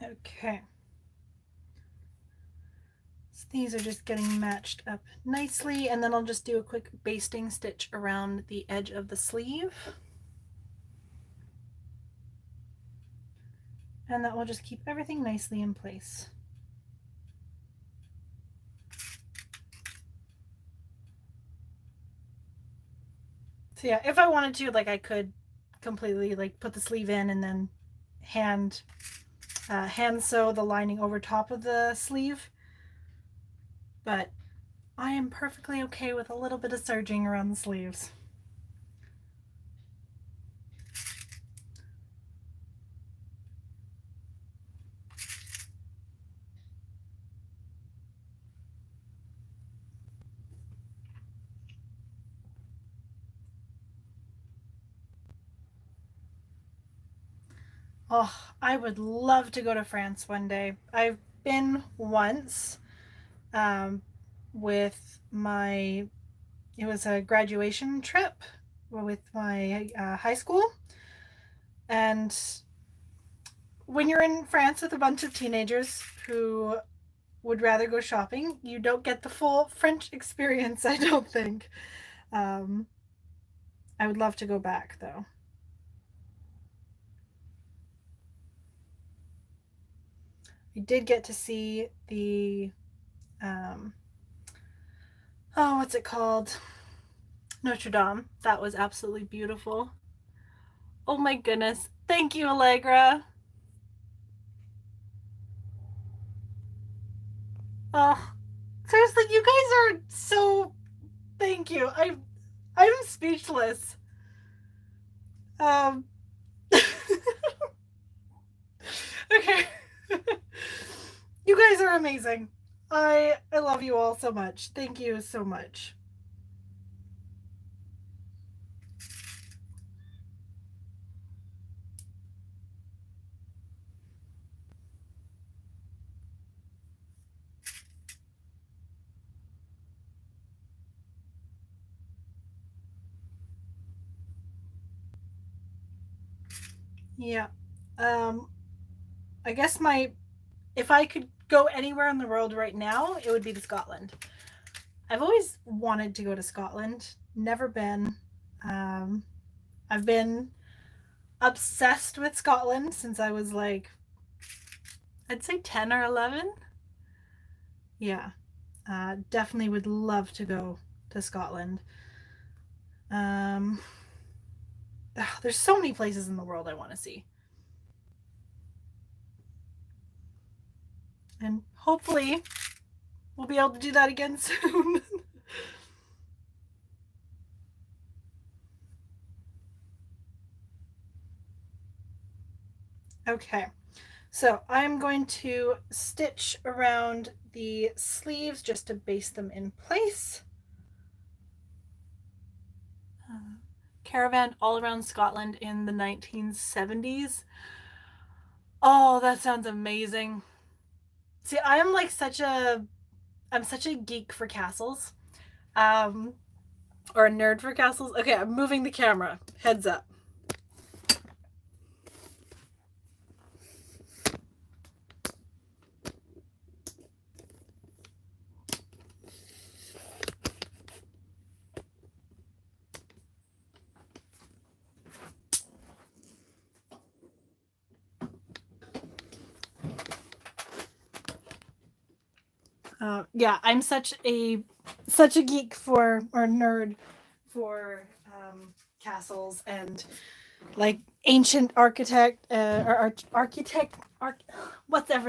Okay. So these are just getting matched up nicely, and then I'll just do a quick basting stitch around the edge of the sleeve. And that will just keep everything nicely in place. So yeah, if I wanted to, like, I could completely like put the sleeve in and then hand sew the lining over top of the sleeve. But I am perfectly okay with a little bit of serging around the sleeves. Oh, I would love to go to France one day. I've been once with my, it was a graduation trip with my high school. And when you're in France with a bunch of teenagers who would rather go shopping, you don't get the full French experience, I don't think. I would love to go back though. I did get to see the oh, what's it called? Notre Dame. That was absolutely beautiful. Oh my goodness. Thank you, Allegra. Oh, seriously, you guys are so, thank you. I'm speechless. Um okay. You guys are amazing. I love you all so much. Thank you so much. Yeah. Um I guess if I could go anywhere in the world right now, it would be to Scotland. I've always wanted to go to Scotland, never been. Um, I've been obsessed with Scotland since I was like, I'd say 10 or 11. Yeah, definitely would love to go to Scotland. Um, there's so many places in the world I want to see. And hopefully we'll be able to do that again soon. Okay, so I'm going to stitch around the sleeves just to base them in place. Caravan all around Scotland in the 1970s. Oh, that sounds amazing. See, I'm such a geek for castles. Or a nerd for castles. Okay, I'm moving the camera. Heads up. Yeah, I'm such a geek for or nerd for castles and like ancient whatever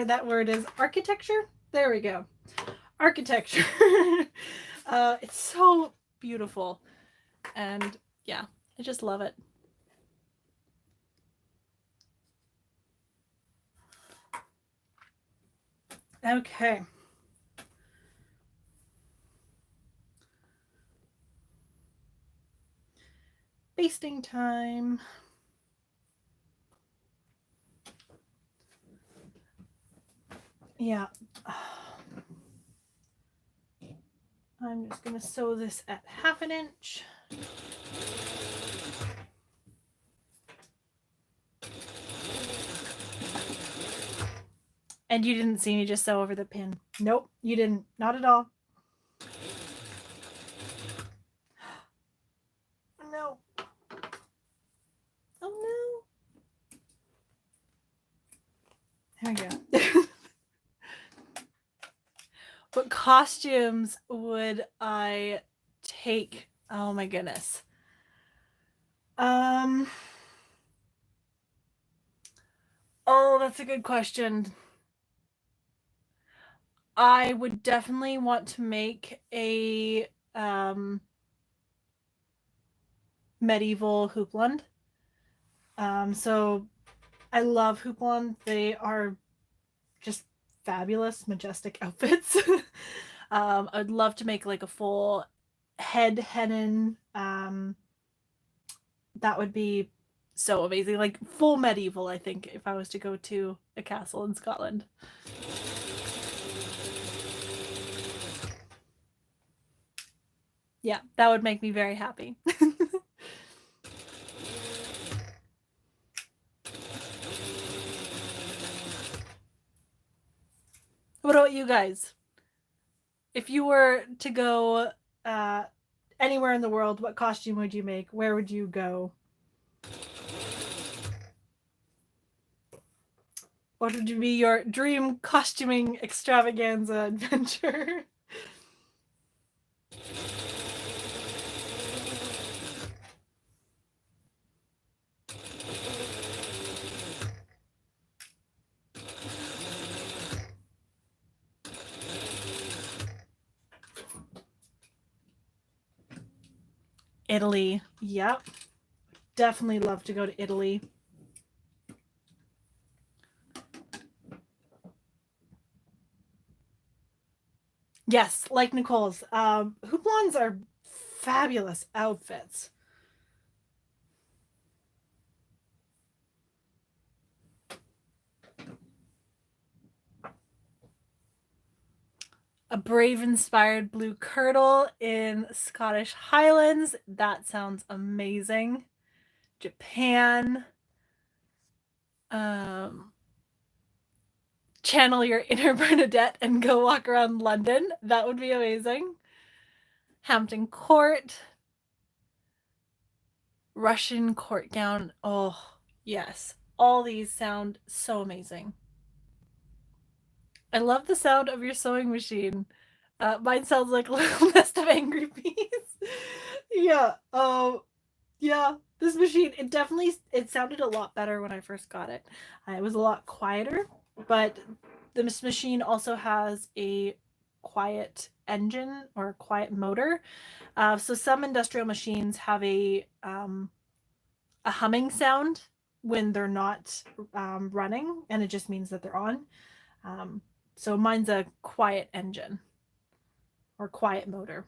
that word is, architecture. There we go, architecture. It's so beautiful, and yeah, I just love it. Okay. Basting time. Yeah. I'm just going to sew this at 1/2 inch. And you didn't see me just sew over the pin. Nope, you didn't. Not at all. No. Oh no. There we go. What costumes would I take? Oh my goodness. Oh, that's a good question. I would definitely want to make a medieval hoopland. So I love hoopland. They are just fabulous, majestic outfits. I'd love to make like a full head hennin. That would be so amazing. Like full medieval, I think, if I was to go to a castle in Scotland. Yeah, that would make me very happy. What about you guys? If you were to go anywhere in the world, what costume would you make? Where would you go? What would be your dream costuming extravaganza adventure? Italy. Yep. Definitely love to go to Italy. Yes, like McCalls. Houblons are fabulous outfits. A brave inspired blue kirtle in Scottish Highlands. That sounds amazing. Japan. Channel your inner Bernadette and go walk around London. That would be amazing. Hampton Court. Russian court gown. Oh, yes. All these sound so amazing. I love the sound of your sewing machine. Mine sounds like a little nest of angry bees. Yeah. Oh, Yeah, this machine, it sounded a lot better when I first got it. It was a lot quieter, but this machine also has a quiet engine or a quiet motor. So some industrial machines have a humming sound when they're not running, and it just means that they're on. Um, so mine's a quiet engine or quiet motor.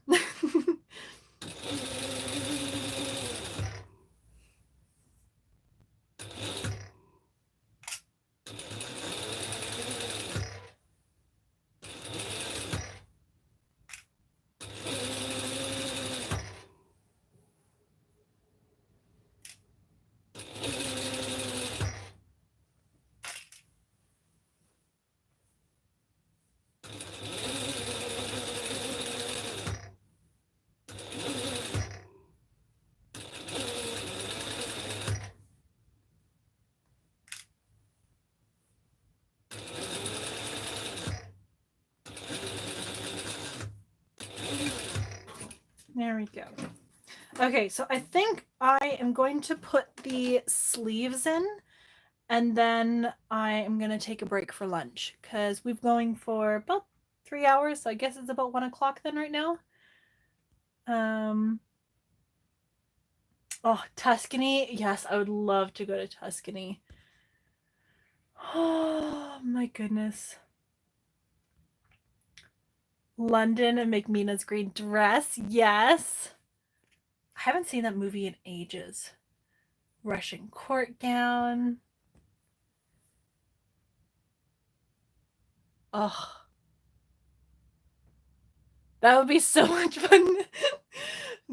There we go. Okay, so I think I am going to put the sleeves in, and then I am going to take a break for lunch because we've going for about 3 hours. So I guess it's about 1 o'clock then right now. Oh, Tuscany. Yes, I would love to go to Tuscany. Oh my goodness. London and McMina's green dress. Yes. I haven't seen that movie in ages. Russian court gown. Oh, that would be so much fun.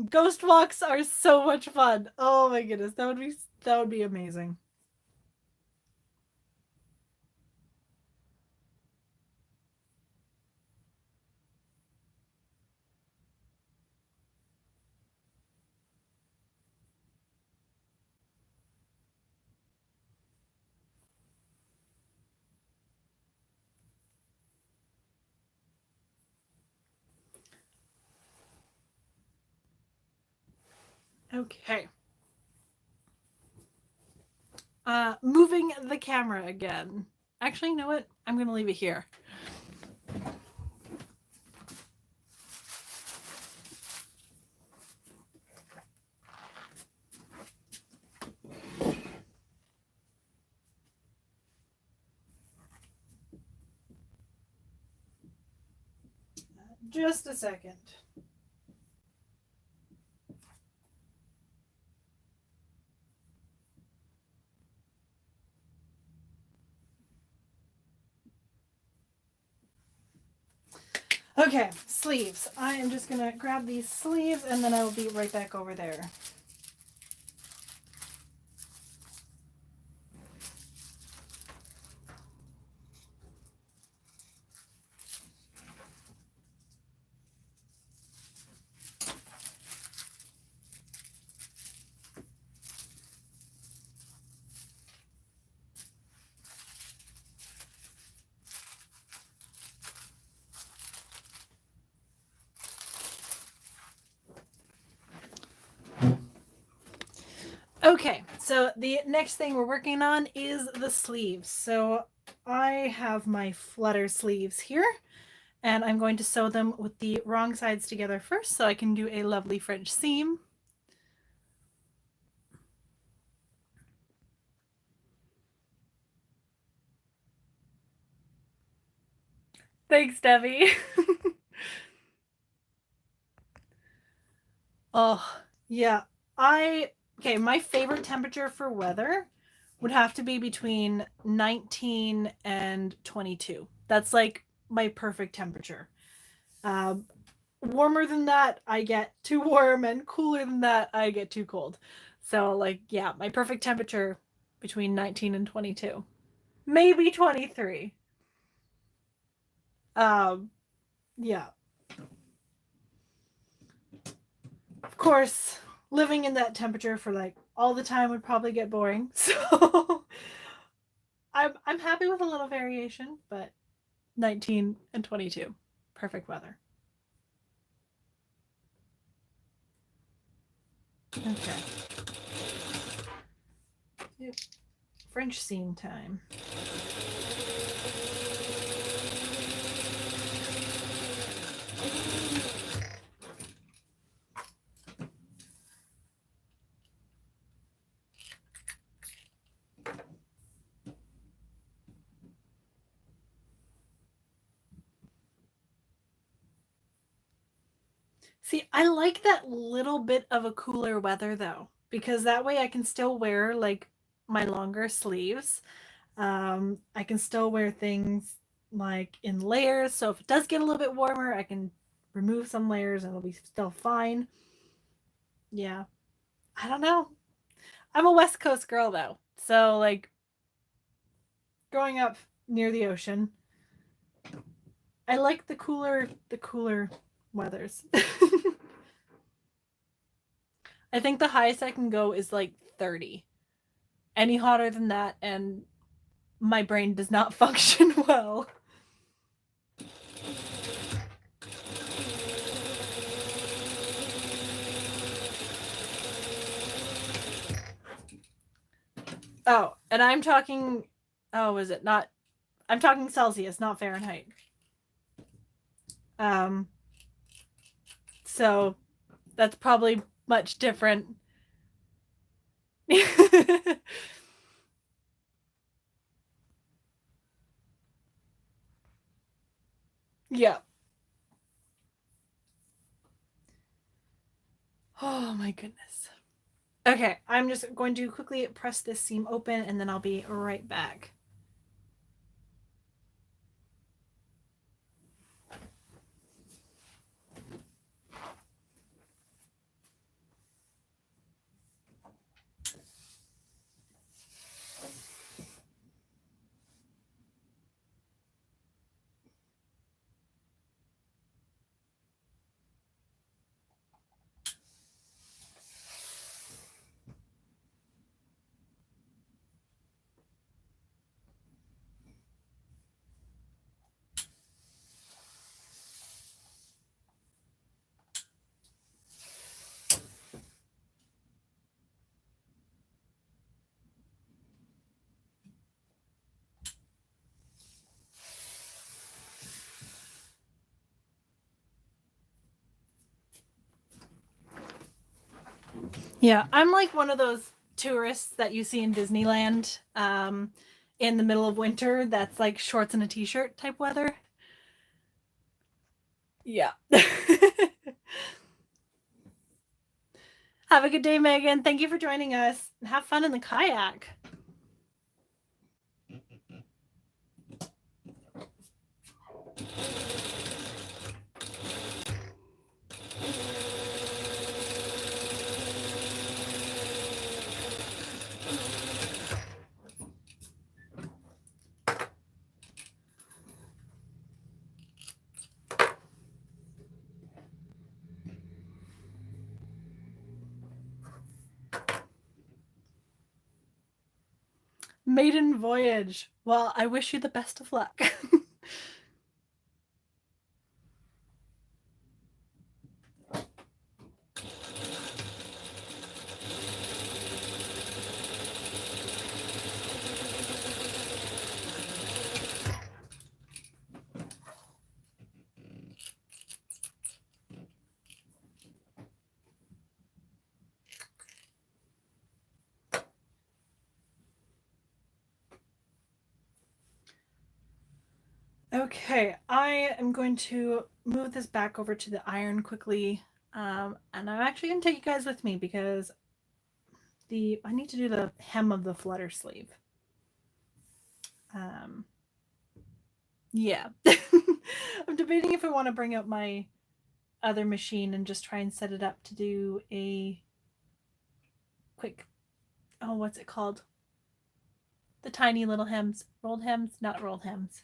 Ghost walks are so much fun. Oh my goodness, that would be amazing. Okay. Moving the camera again. Actually, you know what? I'm going to leave it here. Just a second. Okay, sleeves. I am just going to grab these sleeves and then I will be right back over there. Okay, so the next thing we're working on is the sleeves. So I have my flutter sleeves here, and I'm going to sew them with the wrong sides together first so I can do a lovely French seam. Thanks, Debbie. Oh, yeah. Okay, my favorite temperature for weather would have to be between 19 and 22. That's like my perfect temperature. Um, Warmer than that, I get too warm, and cooler than that, I get too cold. So, like, yeah, my perfect temperature between 19 and 22. Maybe 23. Um, yeah. Of course, living in that temperature for like all the time would probably get boring. So I'm happy with a little variation, but 19 and 22, perfect weather. Okay. Yep. French seam time. See, I like that little bit of a cooler weather though, because that way I can still wear like my longer sleeves. I can still wear things like in layers. So if it does get a little bit warmer, I can remove some layers and it'll be still fine. Yeah. I don't know. I'm a West Coast girl though. So like growing up near the ocean, I like the cooler weathers. I think the highest I can go is like 30. Any hotter than that and my brain does not function well. Oh, and I'm talking, oh, is it not? I'm talking Celsius, not Fahrenheit. Um, so that's probably much different. Yeah. Oh my goodness. Okay, I'm just going to quickly press this seam open and then I'll be right back. Yeah, I'm like one of those tourists that you see in Disneyland in the middle of winter that's like shorts and a t-shirt type weather. Yeah. Have a good day, Megan. Thank you for joining us. Have fun in the kayak. Maiden voyage. Well, I wish you the best of luck. Okay, I am going to move this back over to the iron quickly. And I'm actually going to take you guys with me because I need to do the hem of the flutter sleeve. Yeah. I'm debating if I want to bring out my other machine and just try and set it up to do a quick, oh, what's it called? The tiny little hems. Rolled hems? Not rolled hems.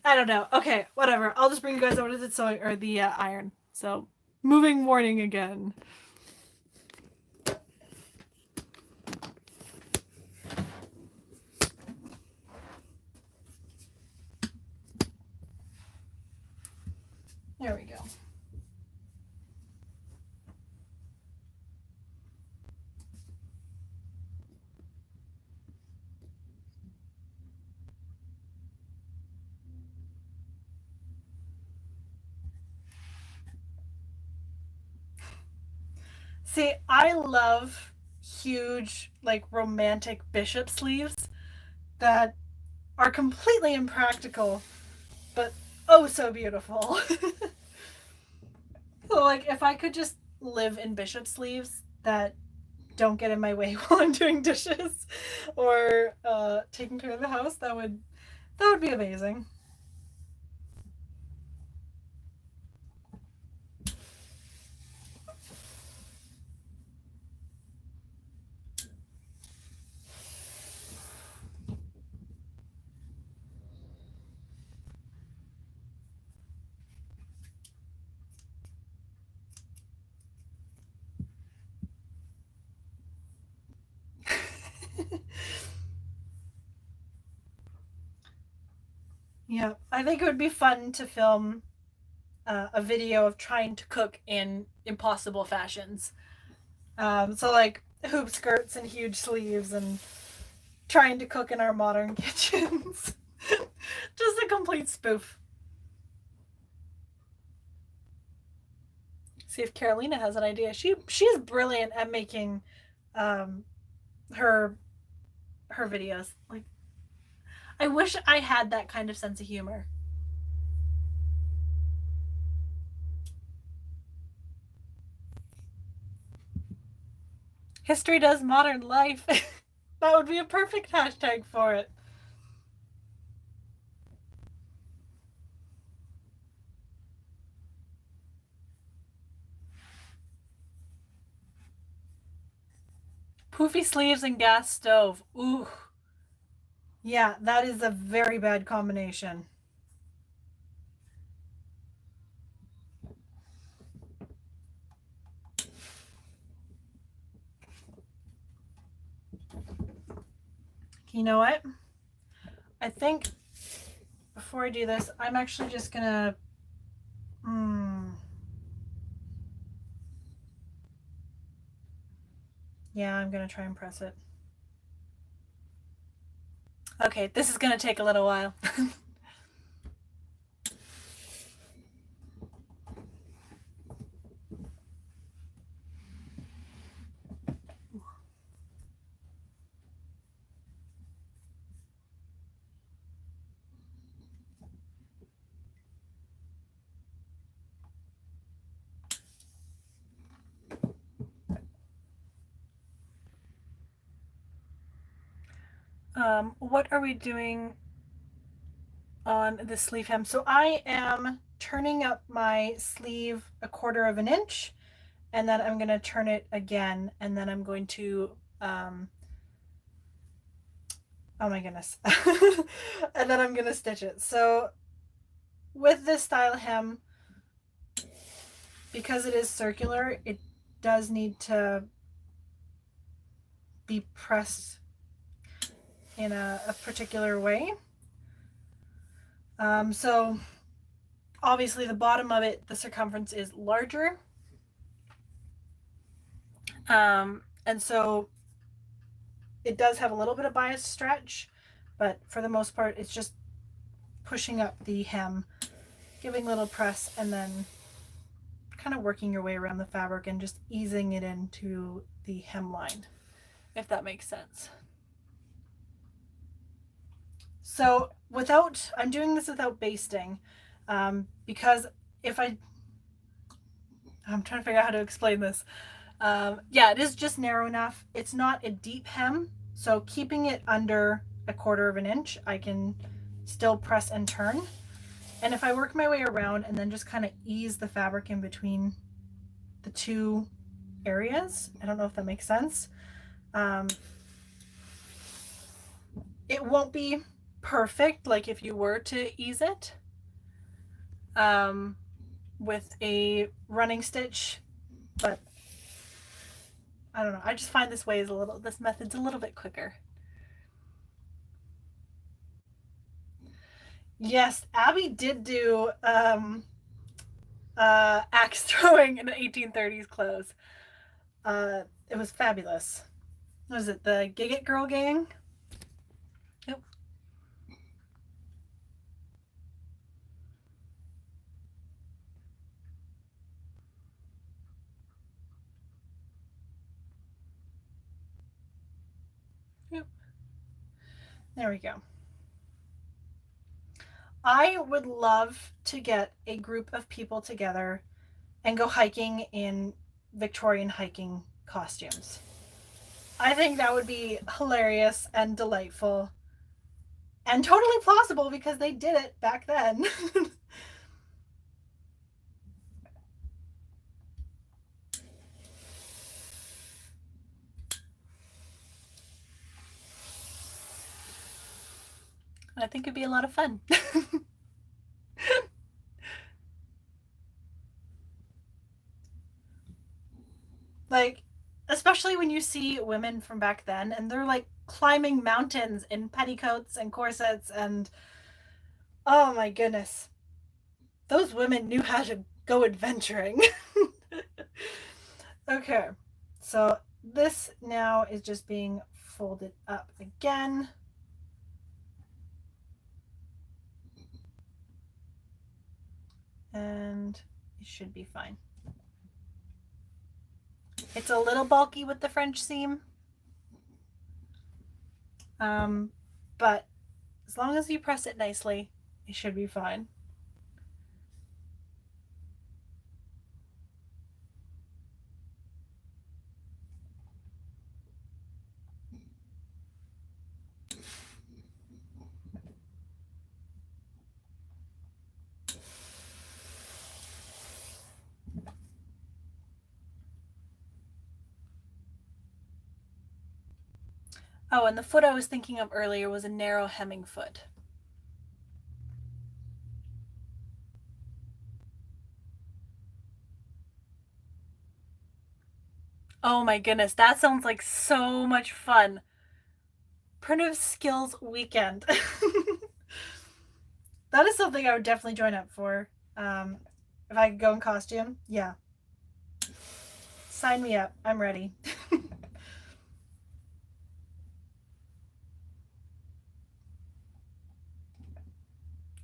I don't know. Okay, whatever. I'll just bring you guys over to the sewing or the iron. So, moving warning again. There we go. See, I love huge, like romantic bishop sleeves that are completely impractical, but oh so beautiful. So, like, if I could just live in bishop sleeves that don't get in my way while I'm doing dishes or taking care of the house, that would be amazing. Yeah, I think it would be fun to film a video of trying to cook in impossible fashions. So like hoop skirts and huge sleeves and trying to cook in our modern kitchens. Just a complete spoof. See if Carolina has an idea. She is brilliant at making um, her her videos. Like I wish I had that kind of sense of humor. History does modern life. That would be a perfect hashtag for it. Poofy sleeves and gas stove. Ooh. Yeah, that is a very bad combination. You know what? I think before I do this, I'm actually just gonna. Yeah, I'm gonna try and press it. Okay, this is gonna take a little while. What are we doing on the sleeve hem? So I am turning up my sleeve 1/4 inch, and then I'm gonna turn it again, and then I'm going to oh my goodness. And then I'm gonna stitch it. So with this style hem, because it is circular, it does need to be pressed in a particular way. So obviously the bottom of it, the circumference is larger. And so it does have a little bit of bias stretch, but for the most part, it's just pushing up the hem, giving a little press, and then kind of working your way around the fabric and just easing it into the hemline, if that makes sense. So I'm doing this without basting, because if I'm trying to figure out how to explain this. Yeah, it is just narrow enough. It's not a deep hem, so keeping it under 1/4 inch, I can still press and turn. And if I work my way around and then just kind of ease the fabric in between the two areas, I don't know if that makes sense. It won't be perfect like if you were to ease it with a running stitch, but I don't know. I just find this method's a little bit quicker. Yes, Abby did do axe throwing in the 1830s clothes. It was fabulous. Was it the Gigit Girl Gang? Yep. There we go. I would love to get a group of people together and go hiking in Victorian hiking costumes. I think that would be hilarious and delightful and totally plausible because they did it back then. I think it'd be a lot of fun. Like, especially when you see women from back then and they're like climbing mountains in petticoats and corsets, and oh my goodness, those women knew how to go adventuring. Okay, so this now is just being folded up again. And it should be fine. It's a little bulky with the French seam, but as long as you press it nicely, it should be fine. Oh, and the foot I was thinking of earlier was a narrow hemming foot. Oh my goodness, that sounds like so much fun. Primitive Skills Weekend. That is something I would definitely join up for. If I could go in costume, yeah. Sign me up. I'm ready.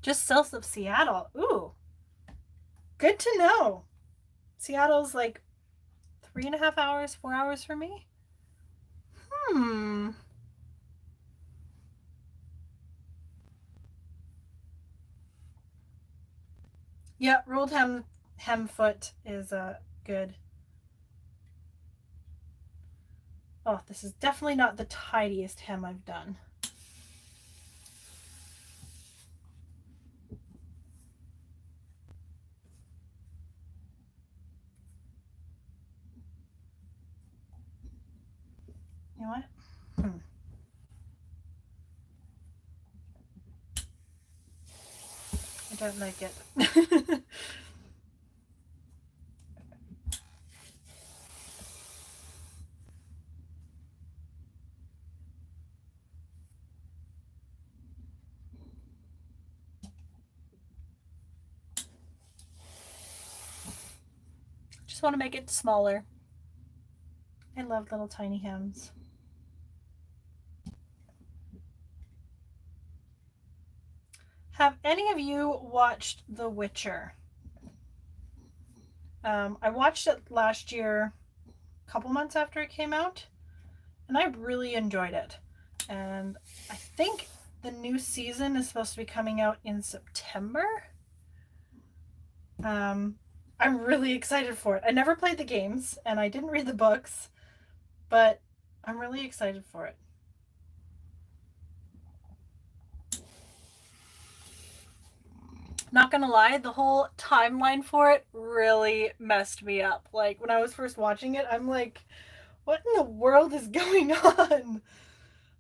Just south of Seattle. Ooh. Good to know. Seattle's like 3.5 hours, 4 hours from me. Yeah, rolled hem foot is good. Oh, this is definitely not the tidiest hem I've done. You know what? I don't like it. Just want to make it smaller. I love little tiny hems. Have any of you watched The Witcher? I watched it last year, a couple months after it came out, and I really enjoyed it. And I think the new season is supposed to be coming out in September. I'm really excited for it. I never played the games and I didn't read the books, but I'm really excited for it. Not gonna lie, the whole timeline for it really messed me up. Like when I was first watching it, I'm like, what in the world is going on?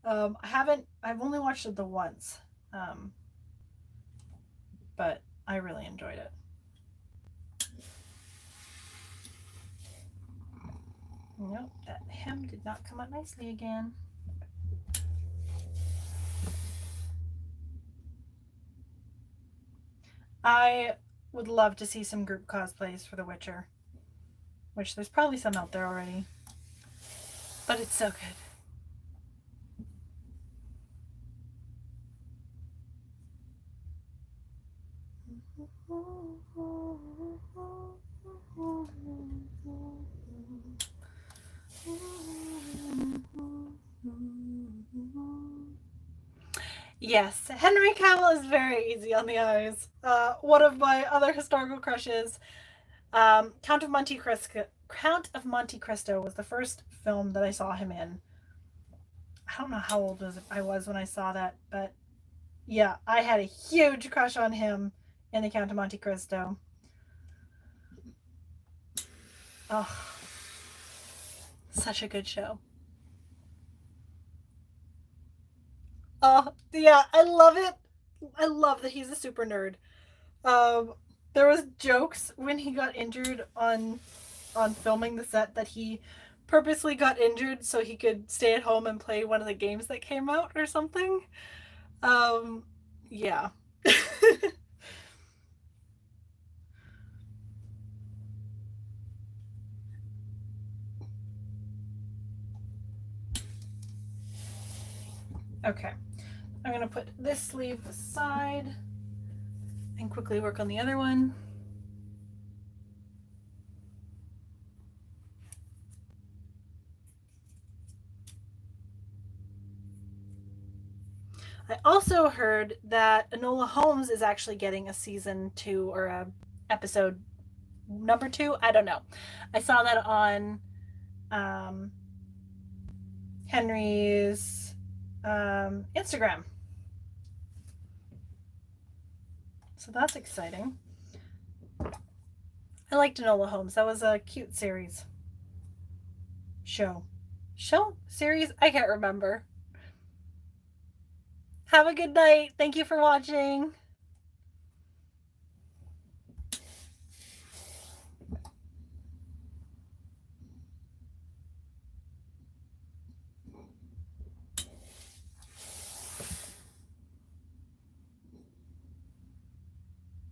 I've only watched it the once, but I really enjoyed it. Nope, that hem did not come out nicely again. I would love to see some group cosplays for The Witcher, which there's probably some out there already, but it's so good. Yes, Henry Cavill is very easy on the eyes. One of my other historical crushes, Count of Monte Cristo. Count of Monte Cristo was the first film that I saw him in. I don't know how old I was when I saw that, but yeah, I had a huge crush on him in the Count of Monte Cristo. Oh, such a good show. Oh, yeah, I love it. I love that he's a super nerd. Um, there was jokes when he got injured on filming the set that he purposely got injured so he could stay at home and play one of the games that came out or something. Um, yeah. Okay, I'm gonna put this sleeve aside and quickly work on the other one. I also heard that Enola Holmes is actually getting a season 2 or a episode number 2. I don't know. I saw that on um, Henry's Instagram. So that's exciting. I liked Enola Holmes. That was a cute series. Show. Show? Series? I can't remember. Have a good night. Thank you for watching.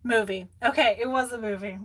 Movie. Okay, it was a movie.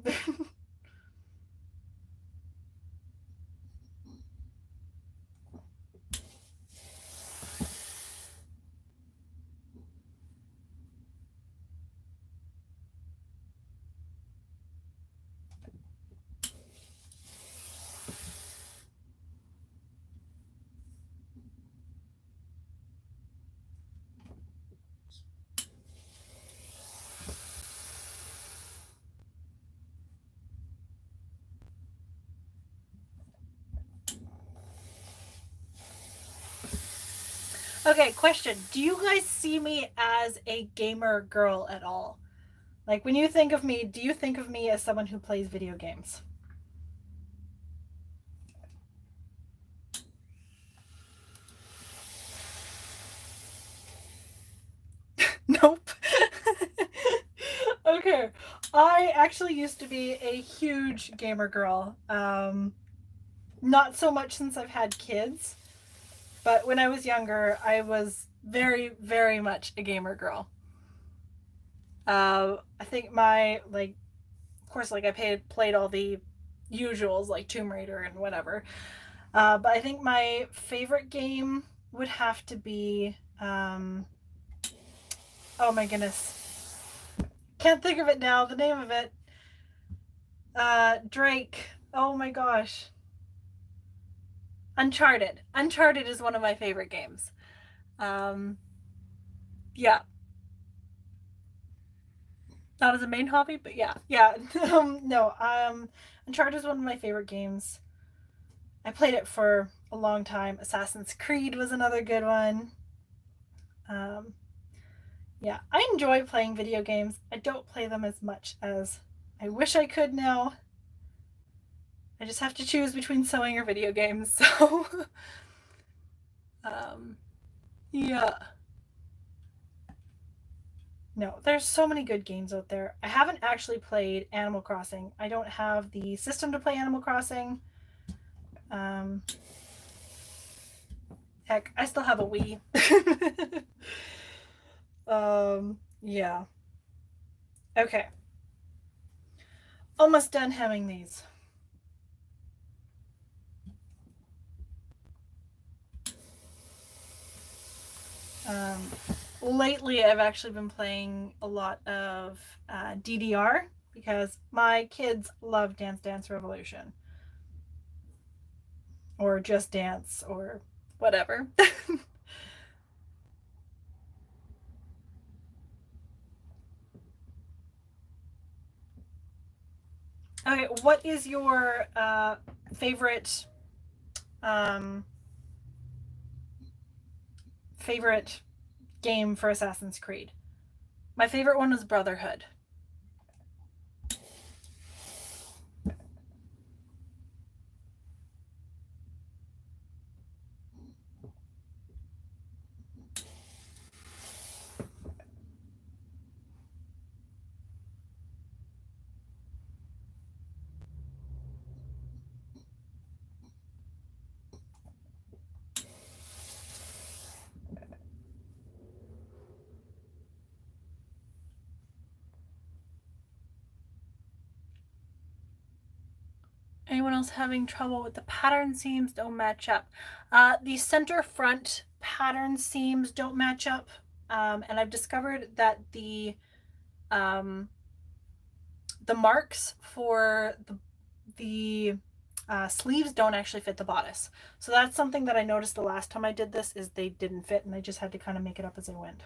Okay, question. Do you guys see me as a gamer girl at all? Like, when you think of me, do you think of me as someone who plays video games? Nope. Okay. I actually used to be a huge gamer girl. Not so much since I've had kids, but when I was younger, I was very, very much a gamer girl. I think my, like, of course, like, played all the usuals like Tomb Raider and whatever. But I think my favorite game would have to be, oh my goodness, can't think of it now. The name of it, Drake. Oh my gosh, Uncharted. Uncharted is one of my favorite games. Um, yeah, not as a main hobby, but yeah, yeah. No, Uncharted is one of my favorite games. I played it for a long time. Assassin's Creed was another good one. Um, yeah, I enjoy playing video games. I don't play them as much as I wish I could now. I just have to choose between sewing or video games. So, um, yeah. No, there's so many good games out there. I haven't actually played Animal Crossing. I don't have the system to play Animal Crossing. Um, heck, I still have a Wii. Yeah. Okay. Almost done hemming these. Um, lately, I've actually been playing a lot of DDR because my kids love Dance Dance Revolution or Just Dance or whatever. Okay, what is your favorite favorite game for Assassin's Creed? My favorite one was Brotherhood. Anyone else having trouble with the pattern seams don't match up? The center front pattern seams don't match up, and I've discovered that the marks for the sleeves don't actually fit the bodice. So that's something that I noticed the last time I did this, is they didn't fit, and I just had to kind of make it up as I went.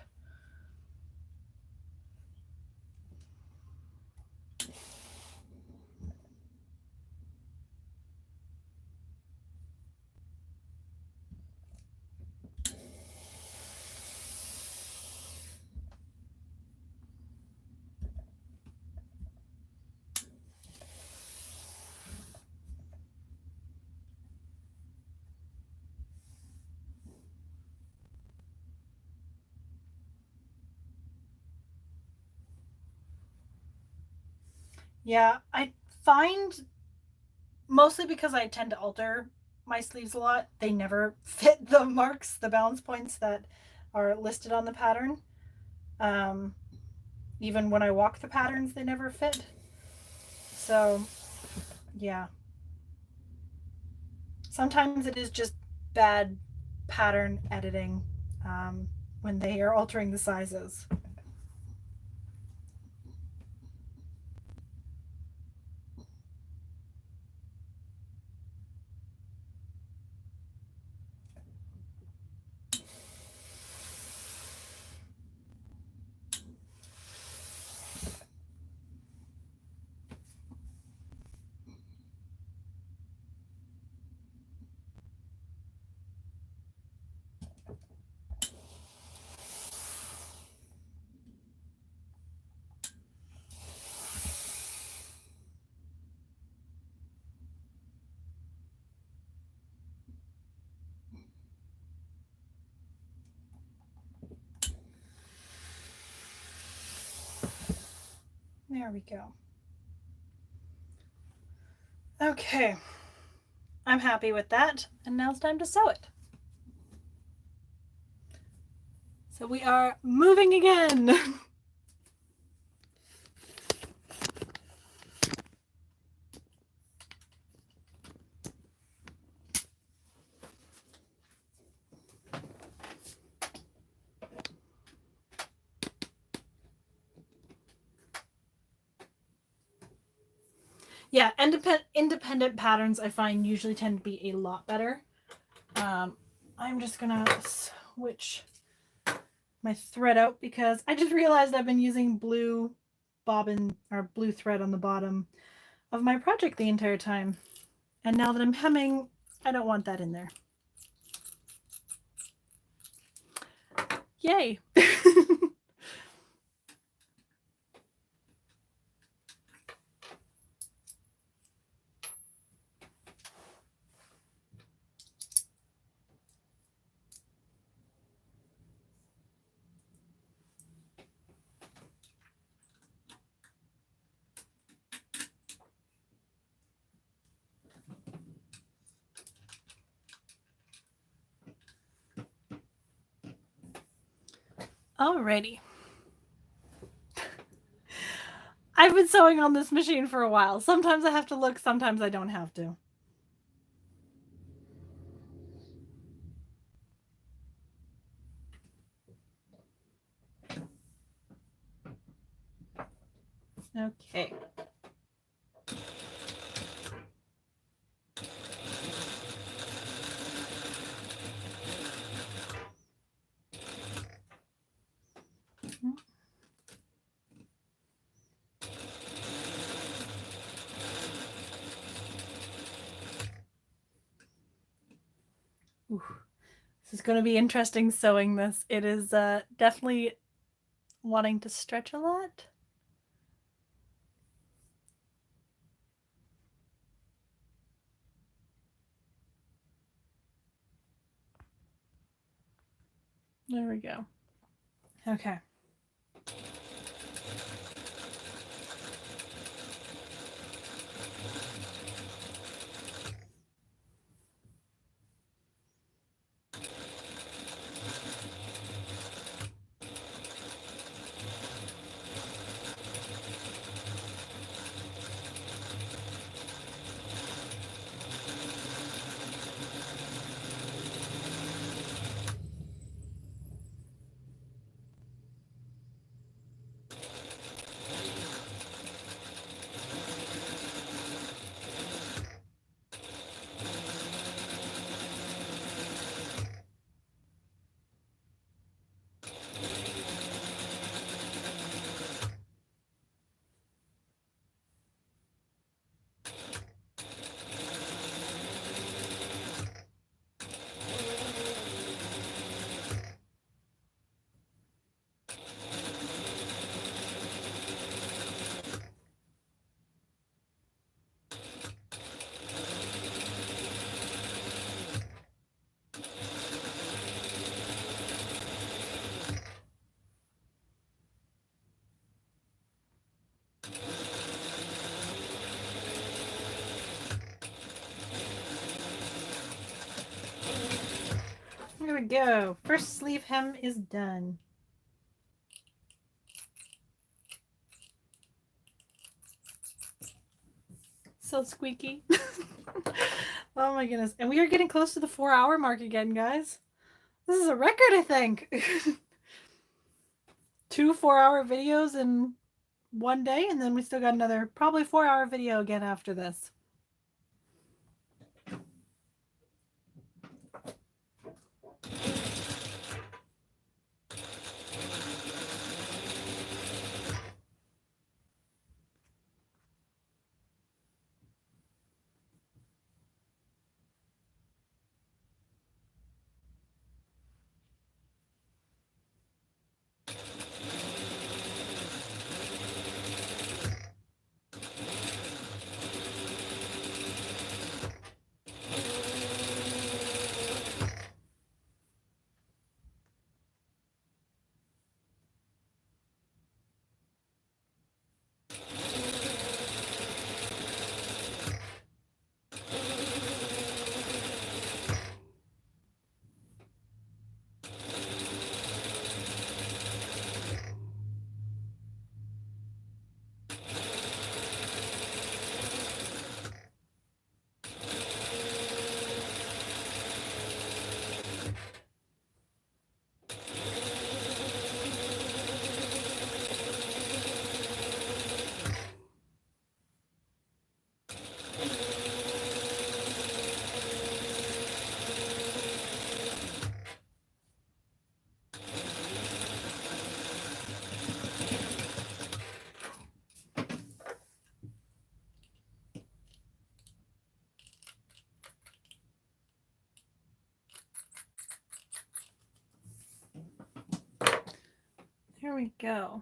Yeah, I find, mostly because I tend to alter my sleeves a lot, they never fit the marks, the balance points that are listed on the pattern. Even when I walk the patterns, they never fit. So, yeah. Sometimes it is just bad pattern editing when they are altering the sizes. There we go. Okay, I'm happy with that, and now it's time to sew it. So we are moving again. Yeah, independent patterns I find usually tend to be a lot better. I'm just gonna switch my thread out because I just realized I've been using blue bobbin or blue thread on the bottom of my project the entire time. And now that I'm hemming, I don't want that in there. Yay! Alrighty. I've been sewing on this machine for a while. Sometimes I have to look, sometimes I don't have to. Okay. Ooh, this is going to be interesting sewing this. It is definitely wanting to stretch a lot. There we go. Okay. There we go. First sleeve hem is done. So squeaky. Oh my goodness. And we are getting close to the 4-hour mark again, guys. This is a record, I think. 2 4-hour videos in one day, and then we still got another probably 4-hour video again after this. Here we go.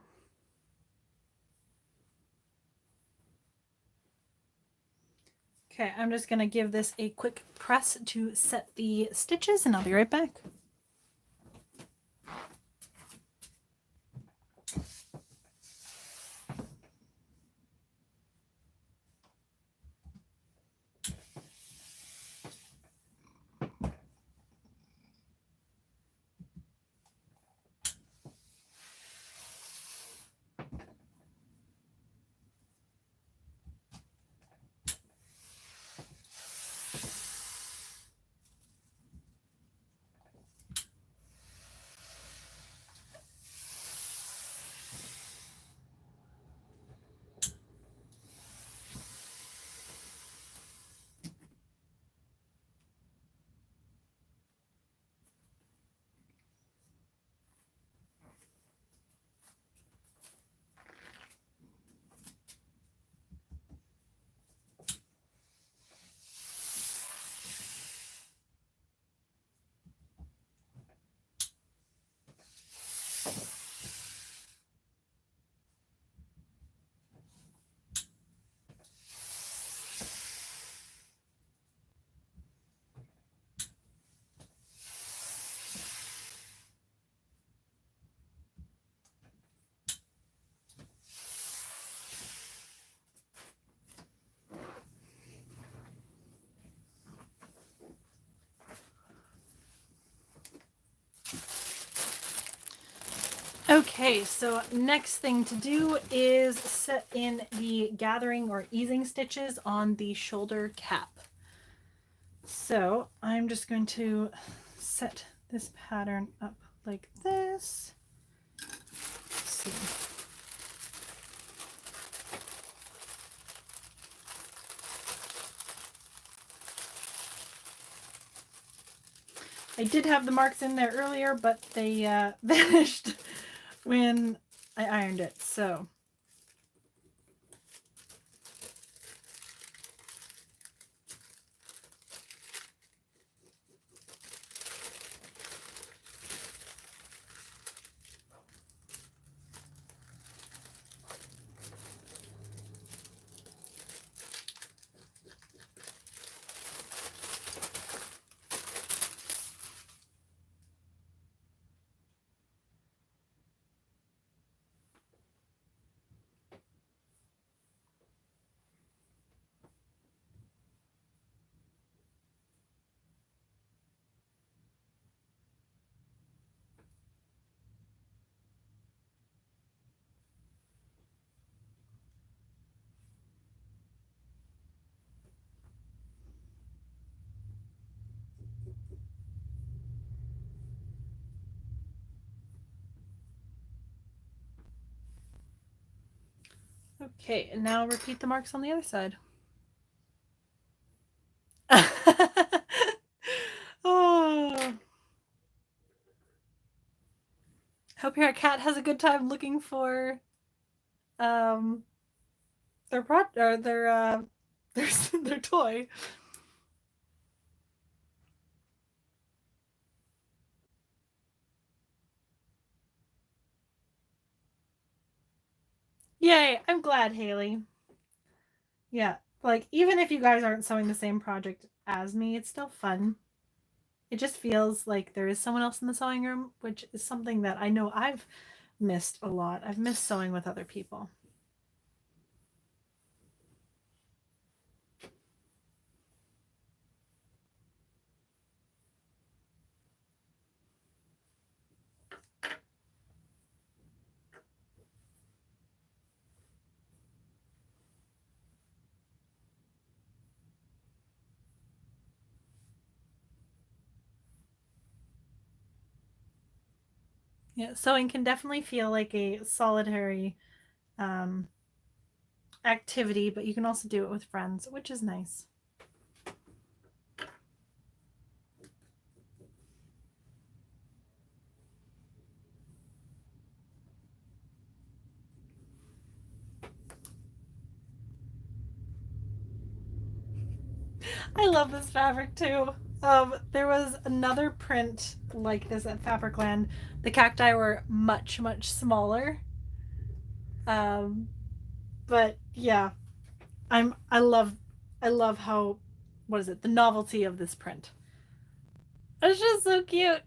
Okay, I'm just going to give this a quick press to set the stitches, and I'll be right back. Okay, so next thing to do is set in the gathering or easing stitches on the shoulder cap. So I'm just going to set this pattern up like this. Let's see. I did have the marks in there earlier, but they vanished when I ironed it. So okay, and now repeat the marks on the other side. Oh. Hope your cat has a good time looking for their their toy. Yay, I'm glad, Haley. Yeah, like even if you guys aren't sewing the same project as me, it's still fun. It just feels like there is someone else in the sewing room, which is something that I know I've missed a lot. I've missed sewing with other people. Yeah, sewing can definitely feel like a solitary activity, but you can also do it with friends, which is nice. I love this fabric too. There was another print like this at Fabricland. The cacti were much, much smaller. But yeah, I love how, what is it? The novelty of this print. It's just so cute.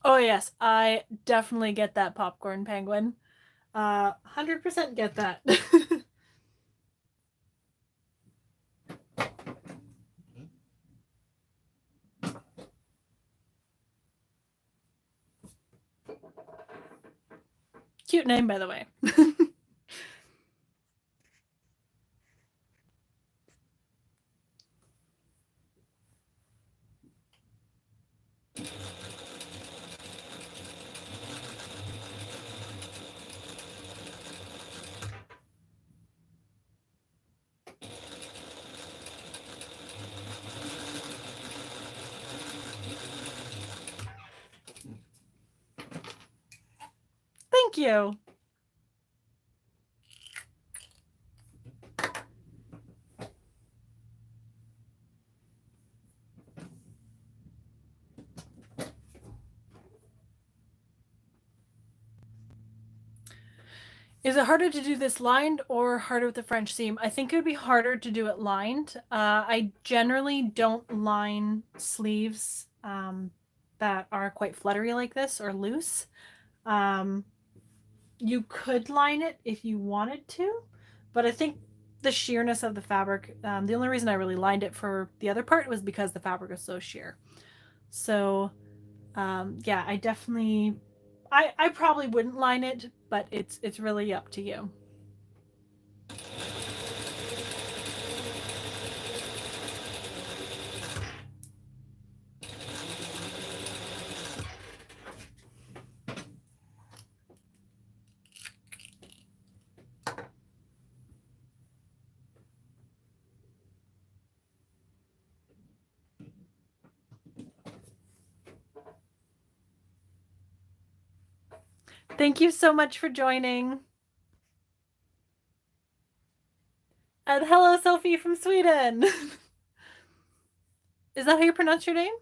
Oh yes, I definitely get that popcorn penguin. 100% get that. Cute name, by the way. Thank you. Is it harder to do this lined or harder with the French seam? I think it would be harder to do it lined. I generally don't line sleeves that are quite fluttery like this or loose. You could line it if you wanted to, but I think the sheerness of the fabric. The only reason I really lined it for the other part was because the fabric was so sheer. So yeah, I definitely, I probably wouldn't line it, but it's really up to you. Thank you so much for joining. And hello, Sophie from Sweden. Is that how you pronounce your name?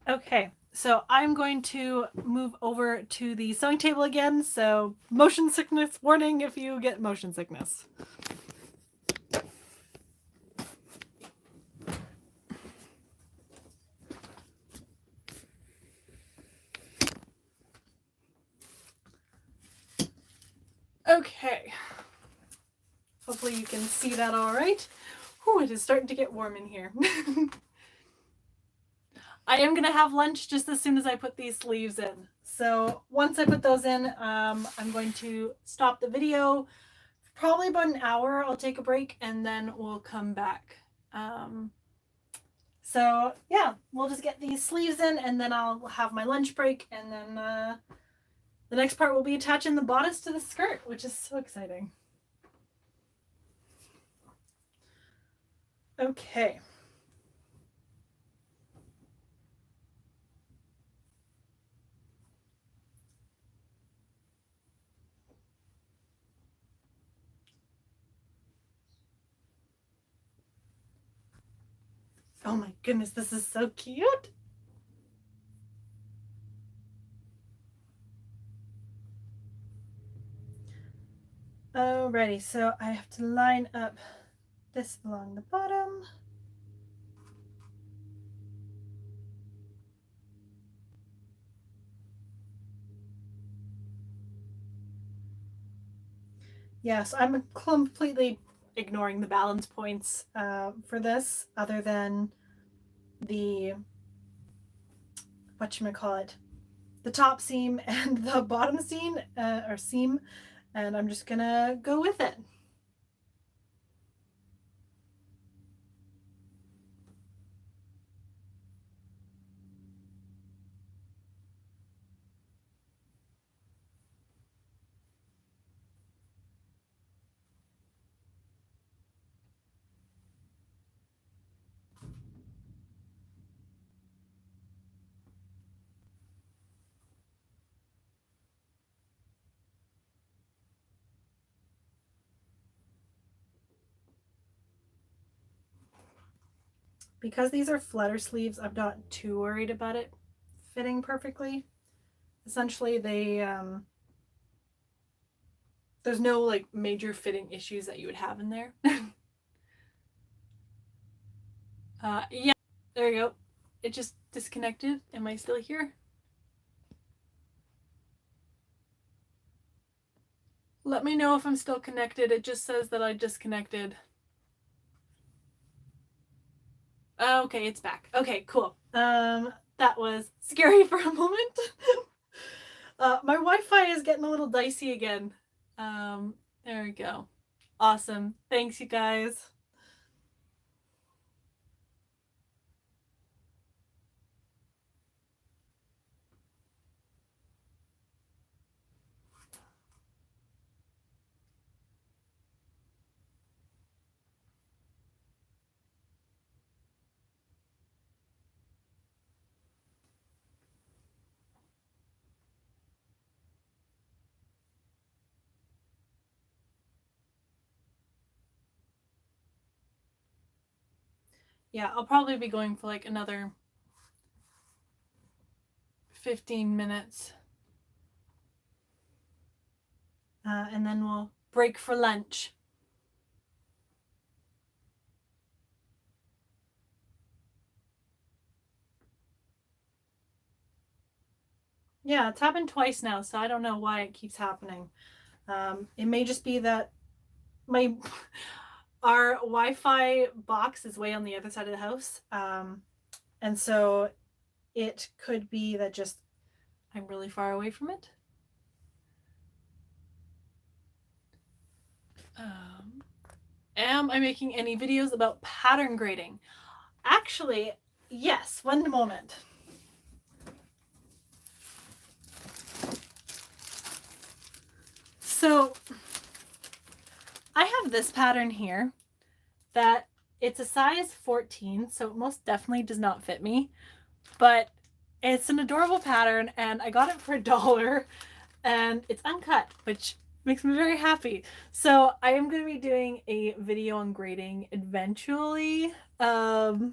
Okay, so I'm going to move over to the sewing table again. So motion sickness warning if you get motion sickness. Okay. Hopefully you can see that all right. Whew, it is starting to get warm in here. I am going to have lunch just as soon as I put these sleeves in. So once I put those in, I'm going to stop the video. Probably about an hour, I'll take a break and then we'll come back. So yeah, we'll just get these sleeves in and then I'll have my lunch break and then the next part will be attaching the bodice to the skirt, which is so exciting. Okay. Oh my goodness, this is so cute. Alrighty, so I have to line up this along the bottom. Yes, I'm completely ignoring the balance points for this, other than the, whatchamacallit, the top seam and the bottom seam, or seam, and I'm just gonna go with it. Because these are flutter sleeves, I'm not too worried about it fitting perfectly. Essentially, there's no like major fitting issues that you would have in there. Yeah, there you go. It just disconnected. Am I still here? Let me know if I'm still connected. It just says that I disconnected. Okay, it's back. Okay, cool. That was scary for a moment. My Wi-Fi is getting a little dicey again. There we go. Awesome. Thanks, you guys. Yeah, I'll probably be going for like another 15 minutes. And then we'll break for lunch. Yeah, it's happened twice now, so I don't know why it keeps happening. It may just be that my our Wi-Fi box is way on the other side of the house, and so it could be that just I'm really far away from it. Am I making any videos about pattern grading? Actually, yes. One moment. So I have this pattern here that it's a size 14, so it most definitely does not fit me, but it's an adorable pattern and I got it for $1 and it's uncut, which makes me very happy. So I am going to be doing a video on grading eventually. But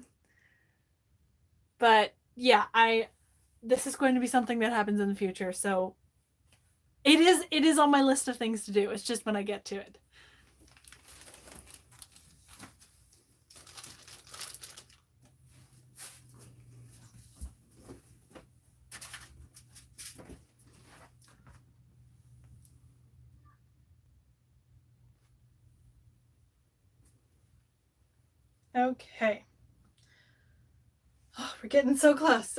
yeah, this is going to be something that happens in the future. So it is on my list of things to do. It's just when I get to it. Okay. Oh, we're getting so close.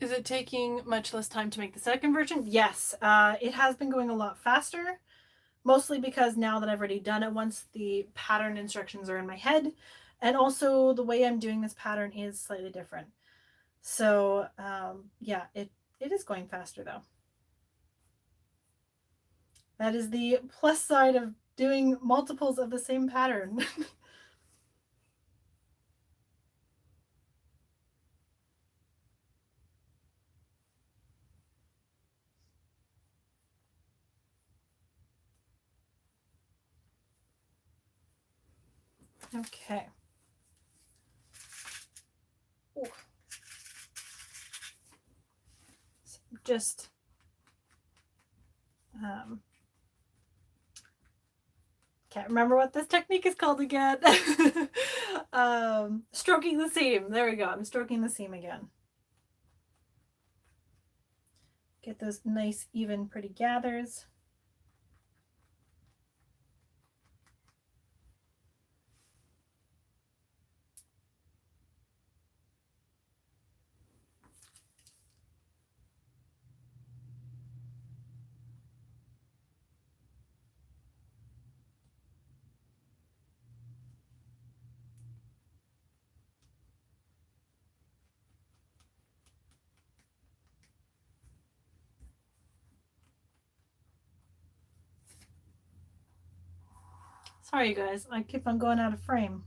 Is it taking much less time to make the second version? Yes, it has been going a lot faster, mostly because now that I've already done it once, the pattern instructions are in my head, and also the way I'm doing this pattern is slightly different. So yeah, it is going faster though. That is the plus side of doing multiples of the same pattern. Okay. Ooh. So just can't remember what this technique is called again. Stroking the seam. There we go. I'm stroking the seam again. Get those nice, even, pretty gathers. Sorry, you guys. I keep on going out of frame.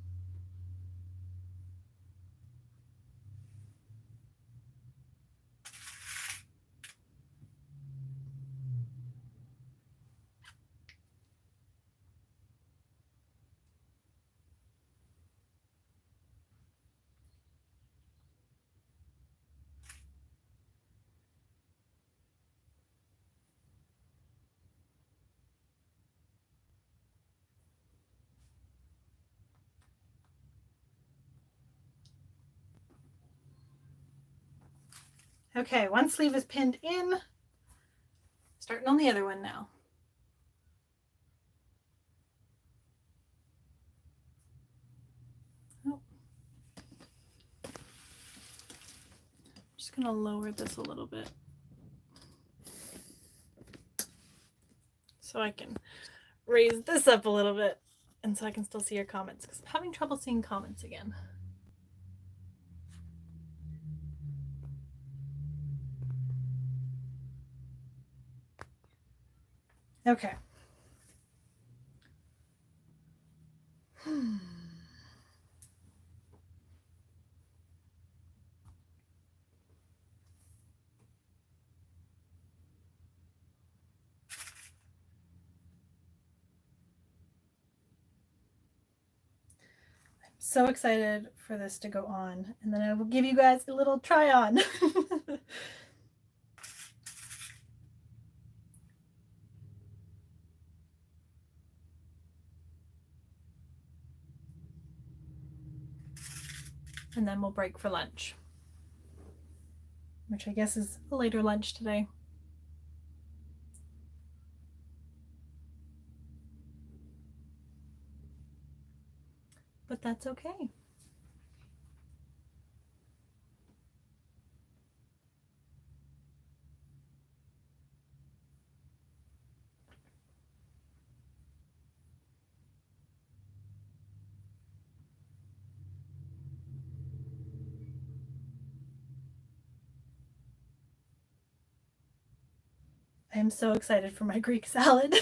Okay, one sleeve is pinned in. Starting on the other one now. Oh. Just gonna lower this a little bit so I can raise this up a little bit and so I can still see your comments because I'm having trouble seeing comments again. Okay. I'm so excited for this to go on, and then I will give you guys a little try on. And then we'll break for lunch, which I guess is a later lunch today. But that's okay. I am so excited for my Greek salad.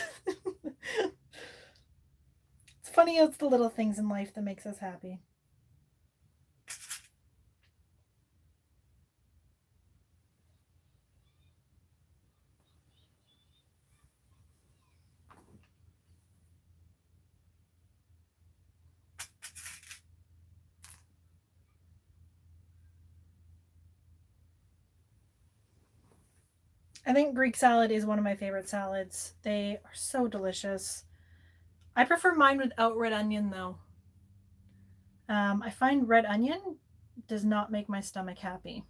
It's funny how it's the little things in life that makes us happy. I think Greek salad is one of my favorite salads. They are so delicious. I prefer mine without red onion though. I find red onion does not make my stomach happy.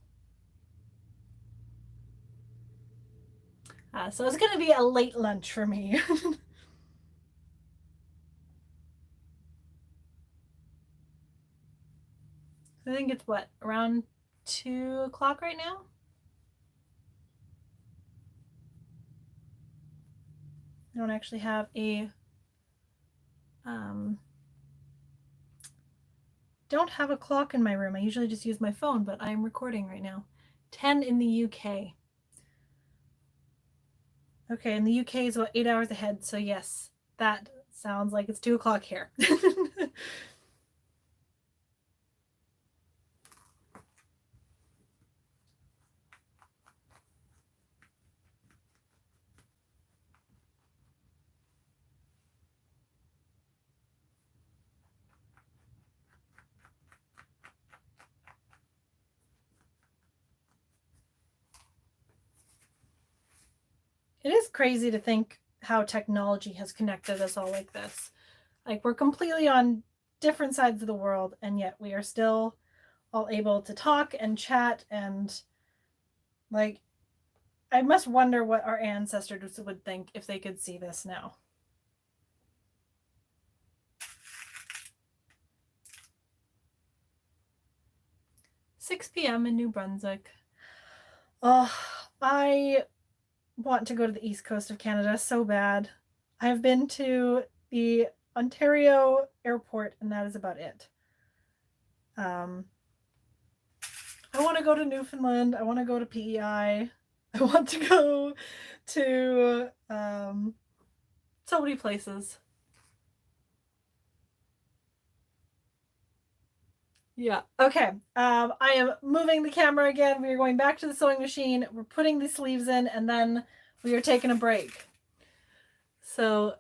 So it's going to be a late lunch for me. I think it's what, around 2 o'clock right now? I don't actually have a don't have a clock in my room. I usually just use my phone, but I'm recording right now. 10 in the UK. Okay, and the UK is about 8 hours ahead, so yes, that sounds like it's 2 o'clock here. It is crazy to think how technology has connected us all like this. Like, we're completely on different sides of the world, and yet we are still all able to talk and chat, and like, I must wonder what our ancestors would think if they could see this now. "6 p.m. in New Brunswick." Oh, I want to go to the east coast of Canada so bad. I've been to the Ontario airport, and that is about it. I want to go to Newfoundland. I want to go to PEI. I want to go to so many places. Yeah. Okay. I am moving the camera again. We are going back to the sewing machine. We're putting the sleeves in, and then we are taking a break. So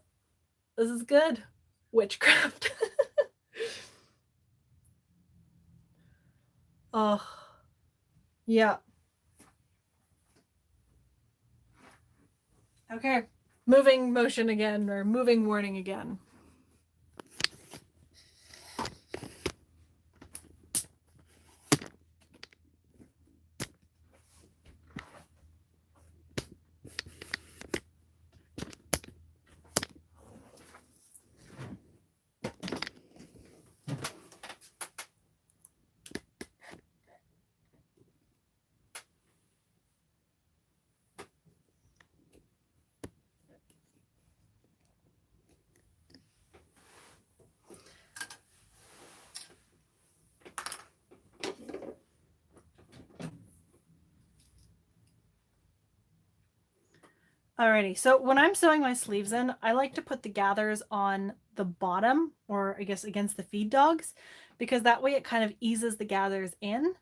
this is good. Witchcraft. Oh, yeah. Okay. Moving motion again, or moving warning again. Alrighty, so when I'm sewing my sleeves in, I like to put the gathers on the bottom, or I guess against the feed dogs, because that way it kind of eases the gathers in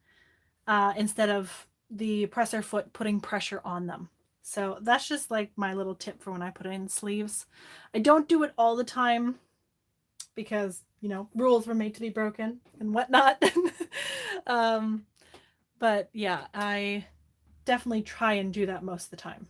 instead of the presser foot putting pressure on them. So that's just like my little tip for when I put in sleeves. I don't do it all the time because, you know, rules were made to be broken and whatnot. um, but yeah, I definitely try and do that most of the time.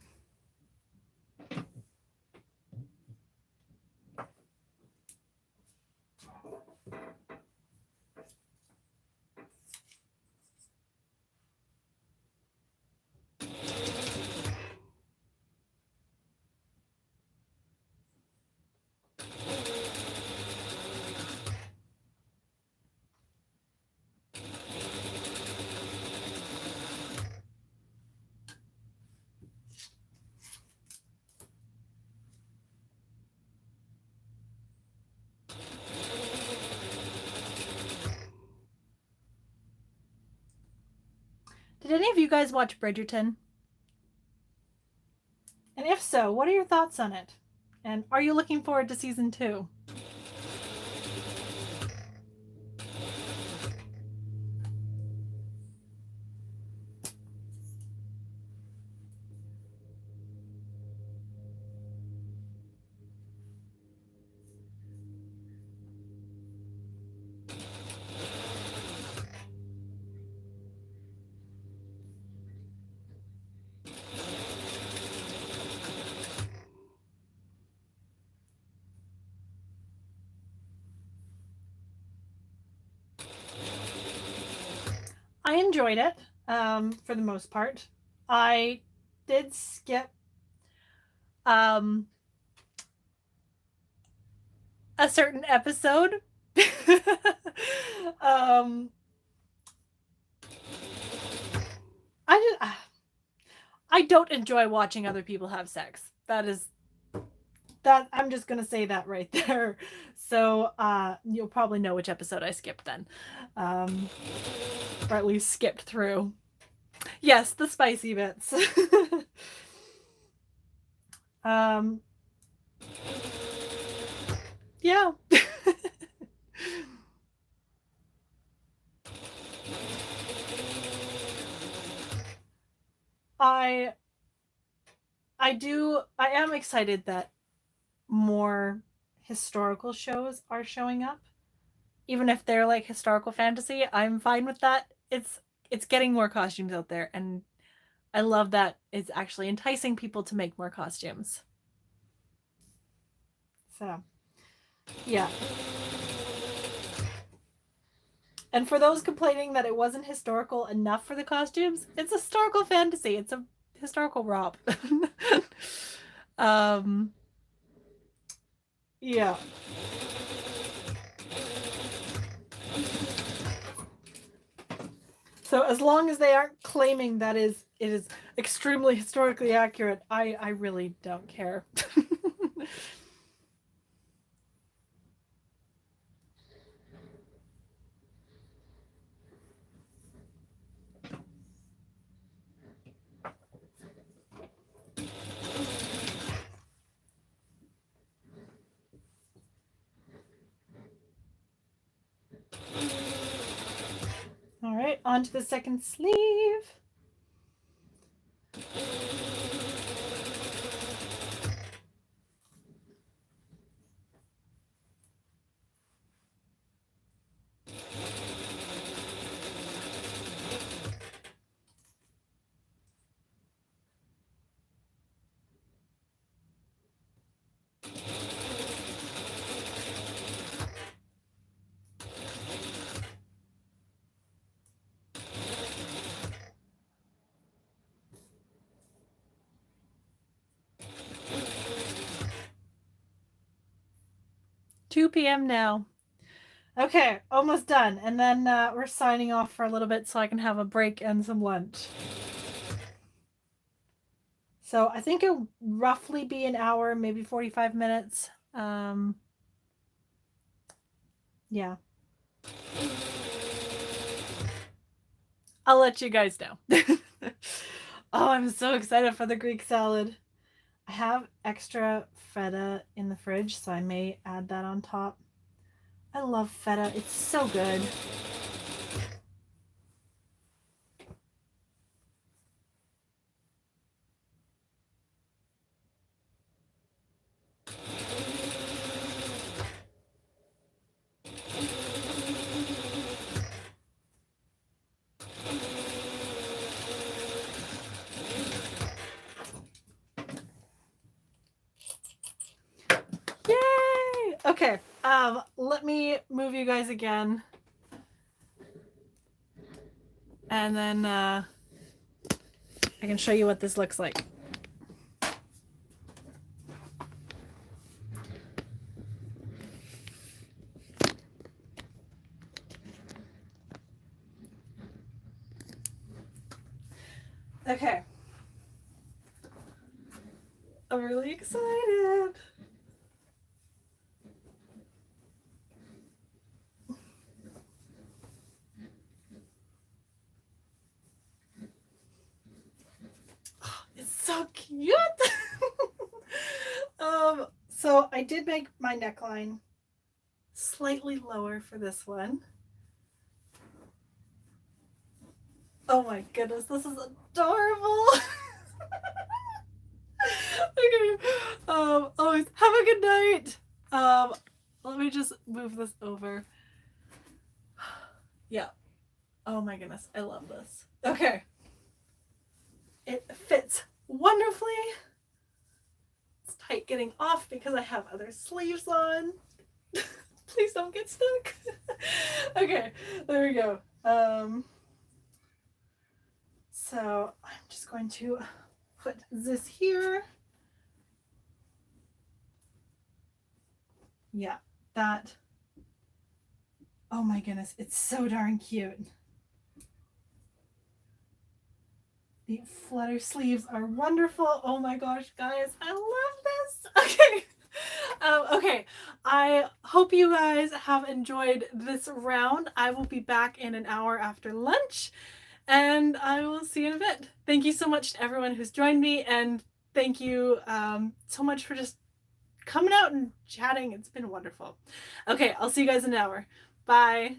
Did any of you guys watch Bridgerton? And if so, what are your thoughts on it? And are you looking forward to season 2? I enjoyed it for the most part. I did skip um, a certain episode. um, I don't enjoy watching other people have sex. That I'm just gonna say that right there. So you'll probably know which episode I skipped then, or at least skipped through. Yes, the spicy bits. um, yeah. I I am excited that more historical shows are showing up. Even if they're like historical fantasy, I'm fine with that. It's getting more costumes out there, and I love that it's actually enticing people to make more costumes. So, yeah. And for those complaining that it wasn't historical enough for the costumes, it's historical fantasy. It's a historical romp. um, yeah. So as long as they aren't claiming that it is extremely historically accurate, I really don't care. All right, on to the second sleeve. Two p.m. now. Okay, almost done. And then we're signing off for a little bit so I can have a break and some lunch. So I think it'll roughly be an hour, maybe 45 minutes. Yeah. I'll let you guys know. Oh, I'm so excited for the Greek salad. I have extra feta in the fridge, so I may add that on top. I love feta. It's so good. Yay! Okay, let me move you guys again. And then I can show you what this looks like. Okay. I'm really excited. Oh, it's so cute. So I did make my neckline slightly lower for this one. Oh my goodness, this is adorable. Okay. Always have a good night. Let me just move this over. Yeah. Oh my goodness, I love this. Okay. It fits wonderfully. It's tight getting off because I have other sleeves on. Please don't get stuck. Okay, there we go. So I'm just going to put this here. Yeah, that. Oh my goodness, it's so darn cute. The flutter sleeves are wonderful. Oh my gosh, guys, I love this. Okay. Okay, I hope you guys have enjoyed this round. I will be back in an hour after lunch, and I will see you in a bit. Thank you so much to everyone who's joined me, and thank you so much for just coming out and chatting. It's been wonderful. Okay, I'll see you guys in an hour. Bye.